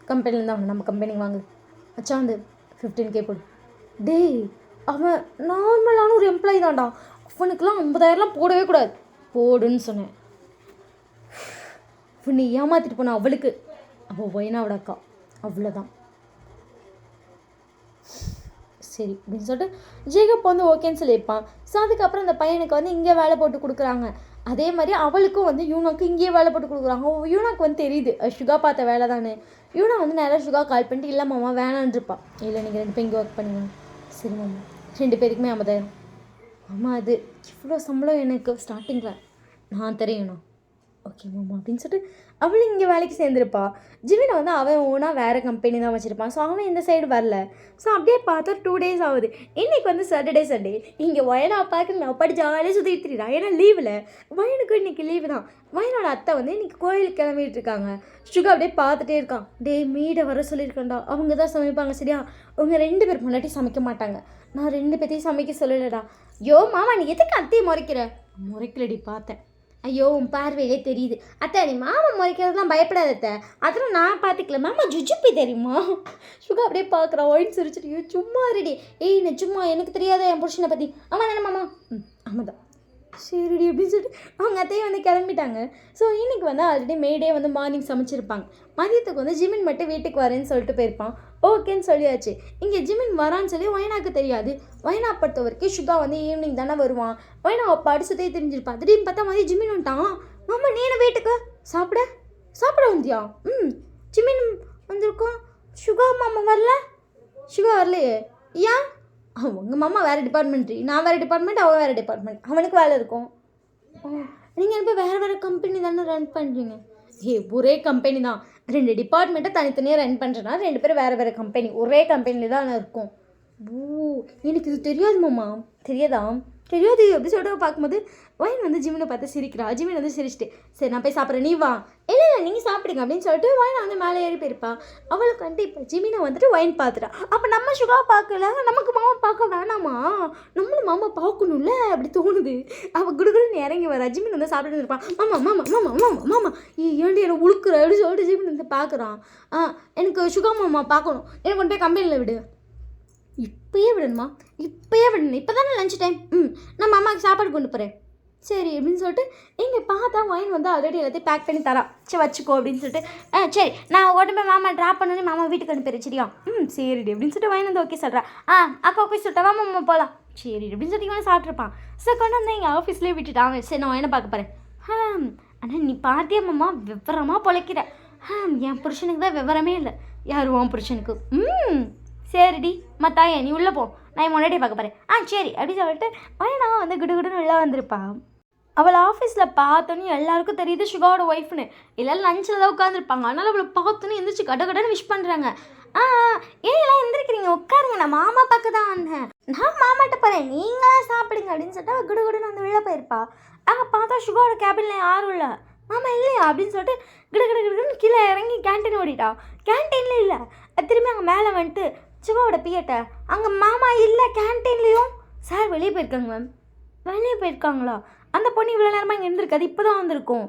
Speaker 1: கம்பெனிலேருந்து அவன் நம்ம கம்பெனிக்கு வாங்கு வச்சா வந்து 15K போடு. டேய் அவன் நார்மலான ஒரு எம்ப்ளாயி தான்டா, அவனுக்குலாம் 50,000லாம் போடவே கூடாது. போடுன்னு சொன்னேன். நீ ஏமாற்றிட்டு போன அவளுக்கு, அவள் வைனாவோட அக்கா, அவ்வளோதான். சரி அப்படின்னு சொல்லிட்டு ஜேகப் வந்து ஓகேன்னு சொல்லியிருப்பான். ஸோ அதுக்கப்புறம் அந்த பையனுக்கு வந்து இங்கே வேலை போட்டு கொடுக்குறாங்க. அதே மாதிரி அவளுக்கும் வந்து யூனாக்கு இங்கேயே வேலை போட்டு கொடுக்குறாங்க. யூனாக்கு வந்து தெரியுது சுகா பார்த்த வேலை தானே. யூனா வந்து நேராக சுகா கால் பண்ணிட்டு இல்லை மாமா வேணான்ருப்பா. இல்லை நீங்கள் 2 பேரும் இங்கே ஒர்க் பண்ணுங்க. சரி மாமா 2 பேருக்குமே 50,000. ஆமாம் அது இவ்வளோ சம்பளம் எனக்கு ஸ்டார்டிங்கில் நான் தெரியணும். ஓகே மாமா அப்படின்னு சொல்லிட்டு அவளும் இங்கே வேலைக்கு சேர்ந்துருப்பா. ஜிவினை வந்து அவன் ஓனாக வேறு கம்பெனி தான் வச்சுருப்பான். ஸோ அவன் இந்த சைடு வரல. ஸோ அப்படியே பார்த்தா 2 days ஆகுது. இன்றைக்கி வந்து சாட்டர்டே சண்டே இங்கே வயனா பார்க்க நான் அப்படி ஜாலியாக சுற்றிட்டு இருக்கிறான். ஏன்னா லீவில் வயனுக்கும் இன்றைக்கி லீவு தான். வயனோட அத்தை வந்து இன்றைக்கி கோயிலுக்கு கிளம்பிட்டு இருக்காங்க. சுகா அப்படியே பார்த்துட்டே இருக்கான். டே மீடை வர சொல்லியிருக்கேன்டா, அவங்க தான் சமைப்பாங்க சரியா? அவங்க 2 பேர் முன்னாடி சமைக்க மாட்டாங்க. நான் 2 பேர்த்தையும் சமைக்க சொல்லலடா. யோ மாமா நீ எதுக்கு அத்தையை முறைக்கிற? முறைக்கலடி பார்த்தேன். ஐயோ உன் பார்வையிலே தெரியுது. அத்தை நீ மாமா முறைக்கிறதுலாம் பயப்படாத அத்தை, அதெல்லாம் நான் பார்த்துக்கல. மாமா ஜுஜுப்பி தெரியுமா? சுகா அப்படியே பார்க்குறான். ஒயின் சிரிச்சிட்டு சும்மா ரெடி. ஏய் நிஜமா எனக்கு தெரியாத என் புருஷனை பற்றி. ஆமாம் தானே மாமா? ஆமாம் தான். சரிடி அப்படின்னு சொல்லிட்டு அவங்க அத்தையும் வந்து கிளம்பிட்டாங்க. ஸோ இன்றைக்கி வந்து ஆல்ரெடி மேடே வந்து மார்னிங் சமைச்சிருப்பாங்க. மதியத்துக்கு வந்து ஜிமின் மட்டும் வீட்டுக்கு வரேன்னு சொல்லிட்டு போயிருப்பான். ஓகேன்னு சொல்லியாச்சு. இங்கே ஜிமின் வரான்னு சொல்லி வைனாக்கு தெரியாது. வைனா பொறுத்த வரைக்கும் சுகா வந்து ஈவினிங் தானே வருவான். வைனா அப்பாடு சுற்றி தெரிஞ்சிருப்பான். திடீர்னு பார்த்தா மாதிரி ஜிமின் வந்துட்டான். மாமா நீ என்ன வீட்டுக்கு சாப்பிட வந்தியா? ஜிமின் வந்திருக்கோம். சுகா மாமா வரல? சுகா வரலையே. ஏன்? உங்கள் மாமா வேறு டிபார்ட்மெண்ட்ரி, நான் வேறு டிபார்ட்மெண்ட், அவன் வேறு டிபார்ட்மெண்ட். அவனுக்கு வேலை இருக்கும். நீங்கள் இப்போ வேறு கம்பெனி தானே ரன் பண்ணுறீங்க. ஒரே கம்பெனி தான், 2 டிபார்ட்மெண்ட்டை தனித்தனியாக ரன் பண்ணுறேன்னா 2 பேரும் வேறு வேறு கம்பெனி, ஒரே கம்பெனியில் தான் இருக்கும். ஓ, எனக்கு இது தெரியாது மாமா. தெரியாதா? தெரியாது அப்படி சொல்லிட்டு பார்க்கும்போது ஒயின் வந்து ஜிமினை பார்த்து சிரிக்கிறா. ஜிமின் வந்து சிரிச்சிட்டு, சரி நான் போய் சாப்பிட்றேன், நீ வா. இல்லை நீங்கள் சாப்பிடுங்க அப்படின்னு சொல்லிட்டு ஒயின் வந்து மேலே ஏறி போயிருப்பா. அவளுக்கு வந்துட்டு இப்போ ஜிமினை வந்துட்டு ஒயின் பார்த்துட்டா. அப்போ நம்ம சுகா பார்க்கல, நமக்கு மாமா பார்க்க வேணாமா, நம்மளும் மாமா பார்க்கணும்ல அப்படி தோணுது. அவள் குடுகுடுன்னு இறங்கி வரா. ஜிமின் வந்து சாப்பிட்டு இருப்பான். மாமா மாமா மாமா மாமா மாமா ஏன்டி என்னை உழுக்குற அப்படின்னு சொல்லிட்டு ஜிமின் வந்து பார்க்குறான். எனக்கு சுகா மாமா பார்க்கணும், எனக்கு கொண்டு போய் கம்பெனியில் விடு. இப்போயே விடணுமா? இப்போயே விடணும், இப்போ தானே லஞ்ச் டைம். நான் அம்மாவுக்கு சாப்பாடு கொண்டு போகிறேன். சரி அப்படின்னு சொல்லிட்டு இங்கே பார்த்தா ஒயின் வந்து ஆல்ரெடி எல்லாத்தையும் பேக் பண்ணி தரான். சரி வச்சுக்கோ அப்படின்னு சொல்லிட்டு சரி நான் உடனே போய் மாமா ட்ராப் பண்ணி மாமா வீட்டுக்கு அனுப்பிடுறேன் சரியா? சரிடி அப்படின்னு சொல்லிட்டு ஒயின் வந்து ஓகே சொல்கிறா. அப்போ ஓகே சொல்லிட்டா மாமா போகலாம். சரி அப்படின்னு சொல்லிட்டு இவன் சாப்பிட்ருப்பான். சரி கொண்டு வந்து எங்கள் ஆஃபீஸ்லேயே விட்டுட்டான். சரி நான் ஒயினை பார்க்க போகிறேன். ஆனால் நீ பார்த்தியா மாமா விவரமாக பொழைக்கிற. என் புருஷனுக்கு தான் விவரமே இல்லை. யார் உன் புருஷனுக்கு? சரிடி மத்தாயே நீ உள்ளே போ, நான் என் முன்னாடியே பார்க்க போகிறேன். சரி அப்படின்னு சொல்லிட்டு ஒயினா வந்து குடுகுடுன்னு உள்ளே வந்திருப்பா. அவளை ஆஃபீஸில் பார்த்தோன்னே எல்லாருக்கும் தெரியுது சுகாவோட ஒய்ஃப்னு. எல்லோரும் லஞ்சில் தான் உட்காந்துருப்பாங்க. அதனால் அவளை பார்த்தோன்னே எந்திரிச்சு கடகடன்னு விஷ் பண்ணுறாங்க. எல்லாம் எந்திரிக்கிறீங்க, உட்காருங்க, நான் மாமா பார்க்க தான் வந்தேன், நான் மாமாட்ட போகிறேன், நீங்களாம் சாப்பிடுங்க அப்படின்னு சொல்லிட்டு அவள் குடுகுடுன்னு வந்து உள்ளே போயிருப்பா. அங்கே பார்த்தா சுகாவோட கேபினில் யாரும் இல்லை. மாமா இல்லையா அப்படின்னு சொல்லிட்டு கிடுகிடுன்னு கீழே இறங்கி கேன்டீன் ஓடிட்டா. கேன்டீனில் இல்லை, திரும்பி அங்கே மேலே வந்துட்டு சுகாவோட பியட்ட அங்கே மாமா இல்லை கேன்டீன்லேயும். சார் வெளியே போயிருக்காங்க மேம். வெளியே போயிருக்காங்களா? அந்த பொண்ணு இவ்வளோ நேரமாக இங்கே இருந்திருக்காது, இப்போ தான் வந்திருக்கோம்.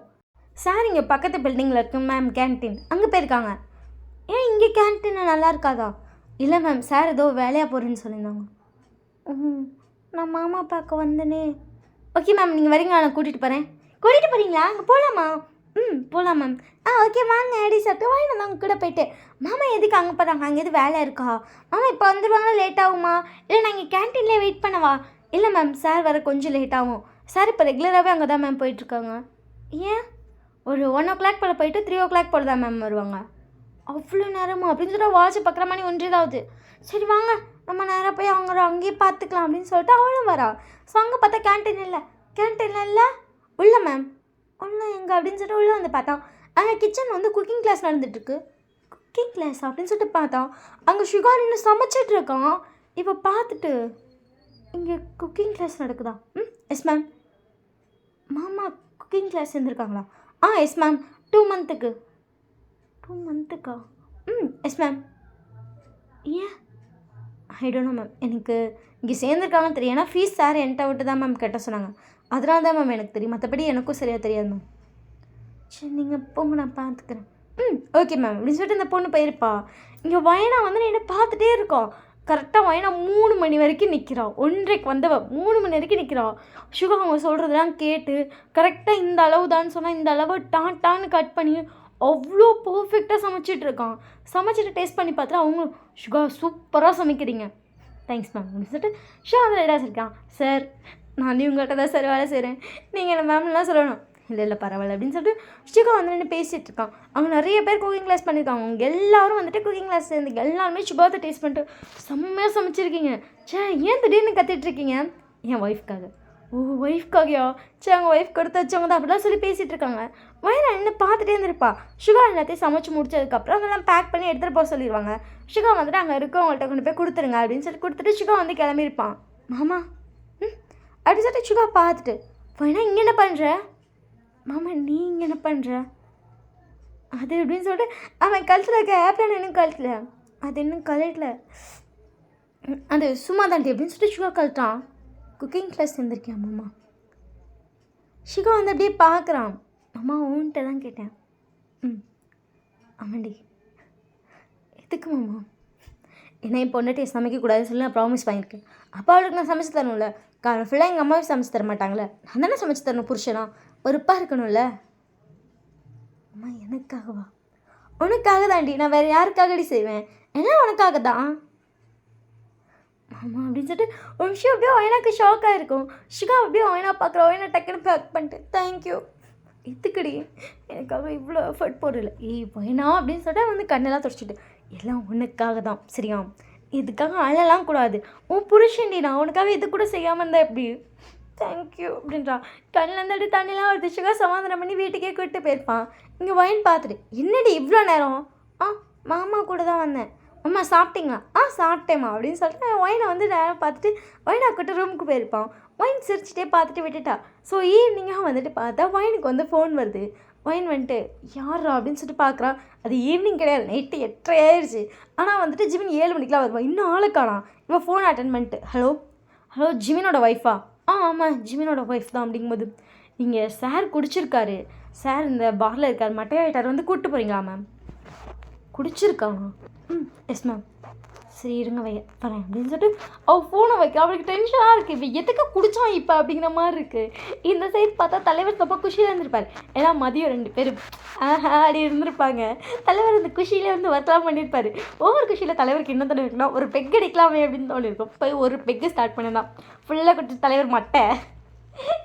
Speaker 1: சார் இங்கே பக்கத்து பில்டிங்கில் இருக்கு மேம் கேன்டீன், அங்கே போயிருக்காங்க. ஏன் இங்கே கேன்டீன் நல்லா இருக்காதா? இல்லை மேம் சார் ஏதோ வேலையாக போகிறேன்னு சொல்லியிருந்தாங்க. நான் மாமா பார்க்க வந்தேனே. ஓகே மேம் நீங்கள் வரீங்க, நான் கூட்டிகிட்டு போகிறேன். கூட்டிகிட்டு போகிறீங்களா? அங்கே போகலாமா? போகலாம் மேம். ஓகே வாங்க அடி சாப்பிட்டு வாங்க நாங்கள் கூட போயிட்டு. மாமா எதுக்கு அங்கே போகிறாங்க? அங்கே எது வேலை இருக்கா? மாமா இப்போ வந்துடுவாங்களா, லேட் ஆகுமா? இல்லை நான் இங்கே கேன்டீன்லேயே வெயிட் பண்ணவா? இல்லை மேம் சார் வர கொஞ்சம் லேட் ஆகும். சார் இப்போ ரெகுலராகவே அங்கே தான் மேம் போயிட்டுருக்காங்க. ஏன்? ஒரு 1 o'clock போல் போயிட்டு 3 o'clock போல் தான் மேம் வருவாங்க. அவ்வளோ நேரமா அப்படின்னு சொல்லிட்டு வாட்ச் பார்க்குற மணி 1 சரி வாங்க நம்ம நேராக போய் அங்கேயே பார்த்துக்கலாம் அப்படின்னு சொல்லிட்டு அவளும் வரா. ஸோ அங்கே பார்த்தா கேன்டீன் இல்லை. கேன்டீனில் இல்லை உள்ள மேம். உள்ள எங்கே அப்படின்னு சொல்லிட்டு உள்ளே வந்து பார்த்தோம். அங்கே கிச்சன் வந்து குக்கிங் கிளாஸ் நடந்துகிட்ருக்கு. குக்கிங் கிளாஸ் அப்படின்னு சொல்லிட்டு பார்த்தோம். அங்கே சுகர் இன்னும் சமைச்சிட்டு இருக்கான். இப்போ பார்த்துட்டு இங்கே குக்கிங் கிளாஸ் நடக்குதா? Yes ma'am. மாமா குக்கிங் கிளாஸ் இருந்திருக்காங்களா? Yes ma'am 2 months. 2 months yes ma'am. ஏன்? I don't know ma'am. எனக்கு இங்கே சேர்ந்துருக்காங்கன்னு தெரியும். ஏன்னா ஃபீஸ் சார் என்கிட்ட விட்டு தான் மேம் கட்ட சொன்னாங்க. அதனால தான் மேம் எனக்கு தெரியும், மற்றபடி எனக்கும் சரியாக தெரியாது மேம். சரி நீங்கள் போங்க நான் பார்த்துக்கிறேன். ஓகே மேம் அப்படின்னு சொல்லிட்டு இந்த பொண்ணு போயிருப்பா. இங்கே வயனா வந்து என்ன பார்த்துட்டே இருக்கோம். கரெக்டாக வயனா 3 மணி வரைக்கும் நிற்கிறான். 1:30 வந்தவ 3 மணி வரைக்கும் நிற்கிறான். சுகா அவங்க சொல்கிறதெல்லாம் கேட்டு கரெக்டாக இந்த அளவு தான் சொன்னால் இந்த அளவு டான்னு கட் பண்ணி அவ்வளோ பர்ஃபெக்டாக சமைச்சிட்டு இருக்கான். சமைச்சிட்டு டேஸ்ட் பண்ணி பார்த்துட்டு அவங்களும் சுகா சூப்பராக சமைக்கிறீங்க, தேங்க்ஸ் மேம் அப்படின்னு சொல்லிட்டு ஷா வந்து ரெடாக இருக்கான். சார் நான் இவங்கள்ட்ட தான் சார் வேலை செய்கிறேன், நீங்கள் என்ன மேம்லாம் சொல்லணும். இல்லை பரவாயில்ல அப்படின்னு சொல்லிட்டு சுகா வந்து நின்று பேசிகிட்டு இருக்கான். அவங்க நிறைய பேர் குக்கிங் கிளாஸ் பண்ணியிருக்காங்க. அவங்க எல்லோரும் வந்துட்டு குக்கிங் கிளாஸ் சேர்ந்து எல்லாருமே சுகாத்தை டேஸ்ட் பண்ணிட்டு செம்மையாக சமைச்சிருக்கீங்க. ஏன் திடீர்னு கத்திட்டுருக்கீங்க? என் ஒய்ஃப்காக. ஒய்ஃப்காகையா? அவங்க ஒய்ஃப் கொடுத்து வச்சவங்க தான் அப்படிலாம் சொல்லி பேசிகிட்டு இருக்காங்க. வயனா நின்று பார்த்துட்டே இருந்திருப்பா. சுகா எல்லாத்தையும் சமைச்சு முடிச்சதுக்கப்புறம் அதெல்லாம் பேக் பண்ணி எடுத்துகிட்டு போக சொல்லிடுவாங்க. சுகா வந்துட்டு அங்கே இருக்கவங்கள்ட்ட கொண்டு போய் கொடுத்துருங்க அப்படின்னு சொல்லி கொடுத்துட்டு சுகா வந்து கிளம்பியிருப்பான். மாமா அப்படின்னு சொல்லிட்டு சுகா பார்த்துட்டு வயனா இங்கே என்ன பண்ணுற? மாமா நீ இங்கே என்ன பண்ணுற? அது அப்படின்னு சொல்லிட்டு அவன் கழுத்தில் இருக்க ஆப்ரன் இன்னும் கழுத்தில், அது இன்னும் கழட்டல, அது சும்மா தாண்டி அப்படின்னு சொல்லிட்டு சுகா கழட்டான். குக்கிங் கிளாஸ் இருந்திருக்கியா மாமா? சுகா வந்து அப்படியே பார்க்குறான். மாமா உன்கிட்ட தான் கேட்டேன். ஆமாண்டி. எதுக்கு மாமா? ஏன்னா என் பொண்ணுட்டு சமைக்கக்கூடாதுன்னு சொல்லி நான் ப்ராமிஸ் பண்ணியிருக்கேன். அப்போ அவளுக்கு நான் சமைச்சு தரணும்ல. காரணம் ஃபுல்லாக எங்கள் அம்மாவே சமைச்சு தர மாட்டாங்களே, நான் தானே சமைச்சு தரணும். புருஷனா பொறுப்பாக இருக்கணும்ல. அம்மா எனக்காகவா? உனக்காக தாண்டி, நான் வேறு யாருக்காகடி செய்வேன், எல்லாம் உனக்காக தான் மாமா அப்படின்னு சொல்லிட்டு ஒரு விஷயம் அப்படியே ஒயனாக்கு ஷாக்காக இருக்கும். ஷிகா அப்படியே ஒயனா பார்க்குற ஒயனா டக்குன்னு பேக் பண்ணிட்டு தேங்க்யூ. எதுக்குடி எனக்காக இவ்வளோ எஃபர்ட் போடல? ஒயனா அப்படின்னு சொல்லிட்டு வந்து கண்ணெல்லாம் தொடச்சிட்டு எல்லாம் உனக்காக தான் சரியா? இதுக்காக அழலாம் கூடாது. உன் புருஷன்டி, நான் உனக்காக இது கூட செய்யாமல் இருந்தால் எப்படி? தேங்க்யூ அப்படின்றான். கண்ணிலேருந்து அப்படியே தண்ணிலாம் வருது. சுகர் சமாதானம் பண்ணி வீட்டுக்கே கூப்பிட்டு போயிருப்பான். இங்கே ஒயின் பார்த்துட்டு, என்னடி இவ்வளோ நேரம்? ஆ மாமா கூட தான் வந்தேன். அம்மா சாப்பிட்டீங்களா? சாப்பிட்டேம்மா அப்படின்னு சொல்லிட்டு ஒயினை வந்து நேரம் பார்த்துட்டு ஒயினா கூட்டு ரூமுக்கு போயிருப்பான். ஒயின் சிரிச்சிட்டே பார்த்துட்டு விட்டுட்டா. ஸோ ஈவினிங்காக வந்துட்டு பார்த்தா ஒயினுக்கு வந்து ஃபோன் வருது. ஒயின் வந்துட்டு யாரா அப்படின்னு சொல்லிட்டு பார்க்குறா. அது ஈவினிங் கிடையாது, நைட்டு 8:30 ஆயிடுச்சு. ஆனால் வந்துட்டு ஜிமின் 7 மணிக்கெலாம் வருவான். இன்னும் ஆளுக்கானா. இவன் ஃபோன் அட்டன் பண்ணிட்டு, ஹலோ ஹலோ ஜிமினோட ஒய்ஃபா? ஆமாம் ஜிமினோட ஒய்ஃப் தான். அப்படிங்கும்போது இங்கே சார் குடிச்சிருக்காரு, சார் இந்த பாரில் இருக்கார், மட்டையாயிட்டார், வந்து கூப்பிட்டு போகிறீங்களா மேம்? குடிச்சிருக்காங்க. Yes ma'am. சரி இருங்க வரேன் அப்படின்னு சொல்லிட்டு அவள் ஃபோனை வைக்க அவளுக்கு டென்ஷனாக இருக்குது. இப்போ எதுக்கு குடித்தான் இப்போ அப்படிங்கிற மாதிரி இருக்குது. இந்த சைடு பார்த்தா தலைவர் ரொம்ப குஷியில் இருந்திருப்பார். ஏன்னா மதியம் 2 பேர் அப்படி இருந்திருப்பாங்க. தலைவர் இந்த குஷியிலே வந்து ஒர்க்லாம் பண்ணியிருப்பார். ஒவ்வொரு குஷியில் தலைவருக்கு என்ன தோணி இருக்குன்னா ஒரு பெக் அடிக்கலாமே அப்படின்னு தோணிருக்கும். போய் ஒரு பெக்கு ஸ்டார்ட் பண்ணிதான் ஃபுல்லாக கொடுத்து தலைவர் மட்டை.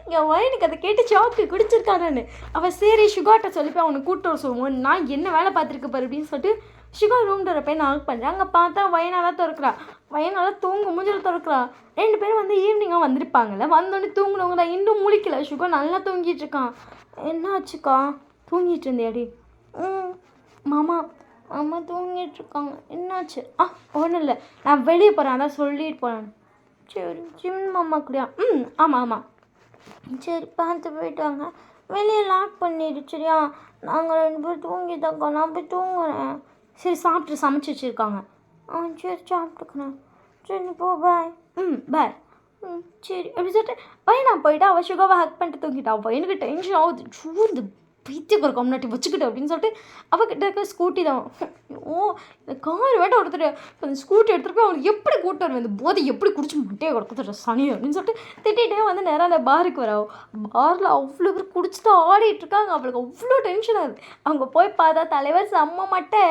Speaker 1: இங்கே ஒயினுக்கு அதை கேட்டு சாக்கு குடிச்சிருக்கானு அவள் சரி சுகாட்ட சொல்லி போய் அவனை கூப்பிட்டு வர சொல்லுவோம். நான் என்ன வேலை பார்த்துருக்கு பாரு அப்படின்னு சொல்லிட்டு சுகா ரூம் டோரை போய் நாக் பண்ணுறேன். அங்கே பார்த்தா வயனால திறக்கிறா. வயனால தூங்கும் மூஞ்சில் திறக்கிறா. 2 பேரும் வந்து ஈவினிங்காக வந்திருப்பாங்கல்ல, வந்தோடனே தூங்கினவங்க தான் இன்னும் முழிக்கல. சுகா நல்லா தூங்கிட்டு இருக்கான். என்ன ஆச்சுக்கா? தூங்கிட்டு இருந்தியாடி? மாமா அம்மா தூங்கிட்டு இருக்காங்க. என்னாச்சு? ஒன்றும் இல்லை, நான் வெளியே போகிறேன், அதான் சொல்லிட்டு போகிறேன். சரி ஜிம் மாமா கூடயா? ஆமாம் ஆமாம். சரி பார்த்து போயிட்டு வாங்க. வெளியே லாக் பண்ணிடு சரியா? நாங்கள் 2 பேரும் தூங்கிட்டாக்கா, நான் போய் தூங்குறேன். சரி சாப்பிட்டு சமைச்சி வச்சுருக்காங்க. சரி சாப்பிட்டுக்கிறேன். சரி போ பாய். பாய். சரி அப்படி சொல்லிட்டு பையனா போயிட்டு அவள் சுகாவை ஹக் பண்ணிட்டு தூங்கிட்டா. பையனுக்கு டென்ஷன் ஆகுது. சூழ்ந்து பைத்தியம் ஒரு கம்னாட்டி வச்சுக்கிட்டு அப்படின்னு சொல்லிட்டு அவகிட்ட இருக்க ஸ்கூட்டி தான். இந்த கார் வேட்ட ஒருத்தர் அந்த ஸ்கூட்டி எடுத்துகிட்டு போய் அவனுக்கு எப்படி கூட்டு வருவேன், இந்த போதை எப்படி குடிச்சு முட்டையை கொடுத்துட்ற சனி அப்படின்னு சொல்லிட்டு திட்டிகிட்டே வந்து நேராக அந்த பாருக்கு வர. பாரில் அவ்வளோ பேர் குடிச்சிட்டு ஆடிட்டு இருக்காங்க. அவளுக்கு அவ்வளோ டென்ஷன் ஆகுது. அவங்க போய் பார்த்தா தலைவர் செம்ம மட்டை.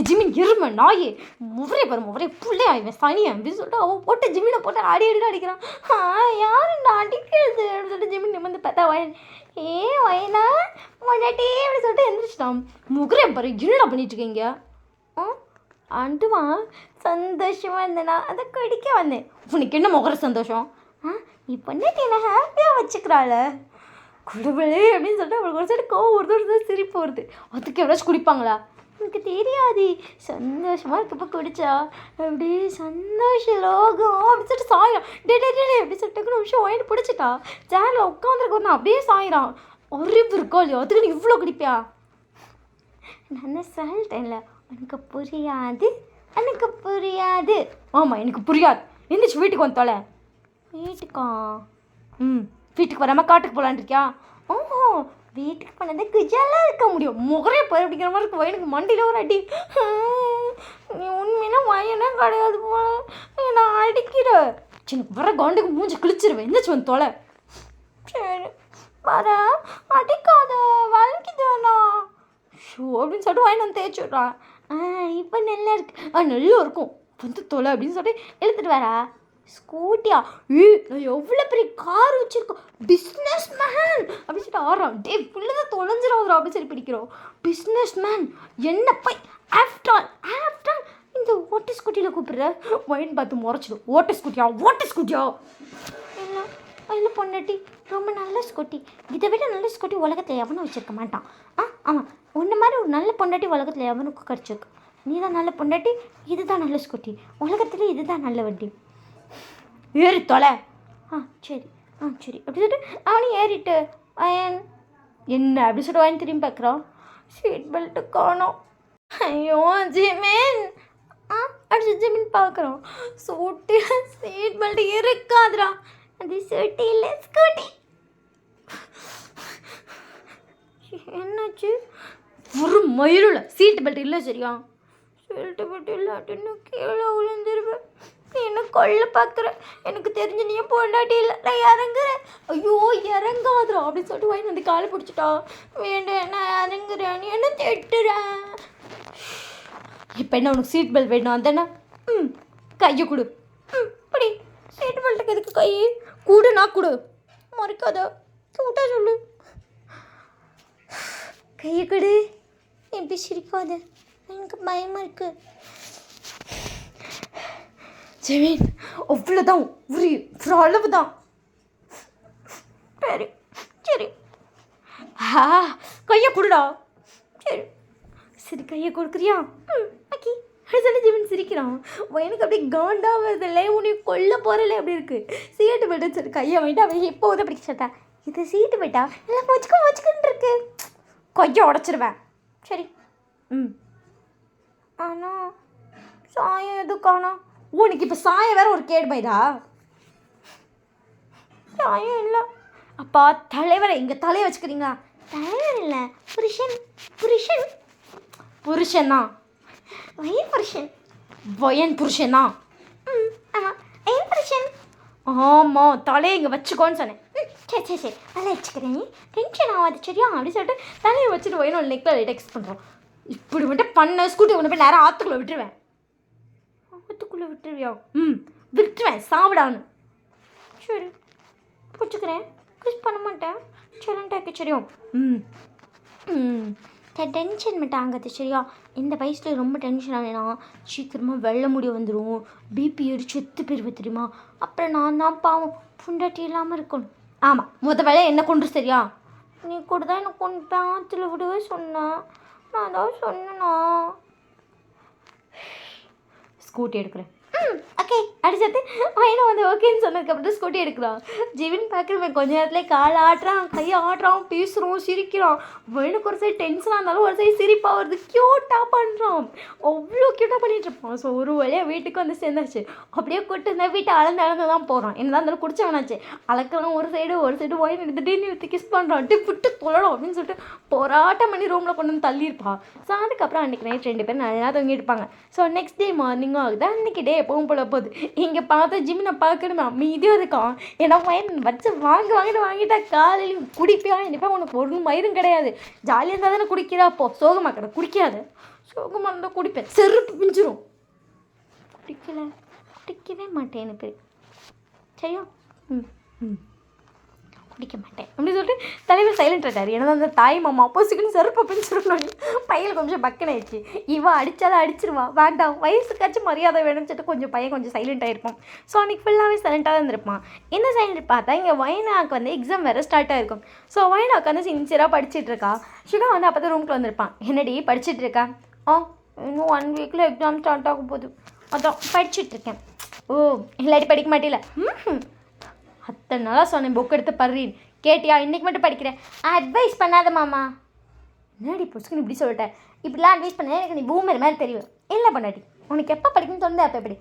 Speaker 1: ஜிமின் இருமை நாயே, முவரே பாரு முவரே புள்ளே ஆயிவேன் சனி அப்படின்னு சொல்லிட்டு அவன் போட்டு ஜிமினை போட்டு அடி அடிக்கிறான். யார் நான் அடிக்கிறது அப்படின்னு சொல்லிட்டு ஜிமின் நிமிர்ந்து பார்த்தா வயனா முன்னாடி அப்படி சொல்லிட்டு எந்திரிச்சிட்டான். முகரே பாரு என்னடா பண்ணிட்டு இருக்கீங்க? அண்டுமா சந்தோஷமாக இருந்தேனா அதை குடிக்க வந்தேன். உனக்கு என்ன முகர சந்தோஷம்? இப்போ என்ன ஹாப்பியாக வச்சுக்கிறாள் குடுபலே அப்படின்னு சொல்லிட்டு அவளுக்கு ஒரு சைடு கோவம் ஒரு சிரிப்பு வருது. அதுக்கு எவ்வளோச்சு குடிப்பாங்களா? எனக்கு தெரியாது, சந்தோஷமாக இருக்கப்போ குடிச்சா அப்படி சந்தோஷ லோகம் அப்படி சொல்லிட்டு சாயிறான். டே எப்படி சொல்லிட்டு நிமிஷம் வாங்கிட்டு பிடிச்சிட்டா. சேரில் உட்காந்துருக்கோம் அப்படியே சாயிறான். அறிவு இருக்கோ இல்லையோ, அதுக்கு நீ இவ்வளோ குடிப்பியா? நான் சொல்லிட்டேன்ல எனக்கு புரியாது, எனக்கு புரியாது. ஆமாம் எனக்கு புரியாது. எந்திரிச்சு வீட்டுக்கு வந்து தொலை. வீட்டுக்கா? வீட்டுக்கு வராமல் காட்டுக்கு போகலான் இருக்கியா? வீட்டுக்கு போனதை குஜாலாக இருக்க முடியும். முகரே போய் அப்படிங்கிற மாதிரி இருக்கு. வயனுக்கு மண்டியில் ஒரு அடி. நீ உண்மையினா வயனே கிடையாது போல, நான் அடிக்கிற சின்ன வர கவுண்டுக்கு மூஞ்சி கிழிச்சிருவேன். எந்திரிச்சு வந்து தொலை. சரி வர அடிக்காத வலிக்குதுண்ணா ஷோ அப்படின்னு சொல்லிட்டு வாங்கி வந்து தேய்ச்சி விட்றான். இப்போ நல்லா இருக்கு. நல்லா இருக்கும் வந்து தொலை அப்படின்னு சொல்லிட்டு எடுத்துகிட்டு வரா. ஸ்கூட்டியா? நான் எவ்வளோ பெரிய கார் வச்சுருக்கோம், பிஸ்னஸ் மேன் அப்படின்னு சொல்லிட்டு ஆடுறான். ஃபுல்லாக தொலைஞ்சிடாதுரா அப்படின்னு சொல்லி பிடிக்கிறோம். பிஸ்னஸ் மேன் என்ன போய் ஆஃப்டர் இந்த ஓட்ட ஸ்கூட்டியில் கூப்பிடுற வயன் பார்த்து முறைச்சிடும். ஓட்ட ஸ்கூட்டியா இல்லை பொண்டாட்டி ரொம்ப நல்ல ஸ்கூட்டி, இதை விட நல்ல ஸ்கூட்டி உலகத்தில் எவனும் வச்சுருக்க மாட்டான். ஆமாம் உன்ன மாதிரி ஒரு நல்ல பொண்டாட்டி உலகத்தில் எவனுக்கும் கிடச்சிருக்கு. நீ தான் நல்ல பொண்டாட்டி, இதுதான் நல்ல ஸ்கூட்டி, உலகத்தில் இதுதான் நல்ல வண்டி. ஏறி தொலை. சரி அப்படி சொல்லிட்டு அவனையும் ஏறிட்டு வயன் என்ன அப்படி சொல்லிட்டு வாங்கி திரும்பி பார்க்குறான். சீட் பெல்ட்டு காணோம். ஐயோ ஜிமின் அப்படி ஜிமின் பார்க்குறோம். சூட்டில் சீட் பெல்ட் இருக்காதுரா. அது சூட்டி இல்லை ஸ்கூட்டி. என்னாச்சு? ஒரு மயிரில் சீட்டு பெல்ட் இல்லை சரியா? சீட்டு பெல்ட் இல்லாட்டின்னு கீழே விழுந்துருவேன். என்ன கொள்ள பார்க்குற, எனக்கு தெரிஞ்சு நீ பொண்டாட்டி இல்லை, நான் இறங்குறேன். ஐயோ இறங்காதுரா அப்படின்னு சொல்லிட்டு வாங்கி வந்து காலை பிடிச்சிட்டா. வேண்டாம் நான் இறங்குறேன், நீ என்ன திட்டுறேன். இப்போ என்ன உனக்கு சீட் பெல்ட் வேணும் அதானே? கையை கொடு. இப்படி சீட் பெல்ட்டுக்கு எதுக்கு கை கூடு? நான் கொடு மறைக்காத கூட்டா சொல்லு. கையை கொடு. எப்படி சிரிக்காத, எனக்கு பயமாக இருக்கு. ஜெமீன் அவ்வளோதான், ஒரு அளவு தான். சரி சரி. கையை கொடுடா. சரி சரி கையை கொடுக்குறியா? ஓகே அப்படி சொல்லி ஜீவன் சிரிக்கிறான். எனக்கு அப்படியே காண்டா வருதில்ல, உன்னை கொல்ல போகிறல அப்படி இருக்குது. சீட்டு பெல்ட்டுன்னு சொல்லி கையை வாங்கிட்டு அவன் எப்போ வந்து அப்படி சொல்லிட்டா, இது சீட்டு பெல்ட்டா இல்லை வச்சுக்குன்னு இருக்கு. கையை உடச்சிருவேன். சரி. ஆனால் சாயம் எதுக்கானா? உனக்கு இப்போ சாயம் வேற ஒரு கேடுமைதா? சாயம் இல்லை. அப்பா தலைவரை இங்கே தலையை வச்சுக்கிறீங்களா? தலைவர் இல்லை, புருஷன். புருஷன் புருஷனா? வயன் புருஷன். வயன் புருஷனா? ஆமாம் வயன் புருஷன். ஆமாம் தலையை இங்கே வச்சுக்கோன்னு சொன்னேன். சரி சரி சரி நல்லா வச்சுக்கிறேன், டென்ஷன் ஆகாது சரியா அப்படின்னு சொல்லிட்டு தலையை வச்சுட்டு வயனோட நெக்கில் டெக்ஸ்ட் பண்ணுறோம். இப்படி மட்டும் பண்ண ஸ்கூட்டி கொண்டு போய் நேரம் ஆற்றுக்குள்ளே விட்டுருவேன். ஆற்றுக்குள்ளே விட்டுருவியா? விட்டுருவேன் சாப்பிடான்னு. சரி பிடிச்சிக்கிறேன், கிஸ் பண்ண மாட்டேன் சரண்டாக்கு சரியும். டென்ஷன் மட்டும் ஆகாது சரியா? இந்த வயசில் ரொம்ப டென்ஷன் ஆகலைனா சீக்கிரமாக வெள்ளை முடி வந்துடும், பிபி ஏறி செத்து போயிருவேன் தெரியுமா? அப்புறம் நான் தான் பாவம் புண்டாட்டி இல்லாமல் இருக்கணும். ஆமாம் வேலை என்ன கொண்டு சரியா? நீ கூட தான் எனக்கு கொண்டு போய் ஆற்றுல விடவே சொன்னேன். நான் தான் சொன்னேண்ணா. ஸ்கூட்டி எடுக்கிறேன். ஓகே அடிச்சது பையனை வந்து ஓகேன்னு சொன்னதுக்கப்புறம் ஸ்கூட்டி எடுக்கிறான். ஜீவன் பார்க்குறவன் கொஞ்ச நேரத்தில் கால் ஆடுறான், கையை ஆடுறான், பேசுகிறோம், சிரிக்கிறான். வயனுக்கு ஒரு சைடு டென்ஷனாக இருந்தாலும் ஒரு சைடு சிரிப்பாக வருது, க்யூட்டாக பண்ணுறான். அவ்வளோ க்யூட்டாக பண்ணிகிட்டு இருப்பான். ஸோ ஒரு வழியாக வீட்டுக்கு வந்து சேர்ந்தாச்சு. அப்படியே கூட்டு இருந்தால் வீட்டை அளந்து தான் போகிறான். என்னதான் இருந்தாலும் குடிச்சவனாச்சு. அளக்கலாம் ஒரு சைடு வயன் எடுத்துட்டு கிஸ் பண்ணுறான். விட்டு தொழணும் அப்படின்னு சொல்லிட்டு போராட்டம் பண்ணி ரூமில் கொண்டு வந்து தள்ளியிருப்பான். ஸோ அதுக்கப்புறம் அன்றைக்கி நைட் 2 பேரும் நல்லா தூங்கியிருப்பாங்க. ஸோ நெக்ஸ்ட் டே மார்னிங்கும் ஆகுது. அன்றைக்கி டே எப்பவும் போல போகுது. இங்கே பார்த்தா ஜிம்மினை பார்க்கணுமே அமைதியாக இருக்கான். ஏன்னா வயன் வச்சு வாங்கிட்டா காலையிலையும் குடிப்பியா? என்னப்பா உனக்கு ஒரு மயிரும் கிடையாது. ஜாலியாக இருந்தால் தானே குடிக்கிறா? அப்போ சோகமாக்கிற குடிக்காது. சோகமாக இருந்தால் குடிப்பேன், செருப்பு பிஞ்சிரும். குடிக்கவே மாட்டேன் எனக்கு சரியா? குடிக்க மாட்டேன் அப்படின்னு சொல்லிட்டு தலைவர் சைலண்ட் ஆகிட்டார். ஏன்னா அந்த தாய் மாமா அப்போசிக்குன்னு செருப்பை பிடிச்சிருக்கணும். பையன் கொஞ்சம் பக்கன் ஆயிடுச்சு. இவன் அடித்தாலும் அடிச்சிருவான், வேண்டாம் வயசுக்காச்சும் மரியாதை வேணும்னு சொல்லிட்டு பையன் கொஞ்சம் சைலண்ட் ஆகிருப்பான். ஸோ அன்றைக்கி ஃபுல்லாகவே சைலண்ட்டாக தான் இருந்திருப்பான். என்ன சைலண்ட் பார்த்தா இங்கே வயனாக்கு வந்து எக்ஸாம் வேறு ஸ்டார்ட் ஆகிருக்கும். ஸோ வயனாக்கு வந்து சின்சியராக படிச்சுட்டு இருக்கா. ஷுகா வந்து அப்போ தான் ரூமுக்கு வந்திருப்பான். என்னடி படிச்சுட்டு இருக்கா? இன்னும் 1 வீக்கில் எக்ஸாம் ஸ்டார்ட் ஆக போகுது, அதான் படிச்சுட்ருக்கேன். ஓ இல்லாட்டி படிக்க மாட்டேல? அத்தனை நாளாக சொன்னேன் புக் எடுத்து படுறீன்னு, கேட்டியா? இன்றைக்கி மட்டும் படிக்கிறேன். அட்வைஸ் பண்ணாத மாமா. என்னடி புஸ்குன்னு இப்படி சொல்லிட்டேன்? இப்படிலாம் அட்வைஸ் பண்ண எனக்கு நீ பூமர் மாதிரி தெரியும். இல்லை பண்ணாட்டி உனக்கு எப்போ படிக்கணும்னு தோணுது அப்போ எப்படி?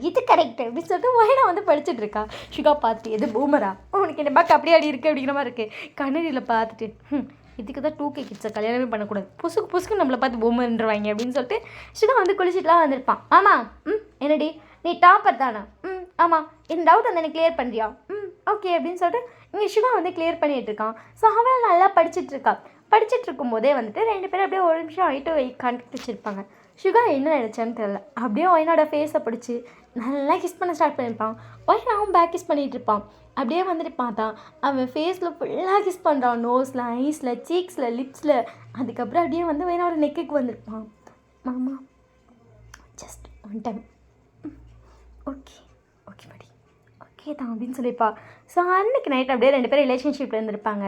Speaker 1: இது கரெக்டு அப்படின்னு சொல்லிட்டு வயனா வந்து படிச்சுட்டு இருக்கா. ஷுகா பார்த்துட்டு எது பூமரா உனக்கு என்ன பார்க்க அப்படியே அடி இருக்குது அப்படிங்கிற மாதிரி இருக்குது. கண்ணடியில் பார்த்துட்டு இதுக்கு தான் 2K கிட்ஸை கல்யாணமே பண்ணக்கூடாது, புசுக்கு நம்மளை பார்த்து பூமர்ன்றவாங்க அப்படின்னு சொல்லிட்டு ஷுகா வந்து குளிச்சுட்டுலாம் வந்திருப்பான். ஆமாம் என்னடி நீ டாப்பர் தானே? ஆமாம் இந்த டவுட் வந்து எனக்கு கிளியர் பண்ணுறியா? ஓகே அப்படின்னு சொல்லிட்டு இங்கே ஷுகா வந்து கிளியர் பண்ணிகிட்டு இருக்கான். ஸோ அவள் நல்லா படிச்சுட்டு இருக்கா. படிச்சுட்டு இருக்கும்போதே வந்துட்டு 2 பேரும் அப்படியே ஒரு நிமிஷம் ஆகிட்டு கான்டாக்ட் வச்சுருப்பாங்க. ஷுகா என்ன நினச்சான்னு தெரியல, அப்படியே ஒயனோட ஃபேஸை பிடிச்சி நல்லா கிஸ் பண்ண ஸ்டார்ட் பண்ணியிருப்பான். ஒயனாவும் பேக் கிஸ் பண்ணிகிட்டு இருப்பான். அப்படியே வந்துட்டு பார்த்தா அவன் ஃபேஸில் ஃபுல்லாக கிஸ் பண்ணுறான். நோஸில், ஐஸில், சீக்ஸில், லிப்ஸில். அதுக்கப்புறம் அப்படியே வந்து வயனோட நெக்குக்கு வந்திருப்பான். மாமா ஜஸ்ட் 1 டைம். ஓகே படி ஓகே தான் அப்படின்னு சொல்லிப்பா. ஸோ அன்றைக்கி நைட் அப்படியே 2 பேரும் ரிலேஷன்ஷிப்பில் இருந்திருப்பாங்க.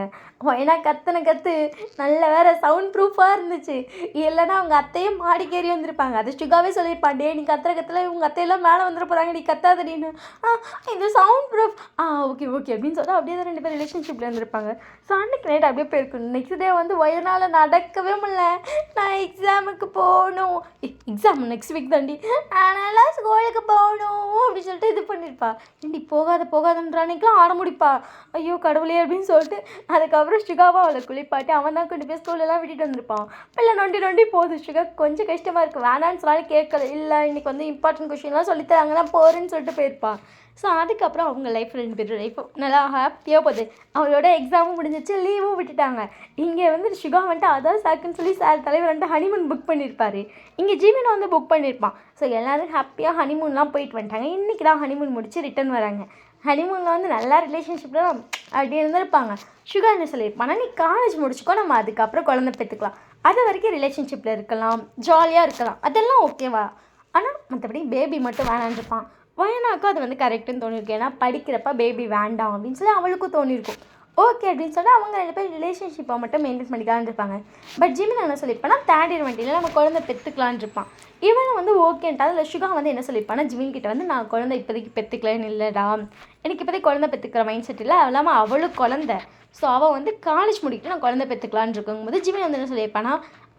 Speaker 1: ஏன்னா கத்து நல்ல வேறு சவுண்ட் ப்ரூஃபாக இருந்துச்சு. இல்லைன்னா அவங்க அத்தையும் மாடிக்கேறி வந்திருப்பாங்க. அது ஷுகாவே சொல்லியிருப்பான், டே நீ கத்துல இவங்க அத்தையெல்லாம் மேலே வந்துட போகிறாங்க, நீ கத்தாதடின்னு. இது சவுண்ட் ப்ரூஃப். ஓகே அப்படின்னு சொல்லிட்டு அப்படியே தான் 2 பேரும் ரிலேஷன்ஷிப்பில் இருந்திருப்பாங்க. ஸோ அன்றைக்கி நைட் அப்படியே போயிருக்கும். நெக்ஸ்ட் டே வந்து வயனால் நடக்கவே முடியல. நான் எக்ஸாமுக்கு போகணும், எக்ஸாம் நெக்ஸ்ட் வீக் தாண்டி, அதனால் ஸ்கூலுக்கு போகணும் அப்படின்னு சொல்லிட்டு இது பண்ணியிருப்பா. ஏண்டி போகாதன்றானைக்கெலாம் ஆட முடிப்பா, ஐயோ கடவுளே அப்படின்னு சொல்லிட்டு அதுக்கப்புறம் ஷுகாவை அவளை குளிப்பாட்டி அவன் தான் கொண்டு போய் ஸ்கூலெல்லாம் விட்டுட்டு வந்திருப்பான். பிள்ளை நொண்டி போகுது. ஷுகா கொஞ்சம் கஷ்டமாக இருக்குது, வேணான்னு சொன்னாலும் கேட்கல. இல்லை இன்றைக்கி வந்து இம்பார்ட்டன்ட் கொஷின்லாம் சொல்லித்தராங்க தான் போகிறேன்னு சொல்லிட்டு போயிருப்பான். ஸோ அதுக்கப்புறம் அவங்க லைஃப் 2 பேரும் லைஃப்பும் நல்லா ஹாப்பியாக போகுது. அவளோட எக்ஸாமும் முடிஞ்சிச்சு, லீவும் விட்டுட்டாங்க. இங்கே வந்து ஷுகா வந்துட்டு அதான் சாக்குன்னு சொல்லி தலைவர் வந்துட்டு ஹனிமூன் புக் பண்ணியிருப்பார். இங்கே ஜீவனை வந்து புக் பண்ணியிருப்பான். ஸோ எல்லோரும் ஹாப்பியாக ஹனிமூன்லாம் போயிட்டு வந்துட்டாங்க. இன்றைக்கி தான் ஹனிமூன் முடிச்சு ரிட்டன் வராங்க. ஹனிமூனில் வந்து நல்லா ரிலேஷன்ஷிப்பில் அப்படி இருந்திருப்பாங்க. ஷுகா என்ன சொல்லியிருப்பானா, நீ காலேஜ் முடிச்சுக்கோ, நம்ம அதுக்கப்புறம் குழந்தை பெற்றுக்கலாம், அது வரைக்கும் ரிலேஷன்ஷிப்பில் இருக்கலாம், ஜாலியாக இருக்கலாம், அதெல்லாம் ஓகேவா? ஆனால் மற்றபடி பேபி மட்டும் வேணான்ருப்பான். வயனாக்கும் அது வந்து கரெக்டுன்னு தோணியிருக்கும். ஏன்னா படிக்கிறப்ப பேபி வேண்டாம் அப்படின்னு சொல்லி அவளுக்கும் தோணியிருக்கும். ஓகே அப்படின்னு சொல்லிட்டு அவங்க 2 பேர் ரிலேஷன்ஷிப்பை மட்டும் மெயின்டைன் பண்ணிக்கலான்னு இருப்பாங்க. பட் ஜிமின் என்ன சொல்லியிருப்பானா தேர்ட் இயர் வண்டியில் நம்ம குழந்தை பெற்றுக்கலான்னு இருப்பான். இவன் வந்து ஓகேன்ட்டா அதில் சுகா வந்து என்ன சொல்லியிருப்பானா ஜிமின் கிட்ட வந்து நான் குழந்தை இப்போதைக்கு பெற்றுக்கலன்னு இல்லைடா, எனக்கு இப்போதைக்கு குழந்தை பெற்றுக்கிற மைண்ட் செட் இல்லை, இல்லாமல் அவளும் குழந்தை, ஸோ அவள் வந்து காலேஜ் முடிக்கிட்டு நான் குழந்தை பெற்றுக்கலான்னு இருக்கும்போது ஜிமின் வந்து என்ன சொல்லியிருப்பானா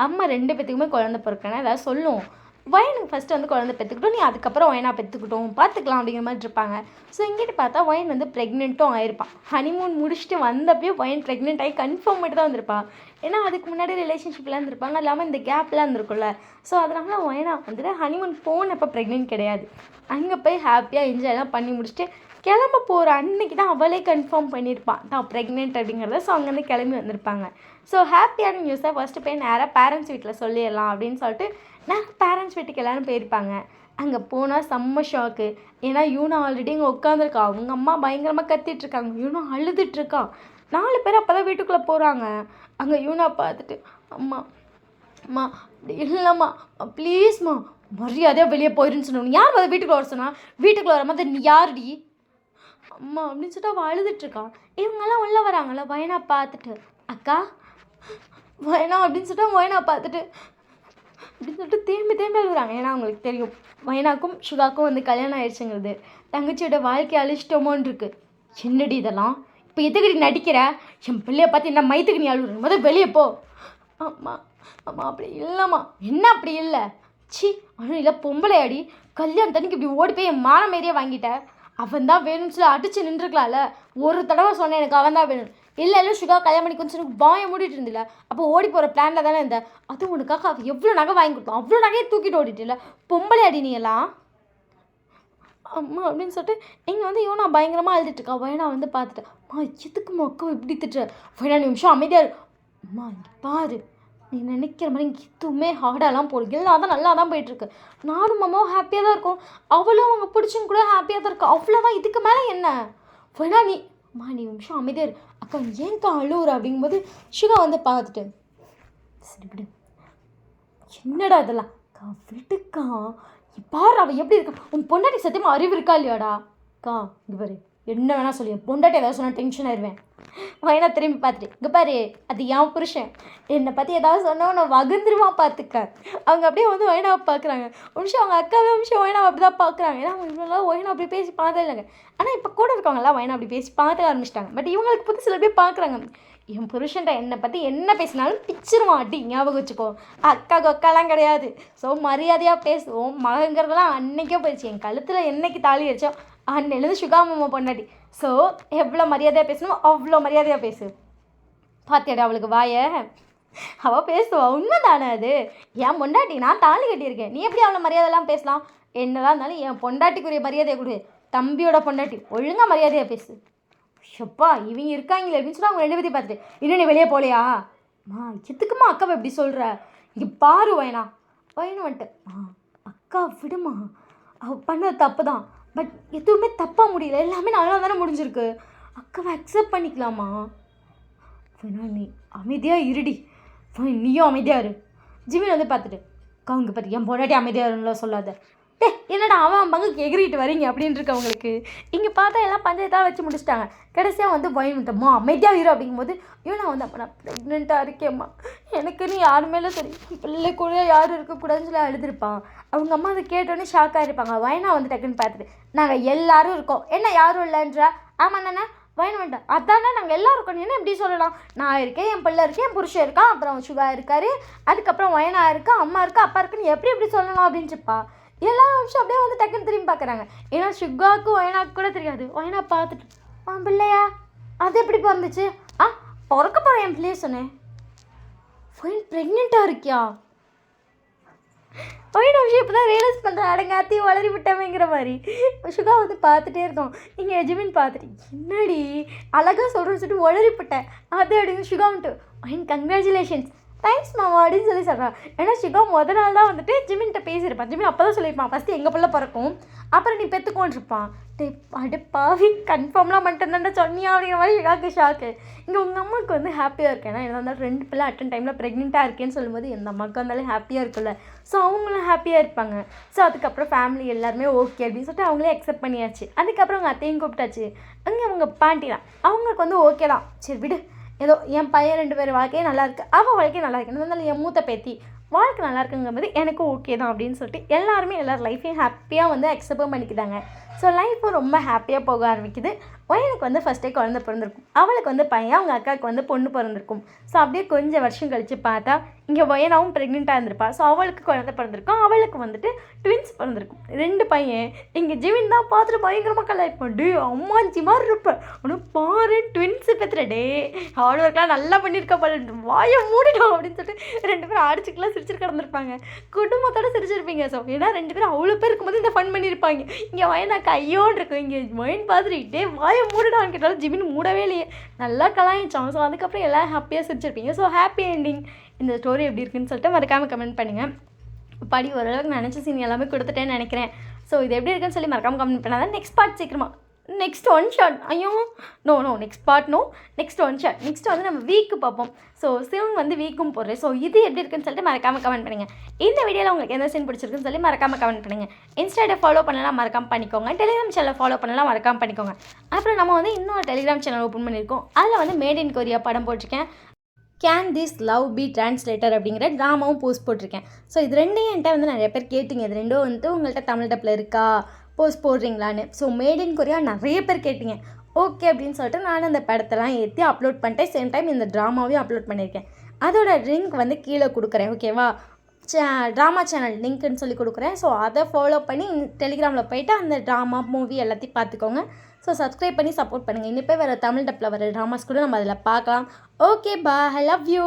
Speaker 1: அம்மா 2 பேத்துக்குமே குழந்தை பிறக்கணும் ஏதாவது சொல்லும், வயனுக்கு ஃபஸ்ட்டு வந்து குழந்தை பெற்றுக்கிட்டோம், நீ அதுக்கப்புறம் வயனா பெற்றுக்கிட்டோம் பார்த்துக்கலாம் அப்படிங்கிற மாதிரி இருப்பாங்க. ஸோ இங்கிட்டு பார்த்தா வயன் வந்து ப்ரெக்னென்ட்டும் ஆயிருப்பான். ஹனிமூன் முடிச்சுட்டு வந்தப்போ வயன் ப்ரெக்னென்ட் ஆகி கன்ஃபார்ம் மட்டும் தான் வந்திருப்பான். ஏன்னா அதுக்கு முன்னாடி ரிலேஷன்ஷிப்லாம் இருந்திருப்பாங்க, இல்லாமல் இந்த கேப்லாம் இருந்திருக்கும்ல. ஸோ அதனால வயனா வந்துட்டு ஹனிமூன் போனப்போ ப்ரெக்னென்ட் கிடையாது. அங்கே போய் ஹாப்பியாக என்ஜாய்லாம் பண்ணி முடிச்சுட்டு கிளம்ப போகிற அன்னைக்கு தான் அவளே கன்ஃபார்ம் பண்ணியிருப்பான் தான் ப்ரெக்னென்ட் அப்படிங்கிறத. ஸோ அங்கேருந்து கிளம்பி வந்திருப்பாங்க. ஸோ ஹாப்பியான நியூஸை ஃபஸ்ட்டு போய் நேராக பேரண்ட்ஸ் வீட்டில் சொல்லிடலாம் அப்படின்னு சொல்லிட்டு நான் பேரண்ட்ஸ் வீட்டுக்கு எல்லோரும் போயிருப்பாங்க. அங்கே போனால் செம்ம ஷாக்கு. ஏன்னா யூனா ஆல்ரெடி இங்கே உட்காந்துருக்கா, அவங்க அம்மா பயங்கரமாக கத்திட்டுருக்காங்க, யூனா அழுதுட்டுருக்கா. 4 பேர் அப்போ தான் வீட்டுக்குள்ளே போகிறாங்க. அங்கே யூனா பார்த்துட்டு அம்மா அம்மா இல்லைம்மா ப்ளீஸ்மா மரியாதையாக வெளியே போயிருன்னு சொன்னோம், யார் வந்து வீட்டுக்குள்ளே வர சொன்னா, வீட்டுக்குள்ளே வர மாதிரி நீ யாருடி அம்மா அப்படின்னு சொல்லிட்டு அவள் அழுதுட்டுருக்கான். இவங்கெல்லாம் உள்ளே வராங்கல்ல, வயனா பார்த்துட்டு அக்கா வயனா அப்படின்னு சொல்லிட்டு வயனா பார்த்துட்டு அப்படின்னு சொல்லிட்டு தேம்பி அழுகுறாங்க. ஏன்னா அவங்களுக்கு தெரியும் வயனாக்கும் சுகாக்கும் வந்து கல்யாணம் ஆயிடுச்சுங்கிறது, தங்கச்சியோட வாழ்க்கையை அழிச்சிட்டோமோன்னு இருக்கு. என்னடி இதெல்லாம் இப்போ எதுக்கடி நடிக்கிற, என் பிள்ளைய பார்த்து என்ன மயத்துக்கு நீ அழுகுற, முதல் வெளியே போ. அம்மா அம்மா அப்படி இல்லைம்மா, என்ன அப்படி இல்லை, சி ஆனால் இல்லை பொம்பளை அடி, கல்யாணத்தன்னைக்கு இப்படி ஓடி போய் என் மான மாரியே வாங்கிட்டேன், அவன் தான் வேணும்னு சொல்லி அடிச்சு நின்றுக்கலாம்ல, ஒரு தடவை சொன்னேன் எனக்கு அவன் தான் வேணும். இல்லை சுகா கல்யாணம் பண்ணி கொஞ்சம் பாயை மூடிட்டு இருந்தில்ல, அப்போ ஓடி போகிற பிளானில் தானே இருந்த, அது உனக்காக அவள் எவ்வளோ நகை வாங்கி கொடுத்தோம், அவ்வளோ நகையை தூக்கிட்டு ஓடிட்டு பொம்பளை அடி நீ எல்லாம் அம்மா அப்படின்னு சொல்லிட்டு இங்கே வந்து இவன் நான் பயங்கரமாக அழுதுட்டுருக்கா. வயனா வந்து பார்த்துட்டேன், அம்மா எதுக்குமா அக்கா இப்படி திட்டுற, வயனா நிமிஷம் அமைதியாக அம்மா பாரு, நீ நினைக்கிற மாதிரி எதுவுமே ஹார்டாலாம் போடு, எல்லாம் தான் நல்லா தான் போயிட்டுருக்கு, நானும் அம்மாவும் ஹாப்பியாக தான் இருக்கும், அவளும் அவங்க பிடிச்சும் கூட ஹாப்பியாக தான் இருக்கா, அவ்வளோதான், இதுக்கு மேலே என்ன, வேணா நீ அம்மா நீ நிமிஷம் அமைதியாக இரு அக்கா, ஏன்க்கா அழுவுற அப்படிங்கும்போது சுகா வந்து பார்த்துட்டு சரி விடு, என்னடா இதெல்லாம் அக்கா விடுக்கா, பாரு அவள் எப்படி இருக்கா, உன் பொண்டாட்டி சத்தியமாக அறிவு இருக்கா இல்லையாடா அக்கா, இங்கே பாரு என்ன வேணால் சொல்லி பொண்டாட்டி ஏதாவது சொன்னால் டென்ஷன் ஆயிடுவேன். வயனா திரும்பி பார்த்துட்டு இங்கே பாரு அது என் புருஷன், என்னை பற்றி ஏதாவது சொன்னால் நான் வகுந்துருமா பார்த்துக்க. அவங்க அப்படியே வந்து வயனாவை பார்க்குறாங்க. ஒரு நிமிஷம் அவங்க அக்காவே நிமிஷம் வயனாவை அப்படி தான் பார்க்குறாங்க. ஏன்னா அவங்க இவ்வளோ வயனா அப்படி பேசி பார்த்தே இல்லைங்க. ஆனால் இப்போ கூட இருக்கவங்களாம் வயனா அப்படி பேசி பார்த்து ஆரம்பிச்சிட்டாங்க. பட் இவங்களுக்கு பற்றி சில பேர் பார்க்குறாங்க, என் புருஷன்ட்ட என்னை பற்றி என்ன பேசினாலும் பிச்சிருவான் அடி, ஞாபகம் வச்சுக்கோ, அக்காவுக்கு அக்காலாம் கிடையாது. ஸோ மரியாதையாக பேசுவோம், மகங்கிறதெல்லாம் அன்னைக்கே போயிடுச்சு, என் கழுத்தில் என்னைக்கு தாலி வச்சோ அன்னையிலேருந்து சுகா மாமா பொண்டாட்டி. ஸோ எவ்வளோ மரியாதையாக பேசணுமோ அவ்வளோ மரியாதையாக பேசு. பார்த்தியாடா அவளுக்கு வாய, அவள் பேசுவா, உண்மை தானே அது, என் பொண்டாட்டி நான் தாலி கட்டியிருக்கேன், நீ எப்படி அவ்வளோ மரியாதைலாம் பேசலாம், என்னதான் இருந்தாலும் என் பொண்டாட்டிக்குரிய மரியாதையை கொடு, தம்பியோட பொண்டாட்டி ஒழுங்காக மரியாதையாக பேசு. ஷப்பா இவங்க இருக்காங்களே அப்படின்னு சொல்லி அவங்க 2 பேரையும் பார்த்துட்டு இன்னும் நீ வெளியே போகலையா, எதுக்குமா அக்காவை எப்படி சொல்கிற, இங்கே பாரு வயனா வந்துட்டு அக்கா விடுமா, அவள் பண்ணது தப்பு தான், பட் எதுவுமே தப்பாக முடியல, எல்லாமே நல்லா தானே முடிஞ்சிருக்கு, அக்காவை அக்செப்ட் பண்ணிக்கலாமா, வேணா நீ அமைதியாக இருடி, நீயும் அமைதியாக இரு. ஜிமின் வந்து பார்த்துட்டு அக்கா அவங்க பார்த்து என் பொண்டாட்டி அமைதியாக இருன்னு சொல்லாத, என்னடா அவன் பங்குக்கு எகிரிட்டு வரீங்க அப்படின்னு இருக்கவங்களுக்கு. இங்கே பார்த்தா எல்லாம் பஞ்சாயத்தாக வச்சு முடிச்சிட்டாங்க. கடைசியாக வந்து வயன் விட்டம்மா அமைதியாக இரு அப்படிங்கும்போது இவனா வந்து அப்போ நான் ப்ரெக்னெண்ட்டாக இருக்கேம்மா, எனக்குன்னு யாருமே சரி பிள்ளை கூட யாரும் இருக்கக்கூடாதுன்னு சொல்லி அழுதுருப்பான். அவங்க அம்மா அதை கேட்டோன்னே ஷாக்காக இருப்பாங்க. வயனா வந்து டக்குன்னு பார்த்துட்டு நாங்கள் எல்லோரும் இருக்கோம், என்ன யாரும் இல்லைன்றா, ஆமாம் தானே வயன் வேண்டாம் அதானே நாங்கள் எல்லோரும் இருக்கோம், என்ன எப்படி சொல்லலாம், நான் இருக்கேன், என் பிள்ளை இருக்கேன், என் புருஷன் இருக்கான், அப்புறம் சுகா இருக்காரு, அதுக்கப்புறம் வயனா இருக்கா, அம்மா இருக்கா, அப்பா இருக்குன்னு எப்படி சொல்லலாம் அப்படின்ட்டுப்பா. எல்லாரும் நிமிஷம் அப்படியே வந்து டக்குன்னு திரும்பி பார்க்குறாங்க. ஏன்னா சுகாவுக்கும் வயனாக்கு கூட தெரியாது. வயனா பார்த்துட்டு பிள்ளையா அது எப்படி பிறந்துச்சு, பிறக்க போகிறேன் என் பிள்ளைய சொன்னேன், ப்ரெக்னெண்ட்டாக இருக்கியா, வயனா விஷயம் இப்போ தான் ரியலைஸ் பண்ணுறேன், அடங்காத்தி வளரி விட்டவங்கிற மாதிரி. சுகா வந்து பார்த்துட்டே இருக்கோம். இங்கே எஜிமின் பார்த்துட்டு என்னடி அழகாக சொல்கிறேன்னு சொல்லிட்டு வளரிப்பட்டேன் அது அப்படின்னு சுகா வந்துட்டு வயன் கங்க்ராச்சுலேஷன்ஸ், தேங்க்ஸ் மாமா அப்படின்னு சொல்கிறான். ஏன்னா சிவா முத நாள் தான் வந்துட்டு ஜிமின்கிட்ட பேசியிருப்பான். ஜிமின் அப்போ தான் சொல்லியிருப்பான் ஃபஸ்ட்டு எங்கள் பிள்ளை பிறக்கும், அப்புறம் நீ பெற்றுக்கோன்னு இருப்பான். அடு பாவி கன்ஃபார்ம்லாம் மட்டும்தான்டா சொன்னியா அப்படிங்கிற மாதிரி ஷாக்கு ஷாக்கு. இங்கே உங்கள் அம்மாவுக்கு வந்து ஹாப்பியாக இருக்கு. ஏன்னா என்ன இருந்தாலும் 2 பிள்ளை அட்டன் டைமில் ப்ரெக்னெண்ட்டாக இருக்கேன்னு சொல்லும்போது எந்த அம்மாவுக்கு வந்தாலும் ஹாப்பியாக இருக்குல்ல. ஸோ அவங்களும் ஹாப்பியாக இருப்பாங்க. ஸோ அதுக்கப்புறம் ஃபேமிலி எல்லாருமே ஓகே அப்படின்னு சொல்லிட்டு அவங்களே அக்செப்ட் பண்ணியாச்சு. அதுக்கப்புறம் அவங்க அத்தையும் கூப்பிட்டாச்சு. அங்கே அவங்க பாட்டி தான், அவங்களுக்கு வந்து ஓகே தான். சரி விடு, ஏதோ என் பையன் 2 பேர் வாழ்க்கையே நல்லாயிருக்கு, அவள் வாழ்க்கையே நல்லா இருக்கு, இருந்தாலும் என் மூத்த பேத்தி வாழ்க்கை நல்லா இருக்குங்கும்போது எனக்கு ஓகே தான் அப்படின்னு சொல்லிட்டு எல்லாருமே எல்லார் லைஃப்பையும் ஹாப்பியாக வந்து அக்செப்டும் பண்ணிக்கிட்டாங்க. ஸோ லைஃப்பும் ரொம்ப ஹாப்பியாக போக ஆரம்பிக்குது. எனக்கு வந்து ஃபஸ்ட்டே குழந்தை பிறந்திருக்கும், அவளுக்கு வந்து பையன், அவங்க அக்காவுக்கு வந்து பொண்ணு பிறந்திருக்கும். ஸோ அப்படியே கொஞ்சம் வருஷம் கழித்து பார்த்தா இங்கே ஒயனாவும் ப்ரெக்னெண்ட்டாக இருந்திருப்பா. ஸோ அவளுக்கு குழந்தை பிறந்திருக்கும், அவளுக்கு வந்துட்டு ட்வின்ஸ் பிறந்திருக்கும், 2 பையன். இங்கே ஜிவின் தான் பார்த்துட்டு பயங்கரமாக கலாய்ப்போம், டே அம்மாஞ்சி மாதிரி இருப்பேன், ஆனால் பாரு ட்வின்ஸு பெற்றுற டே ஹார்ட் ஒர்க்லாம் நல்லா பண்ணியிருக்கா பாரு, வாயை மூடிடும் அப்படின்னு சொல்லிட்டு 2 பேரும் அடிச்சுக்கலாம் சிரிச்சு கிடந்திருப்பாங்க. குடும்பத்தோடு சிரிச்சிருப்பீங்க. ஸோ ஏன்னா 2 பேரும் அவ்வளோ பேர் இருக்கும்போது இந்த ஃபன் பண்ணியிருப்பாங்க. இங்கே வயனாக்கு ஐயோன்னு இருக்கும், இங்கே மைண்ட் பார்த்துட்டு வாயை மூடடான்னு கேட்டாலும் ஜிமின் மூடவே இல்லையே, நல்லா கலாயிச்சோம். ஸோ அதுக்கப்புறம் எல்லாம் ஹாப்பியாக சிரிச்சிருப்பீங்க. So happy ending. இந்த ஸ்டோரி எப்படி இருக்குன்னு சொல்லிட்டு மறக்காமல் கமெண்ட் பண்ணுங்கள். படி ஓரளவுக்கு நினச்ச சீன் எல்லாமே கொடுத்துட்டேன்னு நினைக்கிறேன். ஸோ இது எப்படி இருக்குன்னு சொல்லி மறக்காமல் கமெண்ட் பண்ணாதான் நெக்ஸ்ட் பார்ட் சீக்கிரமா, நெக்ஸ்ட் 1 ஷாட், ஐயோ no next part next 1 shot. Next வந்து நம்ம வீக்கு பார்ப்போம். ஸோ சிவன் வந்து வீக்கும் போடுறேன். ஸோ இது எப்படி இருக்குன்னு சொல்லிட்டு மறக்காமல் கமெண்ட் பண்ணுங்கள். இந்த வீடியோவில் உங்களுக்கு எந்த சீன் பிடிச்சிருக்குன்னு சொல்லி மறக்காமல் கமெண்ட் பண்ணுங்கள். இன்ஸ்டாகிராம் ஃபாலோ பண்ணலாம் மறக்காமல் பண்ணிக்கோங்க. டெலிகிராம் சேனல் ஃபாலோ பண்ணலாம் மறக்காமல் பண்ணிக்கோங்க. அப்புறம் நம்ம வந்து இன்னொரு டெலிகிராம் சேனல் ஓப்பன் பண்ணியிருக்கோம். அதில் வந்து மேட் இன் கொரியா படம் போட்டிருக்கேன். Can this love be translator அப்படிங்கிற ட்ராமாவும் போஸ்ட் போட்டிருக்கேன். ஸோ இது ரெண்டையும் என்கிட்ட வந்து நிறைய பேர் கேட்டிங்க, இது ரெண்டும் வந்து உங்கள்கிட்ட தமிழ் டப்பில் இருக்கா, போஸ்ட் போடுறீங்களான்னு. ஸோ மேட் இன் கொரியா நிறைய பேர் கேட்டிங்க. ஓகே அப்படின்னு சொல்லிட்டு நான் அந்த படத்தெல்லாம் ஏற்றி அப்லோட் பண்ணிட்டேன். சேம் டைம் இந்த ட்ராமாவையும் அப்லோட் பண்ணியிருக்கேன். அதோட லிங்க் வந்து கீழே கொடுக்குறேன், ஓகேவா? ட்ராமா சேனல் லிங்க்குன்னு சொல்லி கொடுக்குறேன். ஸோ அதை ஃபாலோ பண்ணி டெலிகிராமில் போய்ட்டு அந்த ட்ராமா மூவி எல்லாத்தையும் பார்த்துக்கோங்க. ஸோ சப்ஸ்கிரைப் பண்ணி சப்போர்ட் பண்ணுங்கள். இன்னிப்போ வேறு தமிழ் டப்பில் வர ட்ராமாஸ் கூட நம்ம அதில் பார்க்கலாம். ஓகே பா, ஐ லவ் யூ.